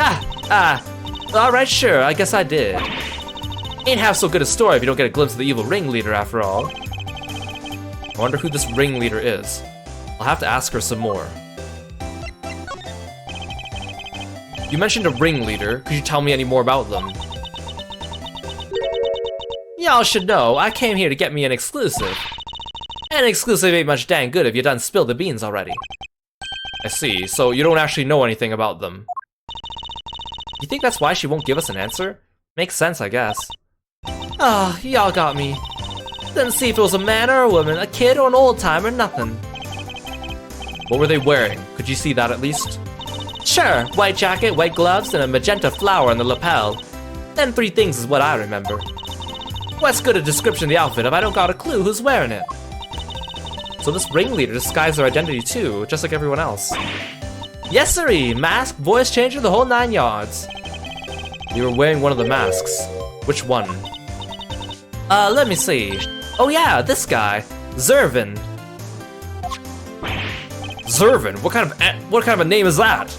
Alright, sure, I guess I did. Ain't half so good a story if you don't get a glimpse of the evil ringleader after all. I wonder who this ringleader is. I'll have to ask her some more. You mentioned a ringleader. Could you tell me any more about them? Y'all should know, I came here to get me an exclusive. An exclusive ain't much dang good if you done spilled the beans already. I see, so you don't actually know anything about them. You think that's why she won't give us an answer? Makes sense, I guess. Y'all got me. Didn't see if it was a man or a woman, a kid or an old time or nothing. What were they wearing? Could you see that at least? Sure, white jacket, white gloves, and a magenta flower on the lapel. Them 3 things is what I remember. What's good a description of the outfit if I don't got a clue who's wearing it? So this ringleader disguised their identity too, just like everyone else. Yes sirree, mask, voice changer, the whole 9 yards. You were wearing one of the masks. Which one? Let me see. Oh yeah, this guy. Zervin. Zervin? What kind of a name is that?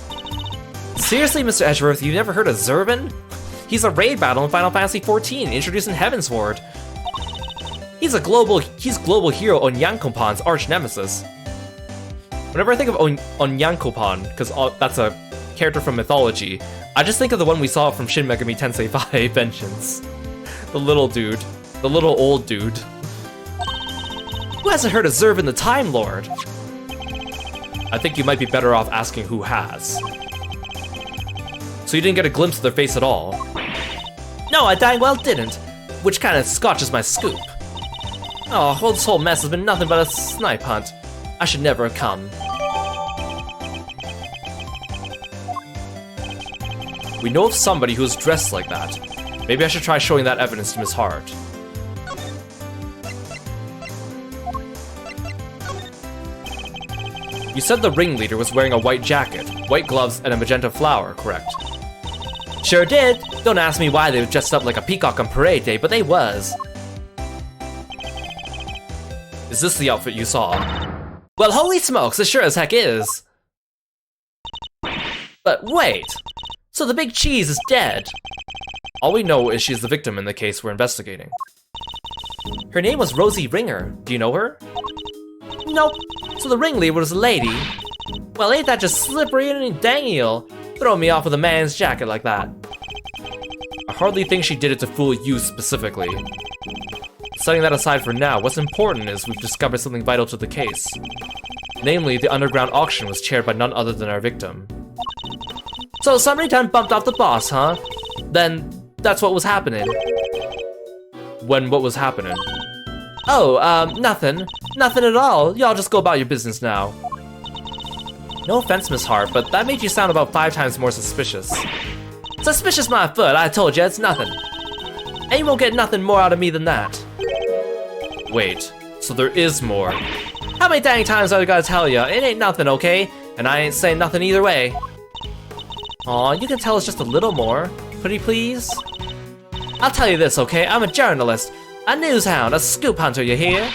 Seriously, Mr. Edgeworth, you've never heard of Zervin? He's a raid battle in Final Fantasy XIV, introduced in Heavensward. He's global hero Onyankopan's arch nemesis. Whenever I think of Onyankopan, because that's a character from mythology, I just think of the one we saw from Shin Megami Tensei 5 Vengeance. The little dude. The little old dude. Who hasn't heard of Zervin the Time Lord? I think you might be better off asking who has. So you didn't get a glimpse of their face at all? No, I dang well didn't. Which kind of scotches my scoop. Oh, well, this whole mess has been nothing but a snipe hunt. I should never have come. We know of somebody who's dressed like that. Maybe I should try showing that evidence to Miss Hart. You said the ringleader was wearing a white jacket, white gloves, and a magenta flower, correct? Sure did. Don't ask me why they were dressed up like a peacock on parade day, but they was. Is this the outfit you saw? Well, holy smokes, it sure as heck is. But wait, so the big cheese is dead? All we know is she's the victim in the case we're investigating. Her name was Rosie Ringer. Do you know her? Nope. So the ringleader was a lady. Well, ain't that just slippery and dang eel? Throw me off with a man's jacket like that. I hardly think she did it to fool you specifically. Setting that aside for now, what's important is we've discovered something vital to the case. Namely, the underground auction was chaired by none other than our victim. So somebody done bumped off the boss, huh? Then that's what was happening. What was happening? Oh, nothing. Nothing at all. Y'all just go about your business now. No offense, Miss Hart, but that made you sound about 5 times more suspicious. Suspicious my foot, I told you, it's nothing. And you won't get nothing more out of me than that. Wait, so there is more. How many dang times I gotta tell you? It ain't nothing, okay? And I ain't saying nothing either way. Aw, you can tell us just a little more. Pretty please? I'll tell you this, okay? I'm a journalist. A news hound, a scoop hunter, you hear?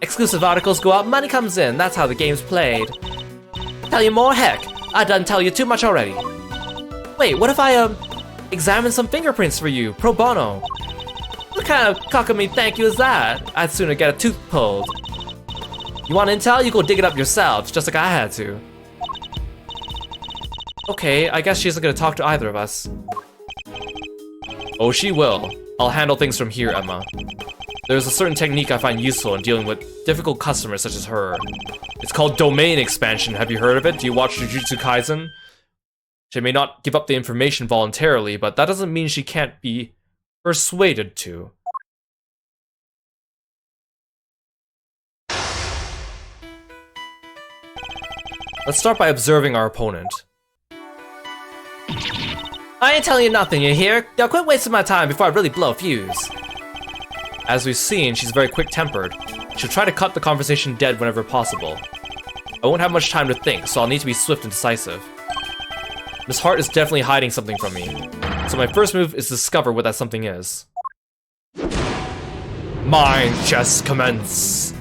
Exclusive articles go out, money comes in. That's how the game's played. Tell you more? Heck, I done tell you too much already. Wait, what if I, examine some fingerprints for you, pro bono? What kind of cockamamie thank you is that? I'd sooner get a tooth pulled. You want intel? You go dig it up yourself, just like I had to. Okay, I guess she isn't gonna talk to either of us. Oh, she will. I'll handle things from here, Emma. There's a certain technique I find useful in dealing with difficult customers such as her. It's called domain expansion. Have you heard of it? Do you watch Jujutsu Kaisen? She may not give up the information voluntarily, but that doesn't mean she can't be persuaded to. Let's start by observing our opponent. I ain't telling you nothing, you hear? Now quit wasting my time before I really blow a fuse. As we've seen, she's very quick-tempered. She'll try to cut the conversation dead whenever possible. I won't have much time to think, so I'll need to be swift and decisive. Miss Hart is definitely hiding something from me, so my first move is to discover what that something is. Mind chess commence!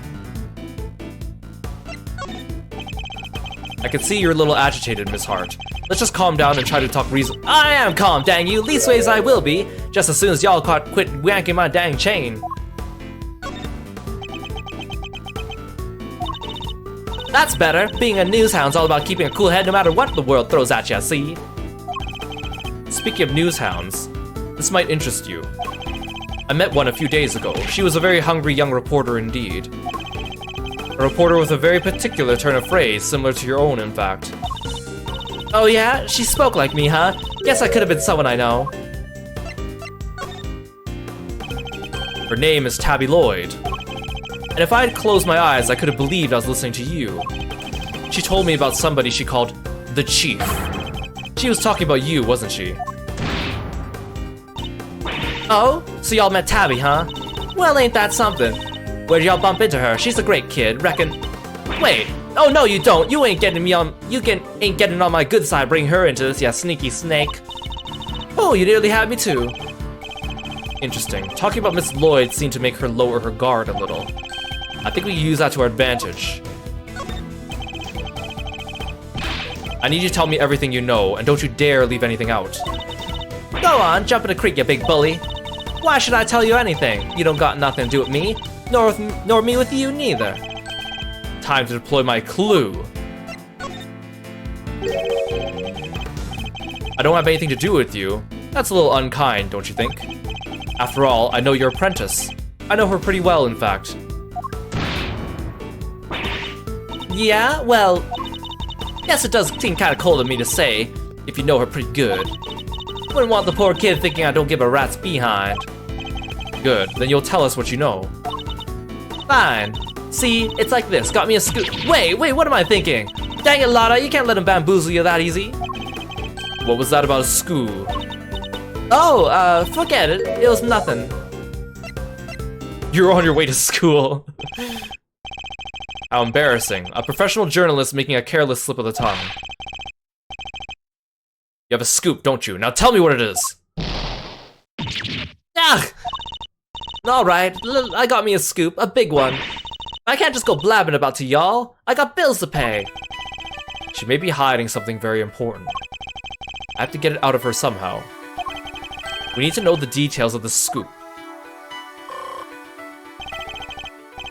I can see you're a little agitated, Miss Hart. Let's just calm down and try to talk reason- I am calm, dang you. Leastways I will be, just as soon as y'all quit wanking my dang chain. That's better. Being a news hound's all about keeping a cool head no matter what the world throws at ya, see? Speaking of news hounds, this might interest you. I met one a few days ago. She was a very hungry young reporter indeed. A reporter with a very particular turn of phrase, similar to your own, in fact. Oh yeah? She spoke like me, huh? Guess I could have been someone I know. Her name is Tabby Lloyd. And if I had closed my eyes, I could have believed I was listening to you. She told me about somebody she called the Chief. She was talking about you, wasn't she? Oh? So y'all met Tabby, huh? Well, ain't that something? Where'd y'all bump into her? She's a great kid, reckon. Wait. Oh no, you don't. You ain't getting me on. Ain't getting on my good side. Bring her into this, ya sneaky snake. Oh, you nearly had me too. Interesting. Talking about Miss Lloyd seemed to make her lower her guard a little. I think we can use that to our advantage. I need you to tell me everything you know, and don't you dare leave anything out. Go on, jump in the creek, you big bully. Why should I tell you anything? You don't got nothing to do with me, nor me with you neither. Time to deploy my clue. I don't have anything to do with you. That's a little unkind, don't you think? After all, I know your apprentice. I know her pretty well, in fact. Yeah, well, guess it does seem kind of cold of me to say, if you know her pretty good. Wouldn't want the poor kid thinking I don't give a rat's behind. Good, then you'll tell us what you know. Fine. See, it's like this, got me a scoop. Wait, what am I thinking? Dang it, Lotta, you can't let him bamboozle you that easy. What was that about a school? Oh, forget it, it was nothing. You're on your way to school. How embarrassing. A professional journalist making a careless slip of the tongue. You have a scoop, don't you? Now tell me what it is. Ah! Alright, I got me a scoop, a big one. I can't just go blabbing about to y'all. I got bills to pay. She may be hiding something very important. I have to get it out of her somehow. We need to know the details of the scoop.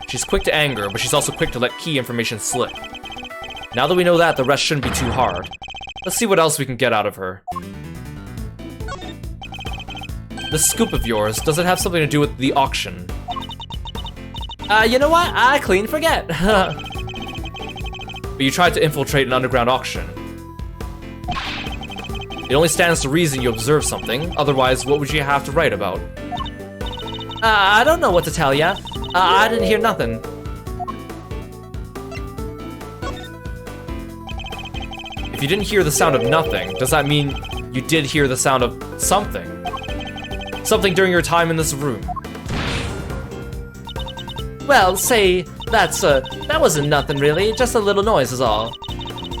She's quick to anger, but she's also quick to let key information slip. Now that we know that, the rest shouldn't be too hard. Let's see what else we can get out of her. The scoop of yours, does it have something to do with the auction? You know what? I clean forget. But you tried to infiltrate an underground auction. It only stands to reason you observe something, otherwise what would you have to write about? I don't know what to tell ya. I didn't hear nothing. If you didn't hear the sound of nothing, does that mean you did hear the sound of something? Something during your time in this room? Well, say, that wasn't nothing really, just a little noise is all.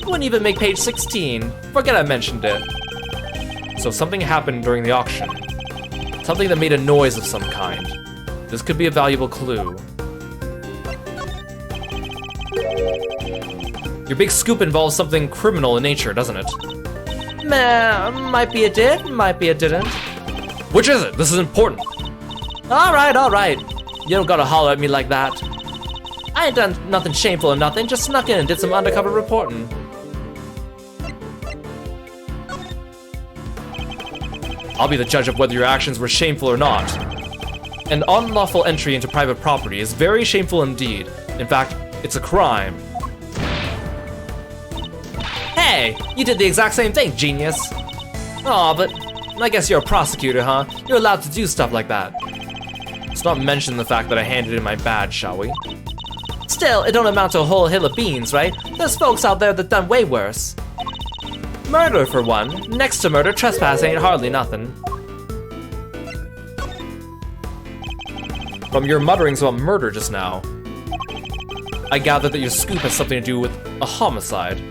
Wouldn't even make page 16. Forget I mentioned it. So something happened during the auction. Something that made a noise of some kind. This could be a valuable clue. Your big scoop involves something criminal in nature, doesn't it? Might be it did, might be it didn't. Which is it? This is important. Alright. You don't gotta holler at me like that. I ain't done nothing shameful or nothing, just snuck in and did some undercover reporting. I'll be the judge of whether your actions were shameful or not. An unlawful entry into private property is very shameful indeed. In fact, it's a crime. Hey, you did the exact same thing, genius. Aw, but I guess you're a prosecutor, huh? You're allowed to do stuff like that. Let's not mention the fact that I handed in my badge, shall we? Still, it don't amount to a whole hill of beans, right? There's folks out there that done way worse. Murder, for one. Next to murder, trespass ain't hardly nothing. From your mutterings about murder just now, I gather that your scoop has something to do with a homicide.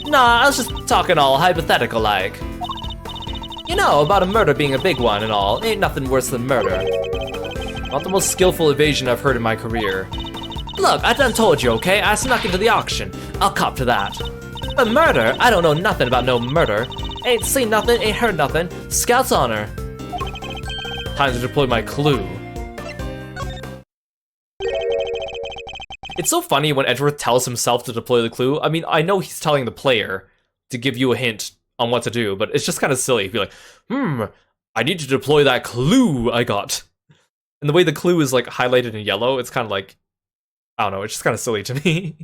Nah, I was just talking all hypothetical-like. You know, about a murder being a big one and all, ain't nothing worse than murder. Not the most skillful evasion I've heard in my career. Look, I done told you, okay? I snuck into the auction. I'll cop to that. But murder? I don't know nothing about no murder. Ain't seen nothing, ain't heard nothing. Scout's honor. Time to deploy my clue. It's so funny when Edgeworth tells himself to deploy the clue. I mean, I know he's telling the player to give you a hint on what to do, but it's just kind of silly. He'd be like, I need to deploy that clue I got. And the way the clue is like highlighted in yellow, it's kind of like, I don't know, it's just kind of silly to me.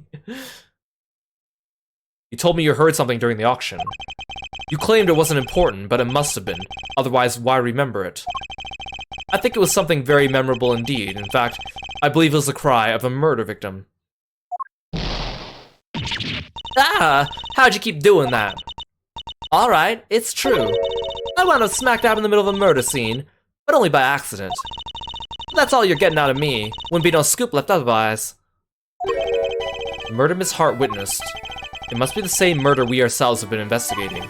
You told me you heard something during the auction. You claimed it wasn't important, but it must have been. Otherwise, why remember it? I think it was something very memorable indeed. In fact, I believe it was the cry of a murder victim. Ah! How'd you keep doing that? Alright, it's true. I wound up smack dab in the middle of a murder scene, but only by accident. That's all you're getting out of me. Wouldn't be no scoop left otherwise. Murder Miss Hart witnessed. It must be the same murder we ourselves have been investigating.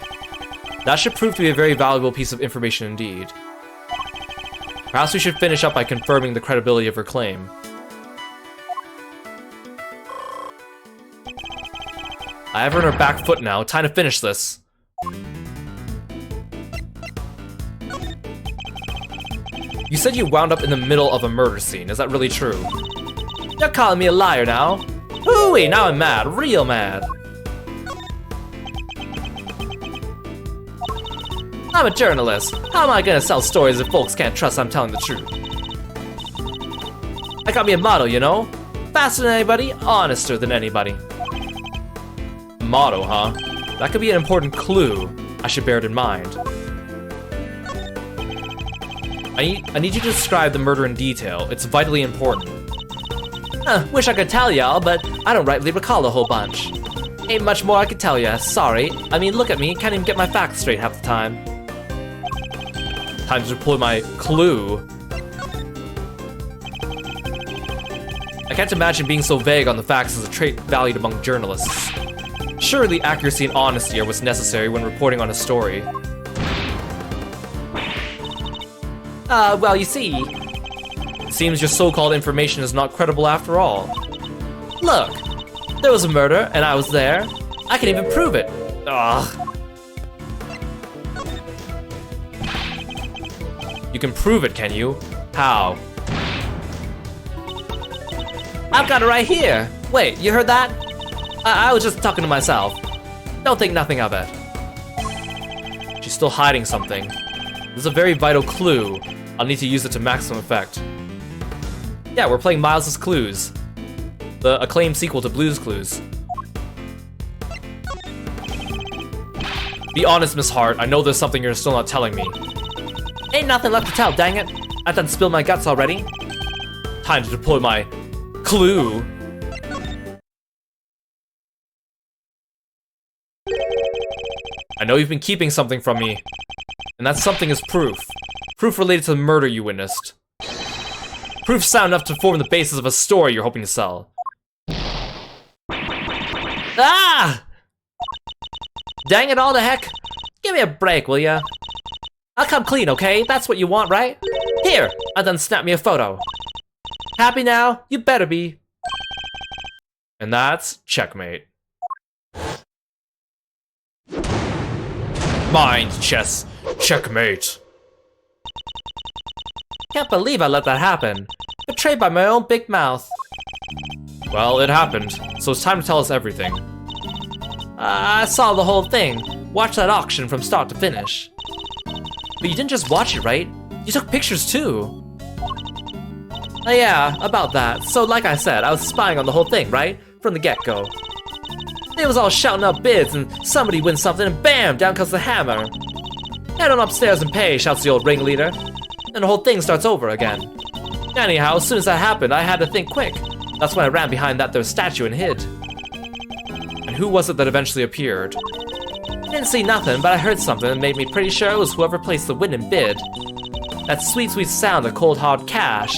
That should prove to be a very valuable piece of information indeed. Perhaps we should finish up by confirming the credibility of her claim. I have her on her back foot now. Time to finish this. You said you wound up in the middle of a murder scene. Is that really true? You're calling me a liar now? Hooey, now I'm mad. Real mad. I'm a journalist. How am I gonna sell stories if folks can't trust I'm telling the truth? I got me a motto, you know? Faster than anybody, honester than anybody. Motto, huh? That could be an important clue. I should bear it in mind. I need you to describe the murder in detail. It's vitally important. Wish I could tell y'all, but I don't rightly recall a whole bunch. Ain't much more I could tell ya, sorry. I mean, look at me, can't even get my facts straight half the time. Time to deploy my clue. I can't imagine being so vague on the facts as a trait valued among journalists. Surely accuracy and honesty are what's necessary when reporting on a story. Well, you see, it seems your so-called information is not credible after all. Look, there was a murder, and I was there. I can even prove it. Ugh. You can prove it, can you? How? I've got it right here. Wait, you heard that? I was just talking to myself. Don't think nothing of it. She's still hiding something. This is a very vital clue. I'll need to use it to maximum effect. Yeah, we're playing Miles' Clues, the acclaimed sequel to Blue's Clues. Be honest, Miss Hart. I know there's something you're still not telling me. Ain't nothing left to tell, dang it. I done spilled my guts already. Time to deploy my clue. I know you've been keeping something from me, and that something is proof. Proof related to the murder you witnessed. Proof sound enough to form the basis of a story you're hoping to sell. Ah! Dang it all to heck. Give me a break, will ya? I'll come clean, okay? That's what you want, right? Here, I done snapped me a photo. Happy now? You better be. And that's checkmate. Mind chess, checkmate. Can't believe I let that happen. Betrayed by my own big mouth. Well, it happened, so it's time to tell us everything. I saw the whole thing. Watched that auction from start to finish. But you didn't just watch it, right? You took pictures too. Yeah, about that. So like I said, I was spying on the whole thing, right? From the get-go. They was all shouting out bids and somebody wins something and bam, down comes the hammer. Head on upstairs and pay, shouts the old ringleader. And the whole thing starts over again. Anyhow, as soon as that happened, I had to think quick. That's when I ran behind that there statue and hid. And who was it that eventually appeared? I didn't see nothing, but I heard something that made me pretty sure it was whoever placed the winning bid. That sweet, sweet sound of cold hard cash.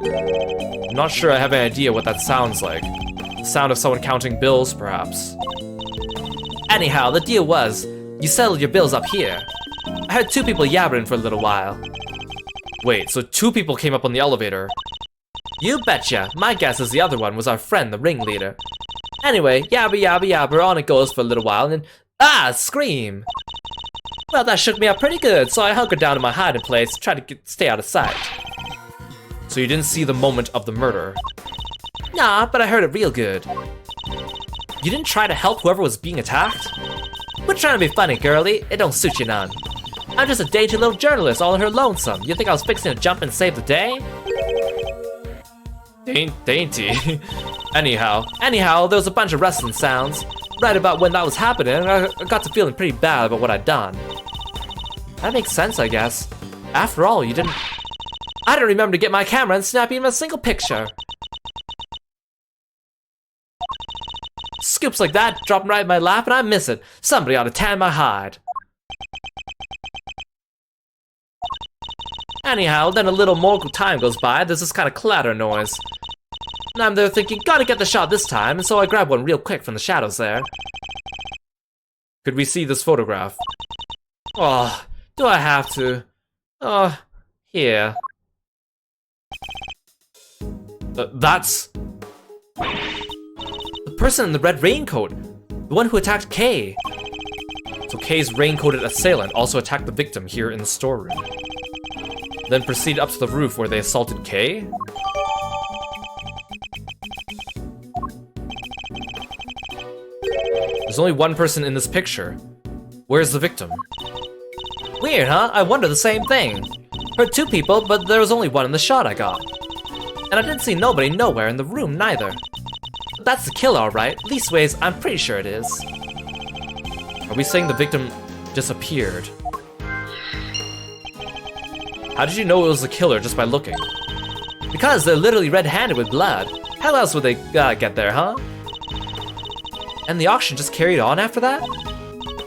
I'm not sure I have any idea what that sounds like. The sound of someone counting bills, perhaps. Anyhow, the deal was, you settled your bills up here. I heard 2 people yabbering for a little while. Wait, so 2 people came up on the elevator? You betcha! My guess is the other one was our friend, the ringleader. Anyway, yabber yabber yabber, on it goes for a little while, and then, scream! Well, that shook me up pretty good, so I hunkered down in my hiding place, tried to stay out of sight. So you didn't see the moment of the murder? Nah, but I heard it real good. You didn't try to help whoever was being attacked? Quit trying to be funny, girlie. It don't suit you none. I'm just a dainty little journalist all in her lonesome. You think I was fixing to jump and save the day? Dainty? Anyhow, there was a bunch of rustling sounds. Right about when that was happening, I got to feeling pretty bad about what I'd done. That makes sense, I guess. After all, you didn't... I didn't remember to get my camera and snap even a single picture. Scoops like that dropping right in my lap and I miss it. Somebody ought to tan my hide. Anyhow, then a little more time goes by, there's this kind of clatter noise. And I'm there thinking, gotta get the shot this time, and so I grab one real quick from the shadows there. Could we see this photograph? Oh, do I have to? Oh, here. That's... the person in the red raincoat. The one who attacked Kay. So Kay's raincoated assailant also attacked the victim here in the storeroom. Then proceeded up to the roof where they assaulted Kay? There's only one person in this picture. Where's the victim? Weird, huh? I wonder the same thing. Heard 2 people, but there was only one in the shot I got. And I didn't see nobody nowhere in the room, neither. But that's the kill, alright. Leastways, I'm pretty sure it is. Are we saying the victim disappeared? How did you know it was the killer just by looking? Because they're literally red-handed with blood. How else would they get there, huh? And the auction just carried on after that?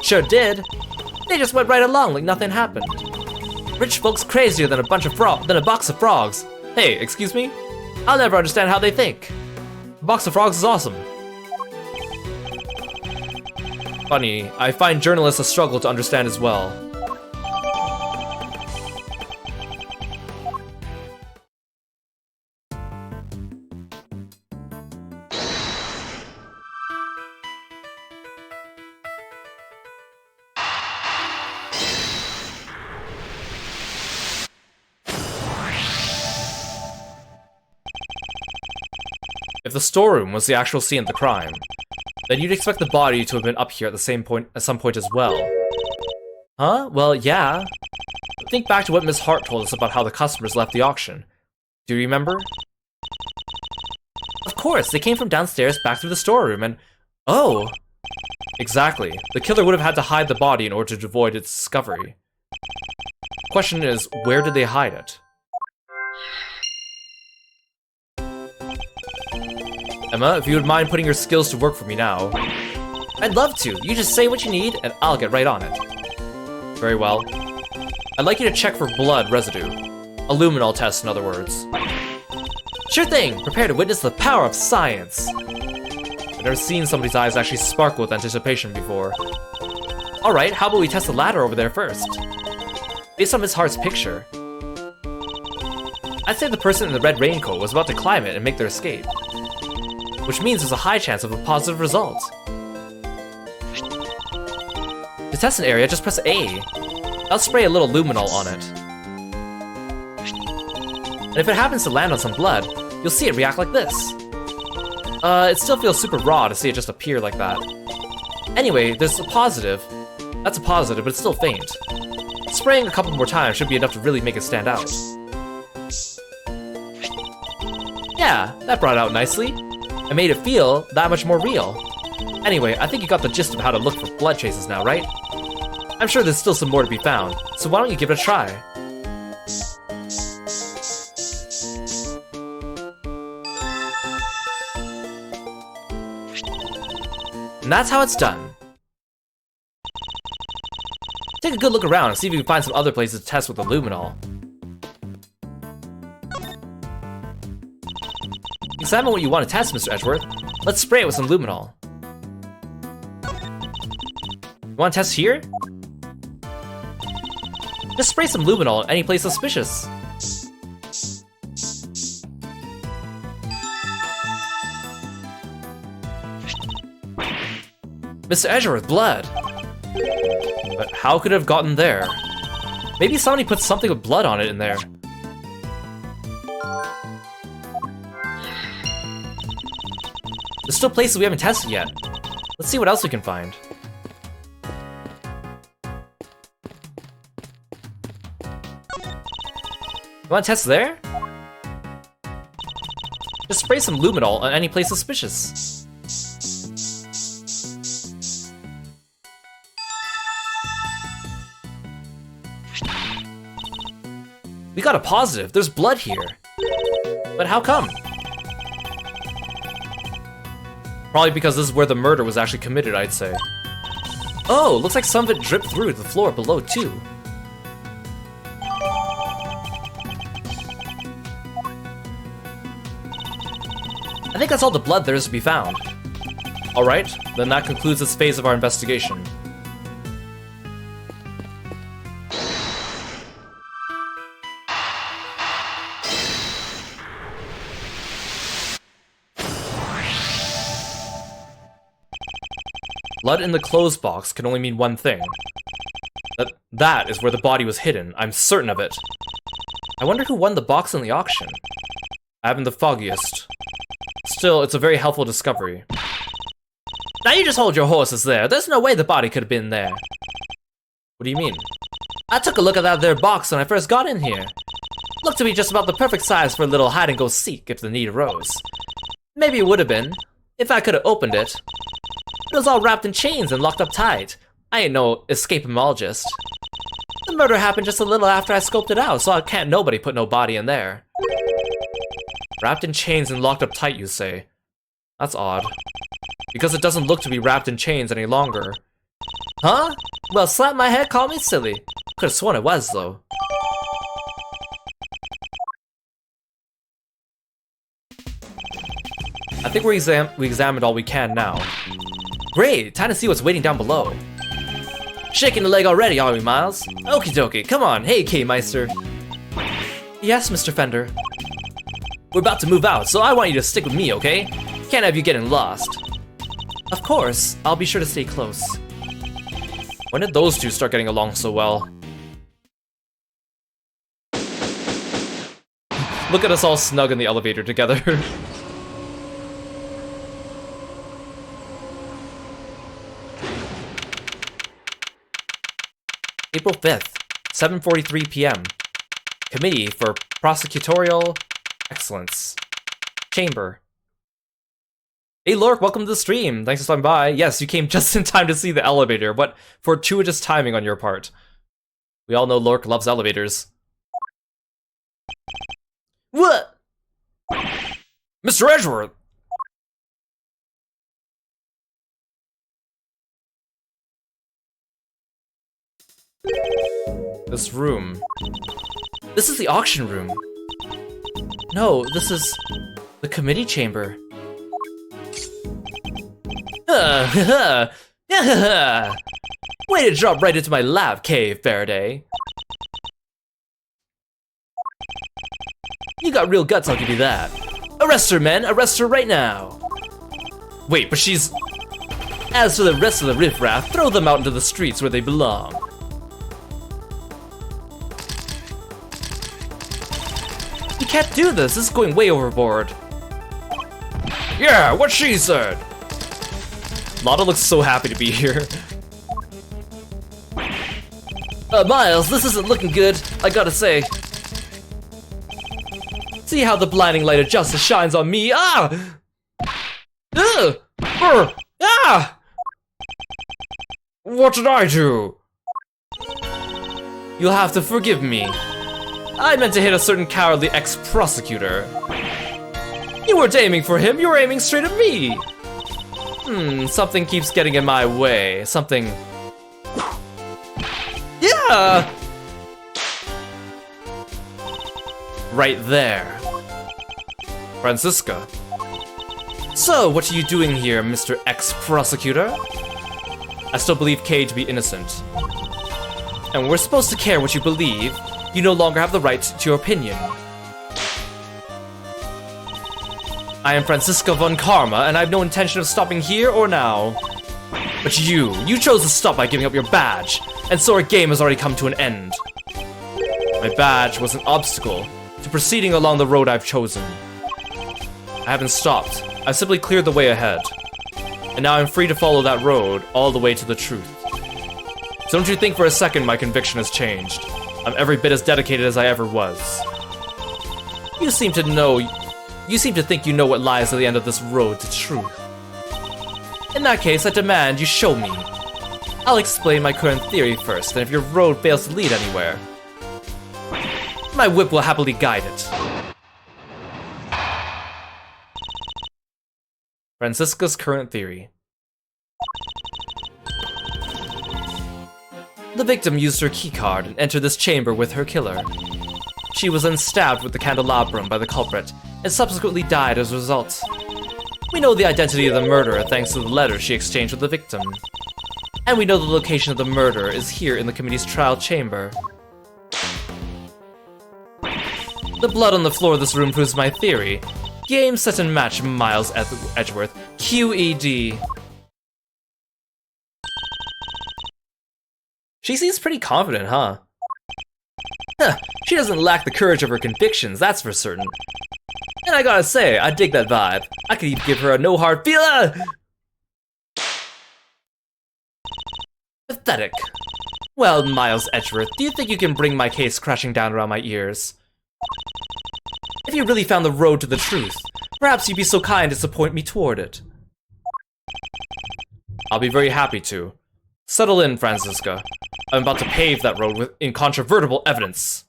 Sure did. They just went right along like nothing happened. Rich folks crazier than a box of frogs. Hey, excuse me? I'll never understand how they think. A box of frogs is awesome. Funny, I find journalists a struggle to understand as well. If the storeroom was the actual scene of the crime, then you'd expect the body to have been up here at some point as well. Huh? Well, yeah. Think back to what Miss Hart told us about how the customers left the auction. Do you remember? Of course, they came from downstairs back through the storeroom and... Oh! Exactly. The killer would have had to hide the body in order to avoid its discovery. Question is, where did they hide it? Emma, if you would mind putting your skills to work for me now. I'd love to. You just say what you need, and I'll get right on it. Very well. I'd like you to check for blood residue. A luminol test, in other words. Sure thing! Prepare to witness the power of science. I've never seen somebody's eyes actually sparkle with anticipation before. Alright, how about we test the ladder over there first? Based on Miss Hart's picture, I'd say the person in the red raincoat was about to climb it and make their escape. Which means there's a high chance of a positive result. To test an area, just press A. I'll spray a little luminol on it. And if it happens to land on some blood, you'll see it react like this. It still feels super raw to see it just appear like that. Anyway, there's a positive. That's a positive, but it's still faint. Spraying a couple more times should be enough to really make it stand out. Yeah, that brought it out nicely. I made it feel that much more real. Anyway, I think you got the gist of how to look for blood traces now, right? I'm sure there's still some more to be found, so why don't you give it a try? And that's how it's done. Take a good look around and see if you can find some other places to test with the luminol. Examine what you want to test, Mr. Edgeworth. Let's spray it with some luminol. You want to test here? Just spray some luminol at any place suspicious. Mr. Edgeworth, blood! But how could it have gotten there? Maybe somebody put something with blood on it in there. There's still places we haven't tested yet. Let's see what else we can find. You want to test there? Just spray some luminol on any place suspicious. We got a positive. There's blood here. But how come? Probably because this is where the murder was actually committed, I'd say. Oh, looks like some of it dripped through to the floor below, too. I think that's all the blood there is to be found. Alright, then that concludes this phase of our investigation. Blood in the clothes box can only mean one thing. That is where the body was hidden, I'm certain of it. I wonder who won the box in the auction. I haven't the foggiest. Still, it's a very helpful discovery. Now you just hold your horses there. There's no way the body could have been there. What do you mean? I took a look at that there box when I first got in here. Looked to be just about the perfect size for a little hide-and-go-seek if the need arose. Maybe it would have been, if I could have opened it. It was all wrapped in chains and locked up tight. I ain't no escapologist. The murder happened just a little after I scoped it out, so I can't nobody put no body in there. Wrapped in chains and locked up tight, you say? That's odd. Because it doesn't look to be wrapped in chains any longer. Huh? Well, slap my head, call me silly. Could've sworn it was, though. I think we examined all we can now. Great, time to see what's waiting down below. Shaking the leg already, are we, Miles? Okie dokie, come on, hey K-Meister. Yes, Mr. Fender. We're about to move out, so I want you to stick with me, okay? Can't have you getting lost. Of course, I'll be sure to stay close. When did those two start getting along so well? Look at us all snug in the elevator together. April 5th, 7:43 p.m. Committee for Prosecutorial Excellence. Chamber. Hey Lork, welcome to the stream. Thanks for stopping by. Yes, you came just in time to see the elevator. What fortuitous timing on your part. We all know Lork loves elevators. What? Mr. Edgeworth! This room. This is the auction room. No, this is the committee chamber. Way to drop right into my lap, Cave Faraday. You got real guts, I'll give you that. Arrest her, men! Arrest her right now! Wait, but she's... As for the rest of the riffraff, throw them out into the streets where they belong. You can't do this, this is going way overboard. Yeah, what she said! Lotta looks so happy to be here. Miles, this isn't looking good, I gotta say. See how the blinding light of justice shines on me? Ah! Ugh! Ah! What did I do? You'll have to forgive me. I meant to hit a certain cowardly ex-prosecutor. You weren't aiming for him, you were aiming straight at me. Something keeps getting in my way. Something... Yeah! Right there. Franziska. So, what are you doing here, Mr. Ex-Prosecutor? I still believe Kay to be innocent. And we're supposed to care what you believe. You no longer have the right to your opinion. I am Franziska von Karma, and I have no intention of stopping here or now. But you chose to stop by giving up your badge, and so our game has already come to an end. My badge was an obstacle to proceeding along the road I've chosen. I haven't stopped, I've simply cleared the way ahead. And now I'm free to follow that road all the way to the truth. So don't you think for a second my conviction has changed. I'm every bit as dedicated as I ever was. You seem to think you know what lies at the end of this road to truth. In that case, I demand you show me. I'll explain my current theory first, and if your road fails to lead anywhere, my whip will happily guide it. Franziska's current theory. The victim used her keycard and entered this chamber with her killer. She was then stabbed with the candelabrum by the culprit, and subsequently died as a result. We know the identity of the murderer thanks to the letter she exchanged with the victim. And we know the location of the murderer is here in the committee's trial chamber. The blood on the floor of this room proves my theory. Game, set, and match Miles Edgeworth, QED. She seems pretty confident, huh? She doesn't lack the courage of her convictions, that's for certain. And I gotta say, I dig that vibe. I could even give her a no hard feeler! Pathetic. Well, Miles Edgeworth, do you think you can bring my case crashing down around my ears? If you really found the road to the truth, perhaps you'd be so kind as to point me toward it. I'll be very happy to. Settle in, Franziska. I'm about to pave that road with incontrovertible evidence.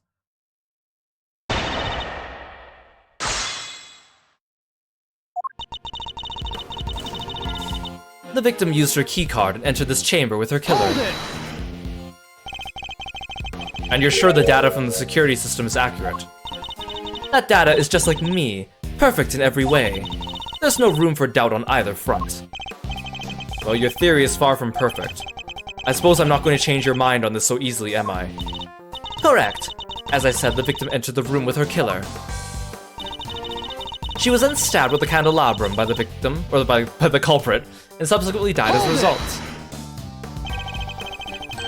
The victim used her keycard and entered this chamber with her killer. And you're sure the data from the security system is accurate? That data is just like me, perfect in every way. There's no room for doubt on either front. Well, your theory is far from perfect. I suppose I'm not going to change your mind on this so easily, am I? Correct. As I said, the victim entered the room with her killer. She was then stabbed with the candelabrum by the victim, or by the culprit, and subsequently died as a result.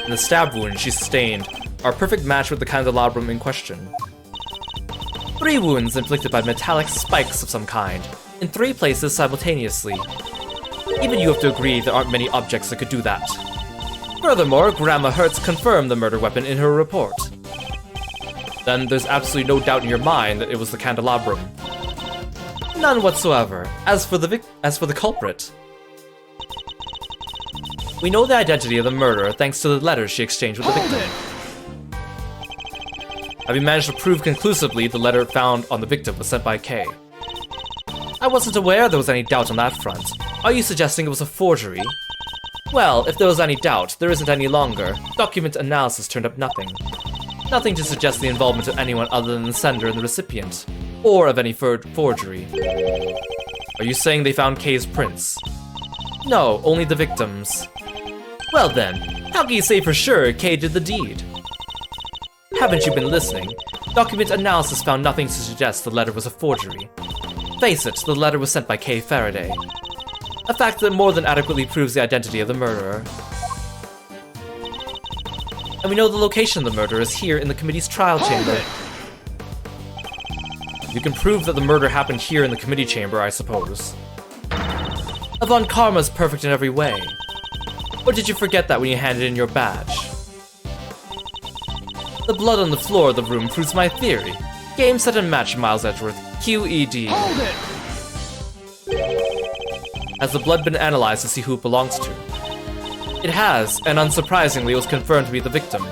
And the stab wounds she sustained are a perfect match with the candelabrum in question. 3 wounds inflicted by metallic spikes of some kind, in 3 places simultaneously. Even you have to agree there aren't many objects that could do that. Furthermore, Grandma Hertz confirmed the murder weapon in her report. Then there's absolutely no doubt in your mind that it was the candelabrum. None whatsoever. As for the culprit, we know the identity of the murderer thanks to the letters she exchanged with the victim. Have you managed to prove conclusively the letter found on the victim was sent by Kay? I wasn't aware there was any doubt on that front. Are you suggesting it was a forgery? Well, if there was any doubt, there isn't any longer. Document analysis turned up nothing. Nothing to suggest the involvement of anyone other than the sender and the recipient, or of any forgery. Are you saying they found Kay's prints? No, only the victim's. Well then, how can you say for sure Kay did the deed? Haven't you been listening? Document analysis found nothing to suggest the letter was a forgery. Face it, the letter was sent by Kay Faraday. A fact that more than adequately proves the identity of the murderer. And we know the location of the murder is here in the committee's trial chamber. You can prove that the murder happened here in the committee chamber, I suppose. Von Karma's perfect in every way. Or did you forget that when you handed in your badge? The blood on the floor of the room proves my theory. Game, set, and match, Miles Edgeworth. QED. Hold it! Has the blood been analyzed to see who it belongs to? It has, and unsurprisingly, it was confirmed to be the victim.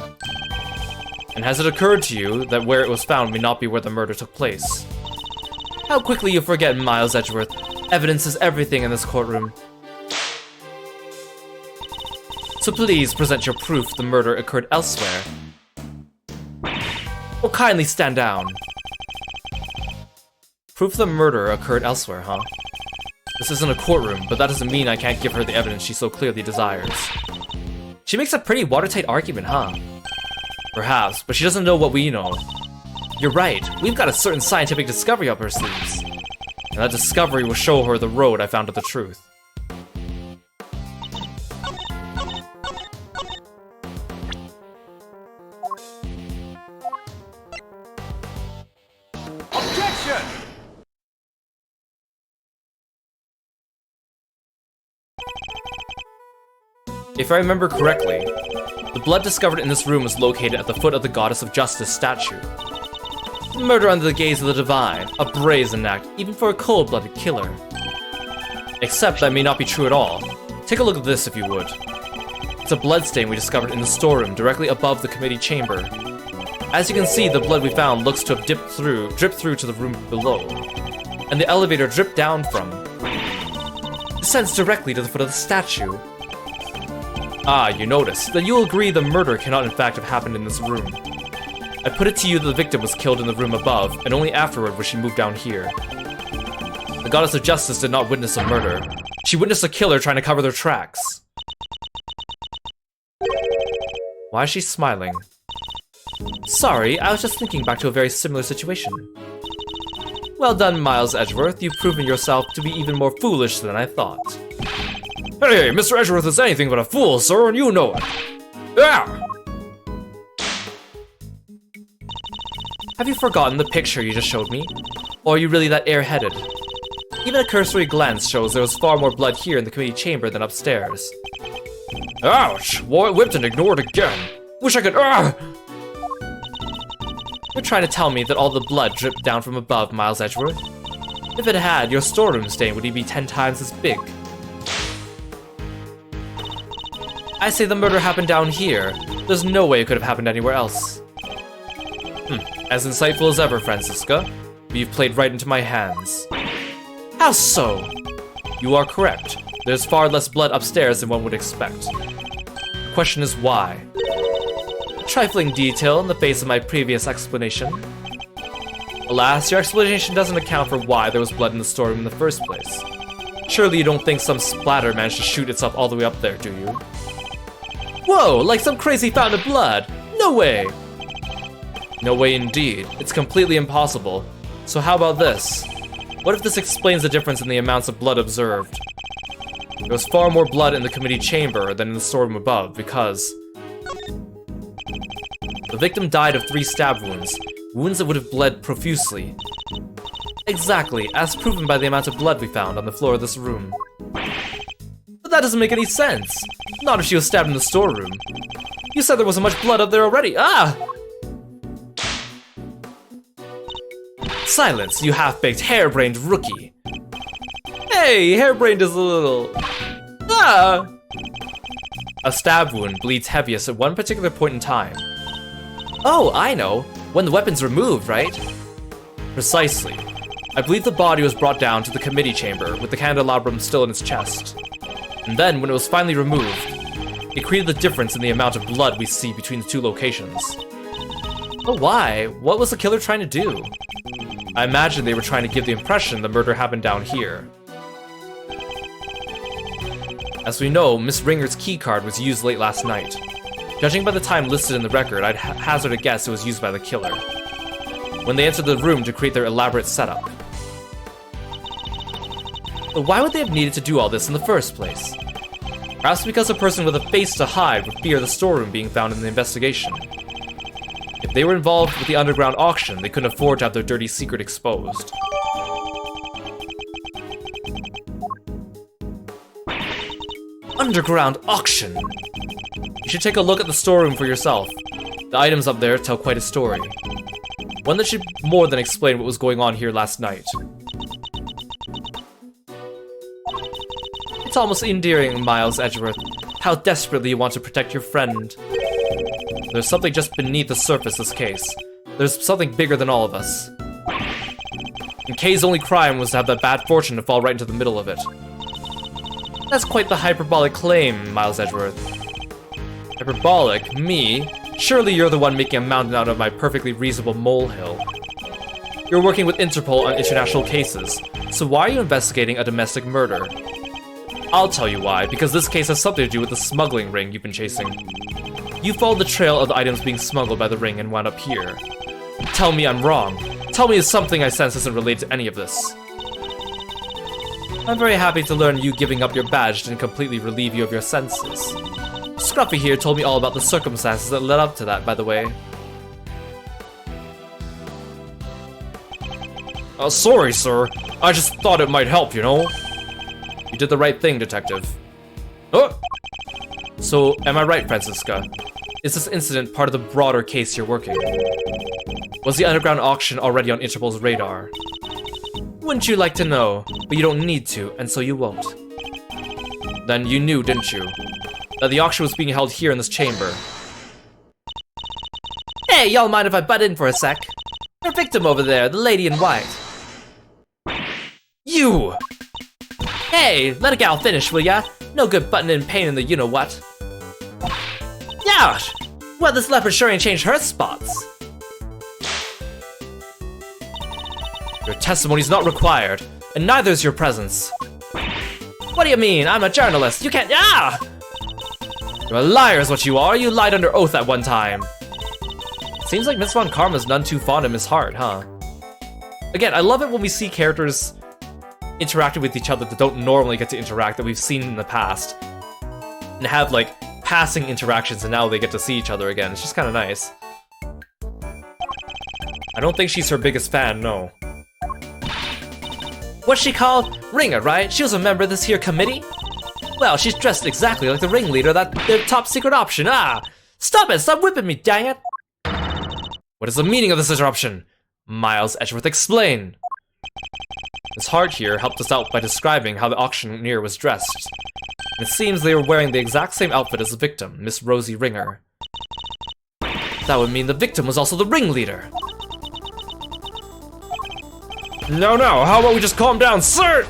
And has it occurred to you that where it was found may not be where the murder took place? How quickly you forget, Miles Edgeworth. Evidence is everything in this courtroom. So please present your proof the murder occurred elsewhere. Or kindly stand down. Proof the murder occurred elsewhere, huh? This isn't a courtroom, but that doesn't mean I can't give her the evidence she so clearly desires. She makes a pretty watertight argument, huh? Perhaps, but she doesn't know what we know. You're right, we've got a certain scientific discovery up her sleeves. And that discovery will show her the road I found to the truth. Objection! If I remember correctly, the blood discovered in this room was located at the foot of the Goddess of Justice statue. Murder under the gaze of the divine, a brazen act, even for a cold-blooded killer. Except that may not be true at all. Take a look at this if you would. It's a bloodstain we discovered in the storeroom directly above the committee chamber. As you can see, the blood we found looks to have dripped through to the room below, and the elevator dripped down from. Descends directly to the foot of the statue. Ah, you notice. Then you'll agree the murder cannot in fact have happened in this room. I put it to you that the victim was killed in the room above, and only afterward was she moved down here. The Goddess of Justice did not witness a murder. She witnessed a killer trying to cover their tracks. Why is she smiling? Sorry, I was just thinking back to a very similar situation. Well done, Miles Edgeworth. You've proven yourself to be even more foolish than I thought. Hey, Mr. Edgeworth is anything but a fool, sir, and you know it. Ah! Have you forgotten the picture you just showed me? Or are you really that airheaded? Even a cursory glance shows there was far more blood here in the committee chamber than upstairs. Ouch! Wore it whipped and ignored again. Wish I could. You're trying to tell me that all the blood dripped down from above, Miles Edgeworth? If it had, your storeroom stain would be 10 times as big. I say the murder happened down here. There's no way it could have happened anywhere else. As insightful as ever, Francisca. But you've played right into my hands. How so? You are correct. There's far less blood upstairs than one would expect. The question is why? A trifling detail in the face of my previous explanation. Alas, your explanation doesn't account for why there was blood in the storeroom in the first place. Surely you don't think some splatter managed to shoot itself all the way up there, do you? Whoa, like some crazy fountain of blood! No way! No way indeed. It's completely impossible. So how about this? What if this explains the difference in the amounts of blood observed? There was far more blood in the committee chamber than in the storeroom above because the victim died of 3 stab wounds, wounds that would have bled profusely. Exactly, as proven by the amount of blood we found on the floor of this room. But that doesn't make any sense. Not if she was stabbed in the storeroom. You said there wasn't much blood up there already. Ah! Silence, you half-baked, harebrained rookie. Hey, harebrained is a little... Ah! A stab wound bleeds heaviest at one particular point in time. Oh, I know. When the weapon's removed, right? Precisely. I believe the body was brought down to the committee chamber with the candelabrum still in its chest. And then, when it was finally removed, it created the difference in the amount of blood we see between the 2 locations. But why? What was the killer trying to do? I imagine they were trying to give the impression the murder happened down here. As we know, Miss Ringer's keycard was used late last night. Judging by the time listed in the record, I'd hazard a guess it was used by the killer when they entered the room to create their elaborate setup. But why would they have needed to do all this in the first place? Perhaps because a person with a face to hide would fear the storeroom being found in the investigation. If they were involved with the underground auction, they couldn't afford to have their dirty secret exposed. Underground auction! You should take a look at the storeroom for yourself. The items up there tell quite a story. One that should more than explain what was going on here last night. It's almost endearing, Miles Edgeworth, how desperately you want to protect your friend. There's something just beneath the surface this case. There's something bigger than all of us. And Kay's only crime was to have the bad fortune to fall right into the middle of it. That's quite the hyperbolic claim, Miles Edgeworth. Hyperbolic? Me? Surely you're the one making a mountain out of my perfectly reasonable molehill. You're working with Interpol on international cases, so why are you investigating a domestic murder? I'll tell you why, because this case has something to do with the smuggling ring you've been chasing. You followed the trail of the items being smuggled by the ring and wound up here. Tell me I'm wrong. Tell me it's something I sense isn't related to any of this. I'm very happy to learn you giving up your badge didn't completely relieve you of your senses. Scruffy here told me all about the circumstances that led up to that, by the way. Sorry, sir. I just thought it might help, you know? You did the right thing, detective. Oh! So, am I right, Francisca? Is this incident part of the broader case you're working? Was the underground auction already on Interpol's radar? Wouldn't you like to know? But you don't need to, and so you won't. Then you knew, didn't you? That the auction was being held here in this chamber. Hey, y'all mind if I butt in for a sec? Her victim over there, the lady in white. You! Hey, let a gal finish, will ya? No good butting in pain in the you-know-what. Yosh! Well, this leopard sure ain't changed her spots. Your testimony's not required, and neither is your presence. What do you mean? I'm a journalist. You can't. Ah! You're a liar, is what you are. You lied under oath at one time. Seems like Miss Von Karma's none too fond of Miss Hart, huh? Again, I love it when we see characters interacting with each other that don't normally get to interact, that we've seen in the past, and have like passing interactions, and now they get to see each other again. It's just kind of nice. I don't think she's her biggest fan, no. What's she called? Ringer, right? She was a member of this here committee? Well, she's dressed exactly like the ringleader of their top secret option. Ah! Stop it! Stop whipping me, dang it! What is the meaning of this interruption? Miles Edgeworth, explain! Miss Hart here helped us out by describing how the auctioneer was dressed. It seems they were wearing the exact same outfit as the victim, Miss Rosie Ringer. That would mean the victim was also the ringleader. No, how about we just calm down, sir?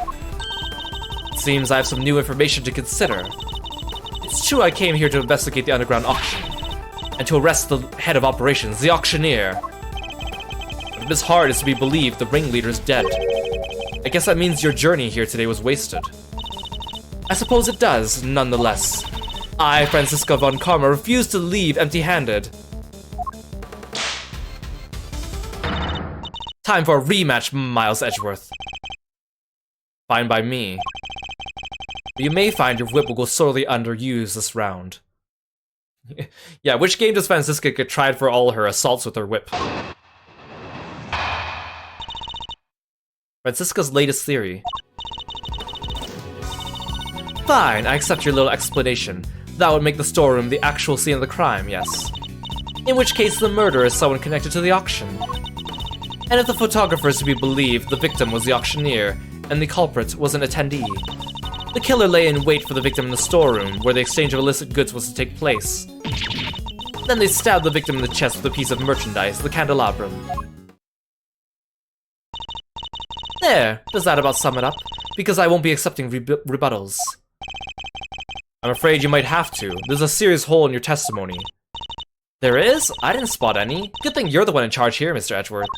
It seems I have some new information to consider. It's true I came here to investigate the underground auction, and to arrest the head of operations, the auctioneer. But if Miss Hart is to be believed, the ringleader is dead. I guess that means your journey here today was wasted. I suppose it does, nonetheless. I, Francisca Von Karma, refuse to leave empty-handed. Time for a rematch, Miles Edgeworth. Fine by me. But you may find your whip will go sorely underused this round. Yeah, which game does Francisca get tried for all her assaults with her whip? Francisca's latest theory. Fine, I accept your little explanation. That would make the storeroom the actual scene of the crime, yes. In which case the murderer is someone connected to the auction. And if the photographer is to be believed, the victim was the auctioneer, and the culprit was an attendee. The killer lay in wait for the victim in the storeroom, where the exchange of illicit goods was to take place. Then they stabbed the victim in the chest with a piece of merchandise, the candelabrum. There, does that about sum it up? Because I won't be accepting rebuttals. I'm afraid you might have to. There's a serious hole in your testimony. There is? I didn't spot any. Good thing you're the one in charge here, Mr. Edgeworth.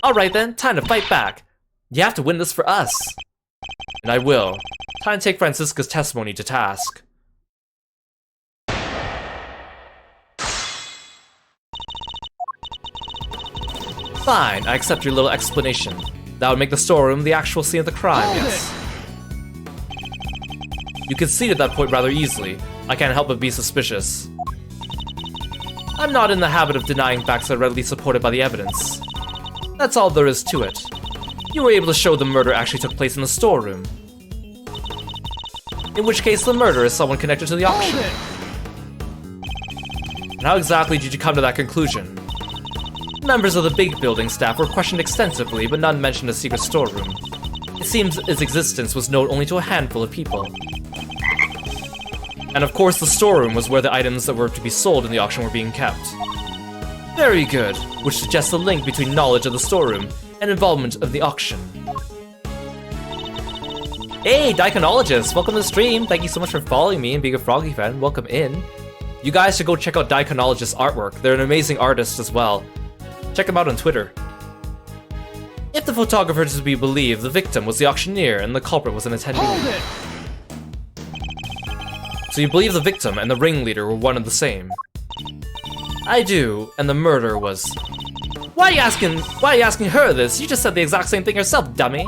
Alright then, time to fight back. You have to win this for us. And I will. Time to take Francisca's testimony to task. Fine, I accept your little explanation. That would make the storeroom the actual scene of the crime, yes. You conceded that point rather easily. I can't help but be suspicious. I'm not in the habit of denying facts that are readily supported by the evidence. That's all there is to it. You were able to show the murder actually took place in the storeroom. In which case the murderer is someone connected to the auction. And And how exactly did you come to that conclusion? Members of the big building staff were questioned extensively, but none mentioned a secret storeroom. It seems its existence was known only to a handful of people. And of course, the storeroom was where the items that were to be sold in the auction were being kept. Very good, which suggests a link between knowledge of the storeroom and involvement of the auction. Hey, Daikonologist! Welcome to the stream! Thank you so much for following me and being a Froggy fan. Welcome in. You guys should go check out Daikonologist's artwork. They're an amazing artist as well. Check them out on Twitter. If the photographer is to be believed, the victim was the auctioneer and the culprit was an attendee. Hold it! So you believe the victim and the ringleader were one and the same? I do, and the murder was... Why are you asking her this? You just said the exact same thing yourself, dummy!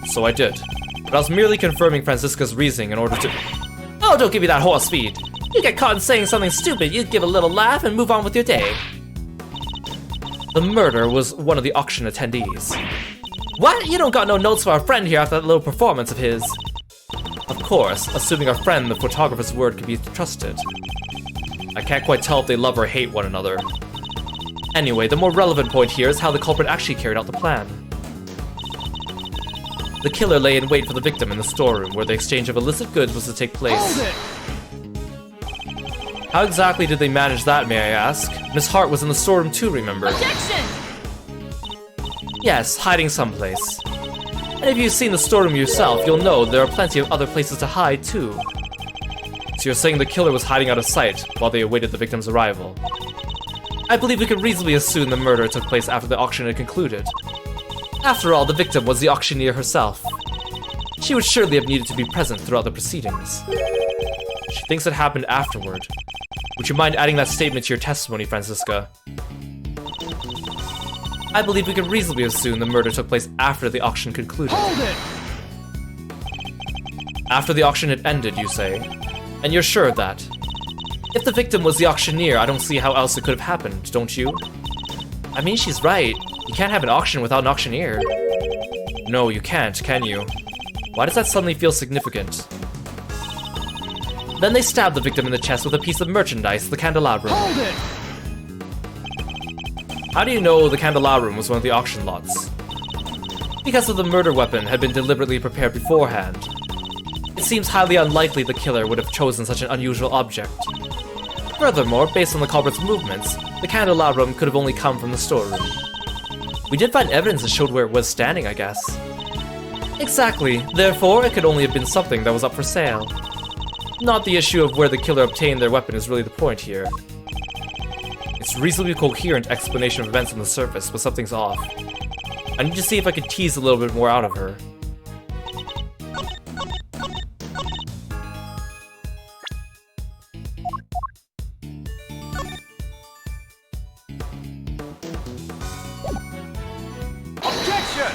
So I did. But I was merely confirming Franziska's reasoning in order to... Oh, don't give me that horse feed! You get caught in saying something stupid, you'd give a little laugh and move on with your day. The murder was one of the auction attendees. What? You don't got no notes for our friend here after that little performance of his? Of course, assuming our friend the photographer's word can be trusted. I can't quite tell if they love or hate one another. Anyway, the more relevant point here is how the culprit actually carried out the plan. The killer lay in wait for the victim in the storeroom where the exchange of illicit goods was to take place. Hold it! How exactly did they manage that, may I ask? Miss Hart was in the storeroom too, remember? Objection! Yes, hiding someplace. And if you've seen the storeroom yourself, you'll know there are plenty of other places to hide too. So you're saying the killer was hiding out of sight while they awaited the victim's arrival. I believe we can reasonably assume the murder took place after the auction had concluded. After all, the victim was the auctioneer herself. She would surely have needed to be present throughout the proceedings. She thinks it happened afterward. Would you mind adding that statement to your testimony, Franziska? I believe we can reasonably assume the murder took place after the auction concluded. Hold it! After the auction had ended, you say? And you're sure of that? If the victim was the auctioneer, I don't see how else it could have happened, don't you? I mean, she's right. You can't have an auction without an auctioneer. No, you can't, can you? Why does that suddenly feel significant? Then they stabbed the victim in the chest with a piece of merchandise, the candelabrum. Hold it! How do you know the candelabrum was one of the auction lots? Because the murder weapon had been deliberately prepared beforehand. It seems highly unlikely the killer would have chosen such an unusual object. Furthermore, based on the culprit's movements, the candelabrum could have only come from the storeroom. We did find evidence that showed where it was standing, I guess. Exactly, therefore it could only have been something that was up for sale. Not the issue of where the killer obtained their weapon is really the point here. It's a reasonably coherent explanation of events on the surface, but something's off. I need to see if I can tease a little bit more out of her. Objection!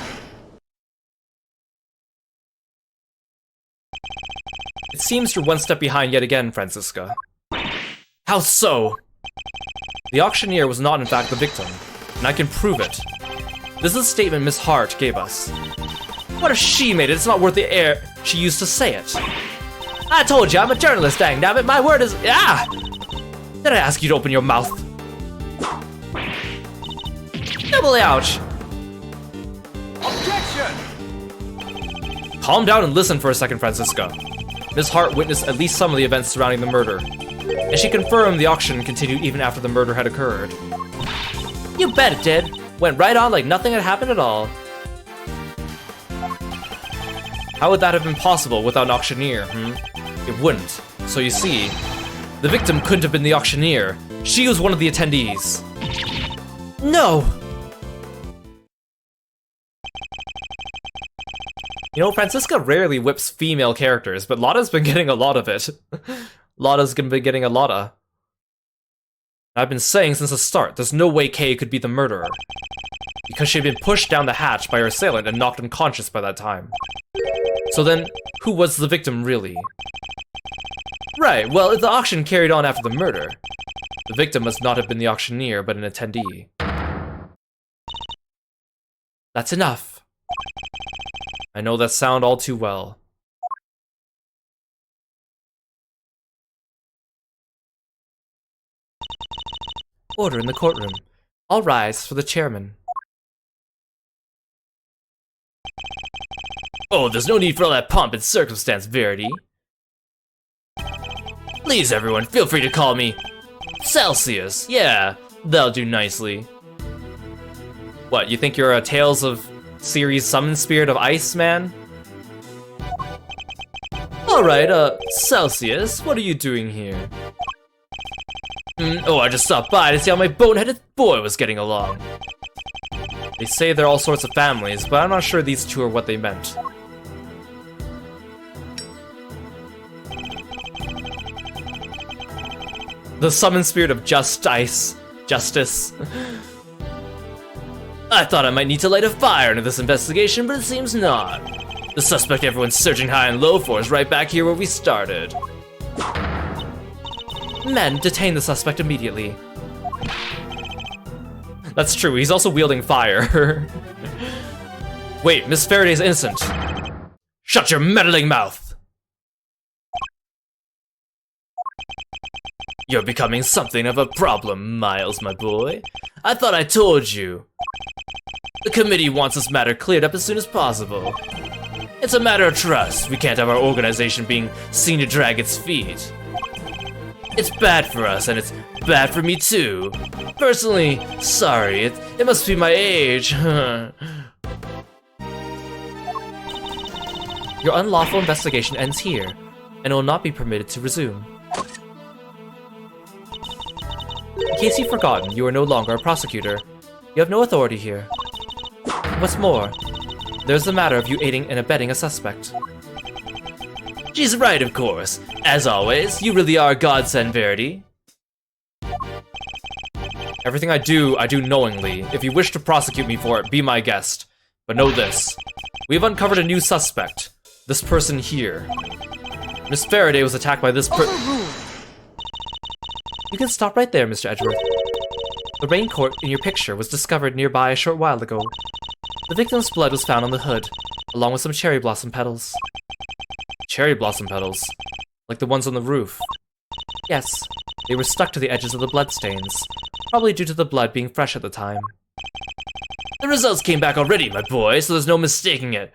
It seems you're one step behind yet again, Franziska. How so? The auctioneer was not in fact the victim, and I can prove it. This is a statement Miss Hart gave us. What if she made it? It's not worth the air she used to say it. I told you, I'm a journalist, dang nabbit. My word is... Ah! Did I ask you to open your mouth? Double ouch! Objection! Calm down and listen for a second, Franziska. Miss Hart witnessed at least some of the events surrounding the murder, and she confirmed the auction continued even after the murder had occurred. You bet it did! Went right on like nothing had happened at all. How would that have been possible without an auctioneer, It wouldn't. So you see, the victim couldn't have been the auctioneer. She was one of the attendees. No! You know, Franziska rarely whips female characters, but Lotta's been getting a lot of it. Lotta's been getting a lotta. I've been saying since the start, there's no way Kay could be the murderer. Because she'd been pushed down the hatch by her assailant and knocked unconscious by that time. So then, who was the victim really? Right, well, if the auction carried on after the murder, the victim must not have been the auctioneer, but an attendee. That's enough. I know that sound all too well. Order in the courtroom. All rise for the chairman. Oh, there's no need for all that pomp and circumstance, Verity. Please, everyone, feel free to call me Celsius. Yeah, that'll do nicely. What, you think you're a Tales of series Summon Spirit of Ice man? Alright, Celsius, what are you doing here? Oh, I just stopped by to see how my bone-headed boy was getting along. They say they're all sorts of families, but I'm not sure these two are what they meant. The Summon Spirit of Justice. I thought I might need to light a fire into this investigation, but it seems not. The suspect everyone's searching high and low for is right back here where we started. Men, detain the suspect immediately. That's true, he's also wielding fire. Wait, Miss Faraday's innocent. Shut your meddling mouth! You're becoming something of a problem, Miles, my boy. I thought I told you. The committee wants this matter cleared up as soon as possible. It's a matter of trust. We can't have our organization being seen to drag its feet. It's bad for us, and it's bad for me too. Personally, sorry, it must be my age. Your unlawful investigation ends here, and will not be permitted to resume. In case you've forgotten, you are no longer a prosecutor. You have no authority here. What's more, there's the matter of you aiding and abetting a suspect. She's right, of course. As always, you really are a godsend, Verity. Everything I do knowingly. If you wish to prosecute me for it, be my guest. But know this. We've uncovered a new suspect. This person here. Miss Faraday was attacked by this You can stop right there, Mr. Edgeworth. The raincoat in your picture was discovered nearby a short while ago. The victim's blood was found on the hood, along with some cherry blossom petals. Cherry blossom petals? Like the ones on the roof? Yes, they were stuck to the edges of the bloodstains, probably due to the blood being fresh at the time. The results came back already, my boy, so there's no mistaking it.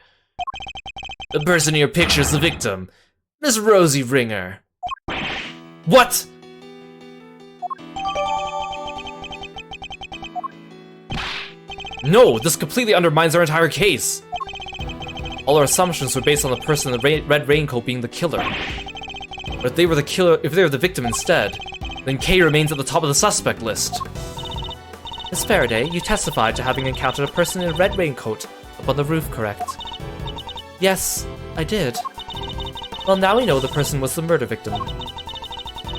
The person in your picture is the victim, Miss Rosie Ringer. What? No, this completely undermines our entire case. All our assumptions were based on the person in the red raincoat being the killer. But if they were the victim instead, then Kay remains at the top of the suspect list. Miss Faraday, you testified to having encountered a person in a red raincoat up on the roof, correct? Yes, I did. Well, now we know the person was the murder victim.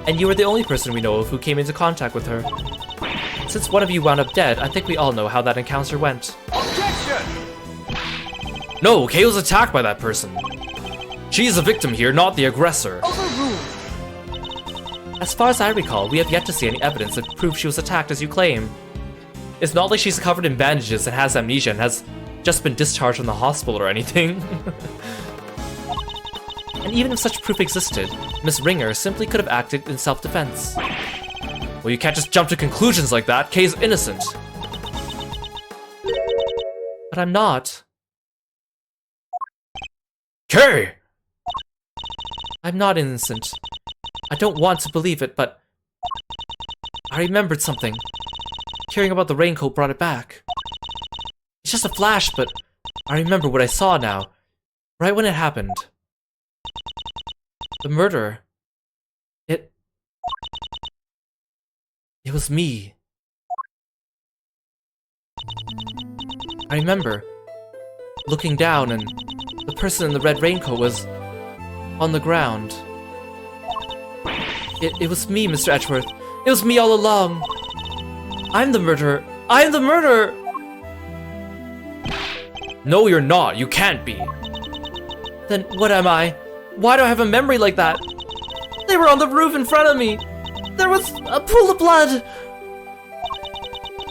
And you were the only person we know of who came into contact with her. Since one of you wound up dead, I think we all know how that encounter went. Objection! No, Kay was attacked by that person. She's the victim here, not the aggressor. As far as I recall, we have yet to see any evidence that proves she was attacked as you claim. It's not like she's covered in bandages and has amnesia and has just been discharged from the hospital or anything. And even if such proof existed, Miss Ringer simply could have acted in self-defense. Well, you can't just jump to conclusions like that. Kay's innocent. But I'm not. Kay! I'm not innocent. I don't want to believe it, but I remembered something. Hearing about the raincoat brought it back. It's just a flash, but I remember what I saw now, right when it happened. The murderer. It was me. I remember looking down, and the person in the red raincoat was on the ground. It was me, Mr. Edgeworth. It was me all along. I'm the murderer. I'm the murderer! No, you're not. You can't be. Then what am I? Why do I have a memory like that? They were on the roof in front of me. There was a pool of blood.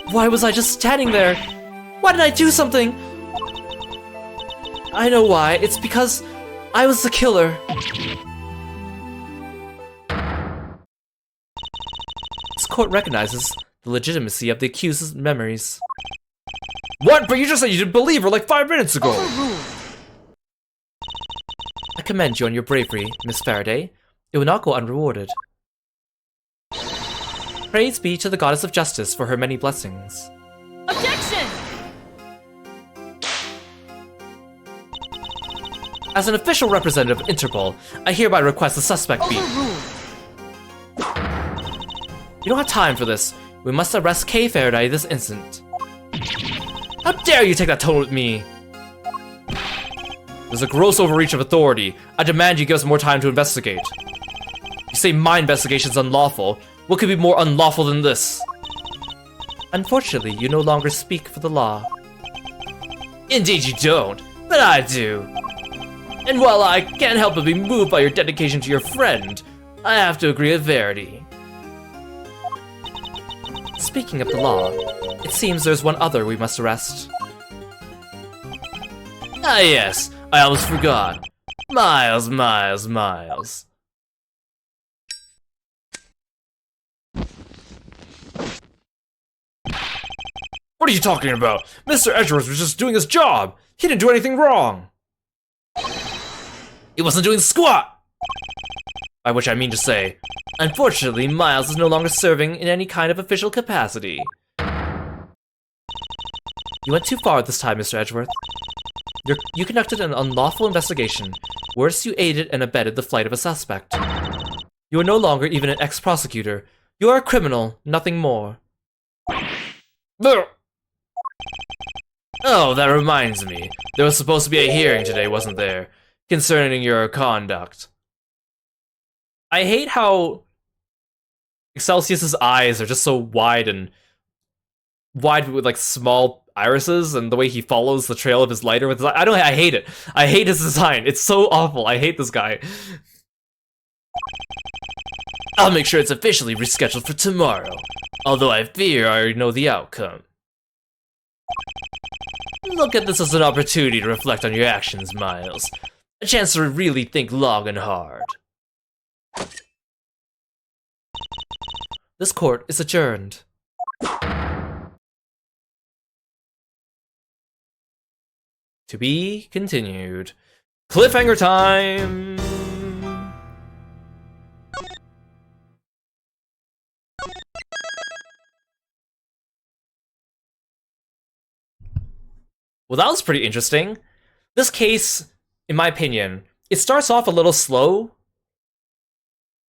Why was I just standing there? Why did I do something? I know why. It's because I was the killer. This court recognizes the legitimacy of the accused's memories. What? But you just said you didn't believe her like 5 minutes ago! Overruled. I commend you on your bravery, Miss Faraday. It will not go unrewarded. Praise be to the goddess of justice for her many blessings. Objection! As an official representative of Interpol, I hereby request the suspect be... Overruled. We don't have time for this. We must arrest Kay Faraday this instant. How dare you take that tone with me? There's a gross overreach of authority. I demand you give us more time to investigate. You say my investigation's unlawful. What could be more unlawful than this? Unfortunately, you no longer speak for the law. Indeed you don't, but I do. And while I can't help but be moved by your dedication to your friend, I have to agree with Verity. Speaking of the law, it seems there's one other we must arrest. Ah yes, I almost forgot. Miles. What are you talking about? Mr. Edgeworth was just doing his job! He didn't do anything wrong! He wasn't doing squat! By which I mean to say, unfortunately, Miles is no longer serving in any kind of official capacity. You went too far this time, Mr. Edgeworth. You conducted an unlawful investigation. Worse, you aided and abetted the flight of a suspect. You are no longer even an ex-prosecutor. You are a criminal, nothing more. Oh, that reminds me. There was supposed to be a hearing today, wasn't there? Concerning your conduct. I hate how Excelsius's eyes are just so wide with like small irises, and the way he follows the trail of his lighter with his eye. I hate it. I hate his design. It's so awful. I hate this guy. I'll make sure it's officially rescheduled for tomorrow. Although I fear I already know the outcome. Look at this as an opportunity to reflect on your actions, Miles. A chance to really think long and hard. This court is adjourned. To be continued. Cliffhanger time! Well, that was pretty interesting. This case, in my opinion, it starts off a little slow,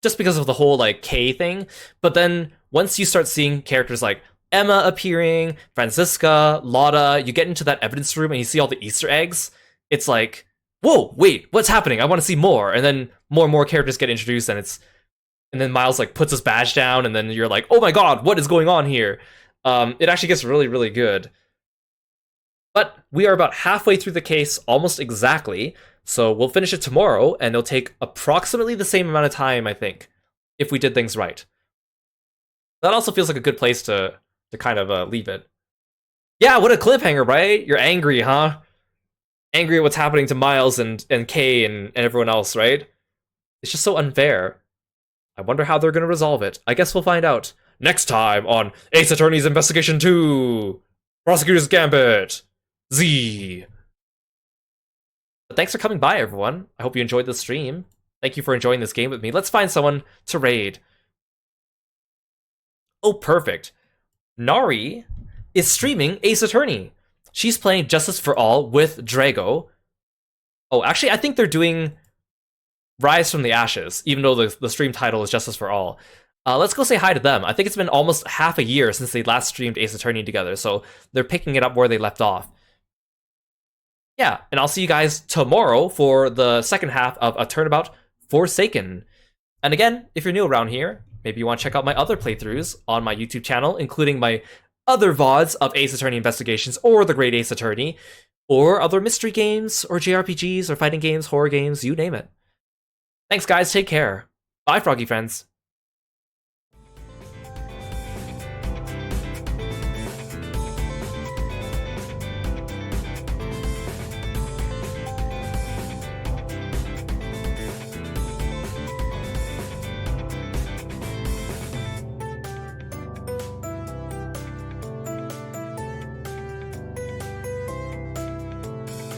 just because of the whole, like, K thing, but then once you start seeing characters like Emma appearing, Franziska, Lotta, you get into that evidence room and you see all the Easter eggs, it's like, whoa, wait, what's happening? I want to see more. And then more and more characters get introduced, and then Miles, like, puts his badge down, and then you're like, oh my god, what is going on here? It actually gets really, really good. But we are about halfway through the case, almost exactly, so we'll finish it tomorrow, and it'll take approximately the same amount of time, I think, if we did things right. That also feels like a good place to kind of leave it. Yeah, what a cliffhanger, right? You're angry, huh? Angry at what's happening to Miles and Kay and everyone else, right? It's just so unfair. I wonder how they're going to resolve it. I guess we'll find out next time on Ace Attorney's Investigation 2! Prosecutor's Gambit! Z. But thanks for coming by, everyone. I hope you enjoyed the stream. Thank you for enjoying this game with me. Let's find someone to raid. Oh, perfect. Nari is streaming Ace Attorney. She's playing Justice for All with Drago. Oh, actually, I think they're doing Rise from the Ashes, even though the stream title is Justice for All. Let's go say hi to them. I think it's been almost half a year since they last streamed Ace Attorney together, so they're picking it up where they left off. Yeah, and I'll see you guys tomorrow for the second half of A Turnabout Forsaken. And again, if you're new around here, maybe you want to check out my other playthroughs on my YouTube channel, including my other VODs of Ace Attorney Investigations or The Great Ace Attorney, or other mystery games, or JRPGs, or fighting games, horror games, you name it. Thanks guys, take care. Bye, froggy friends.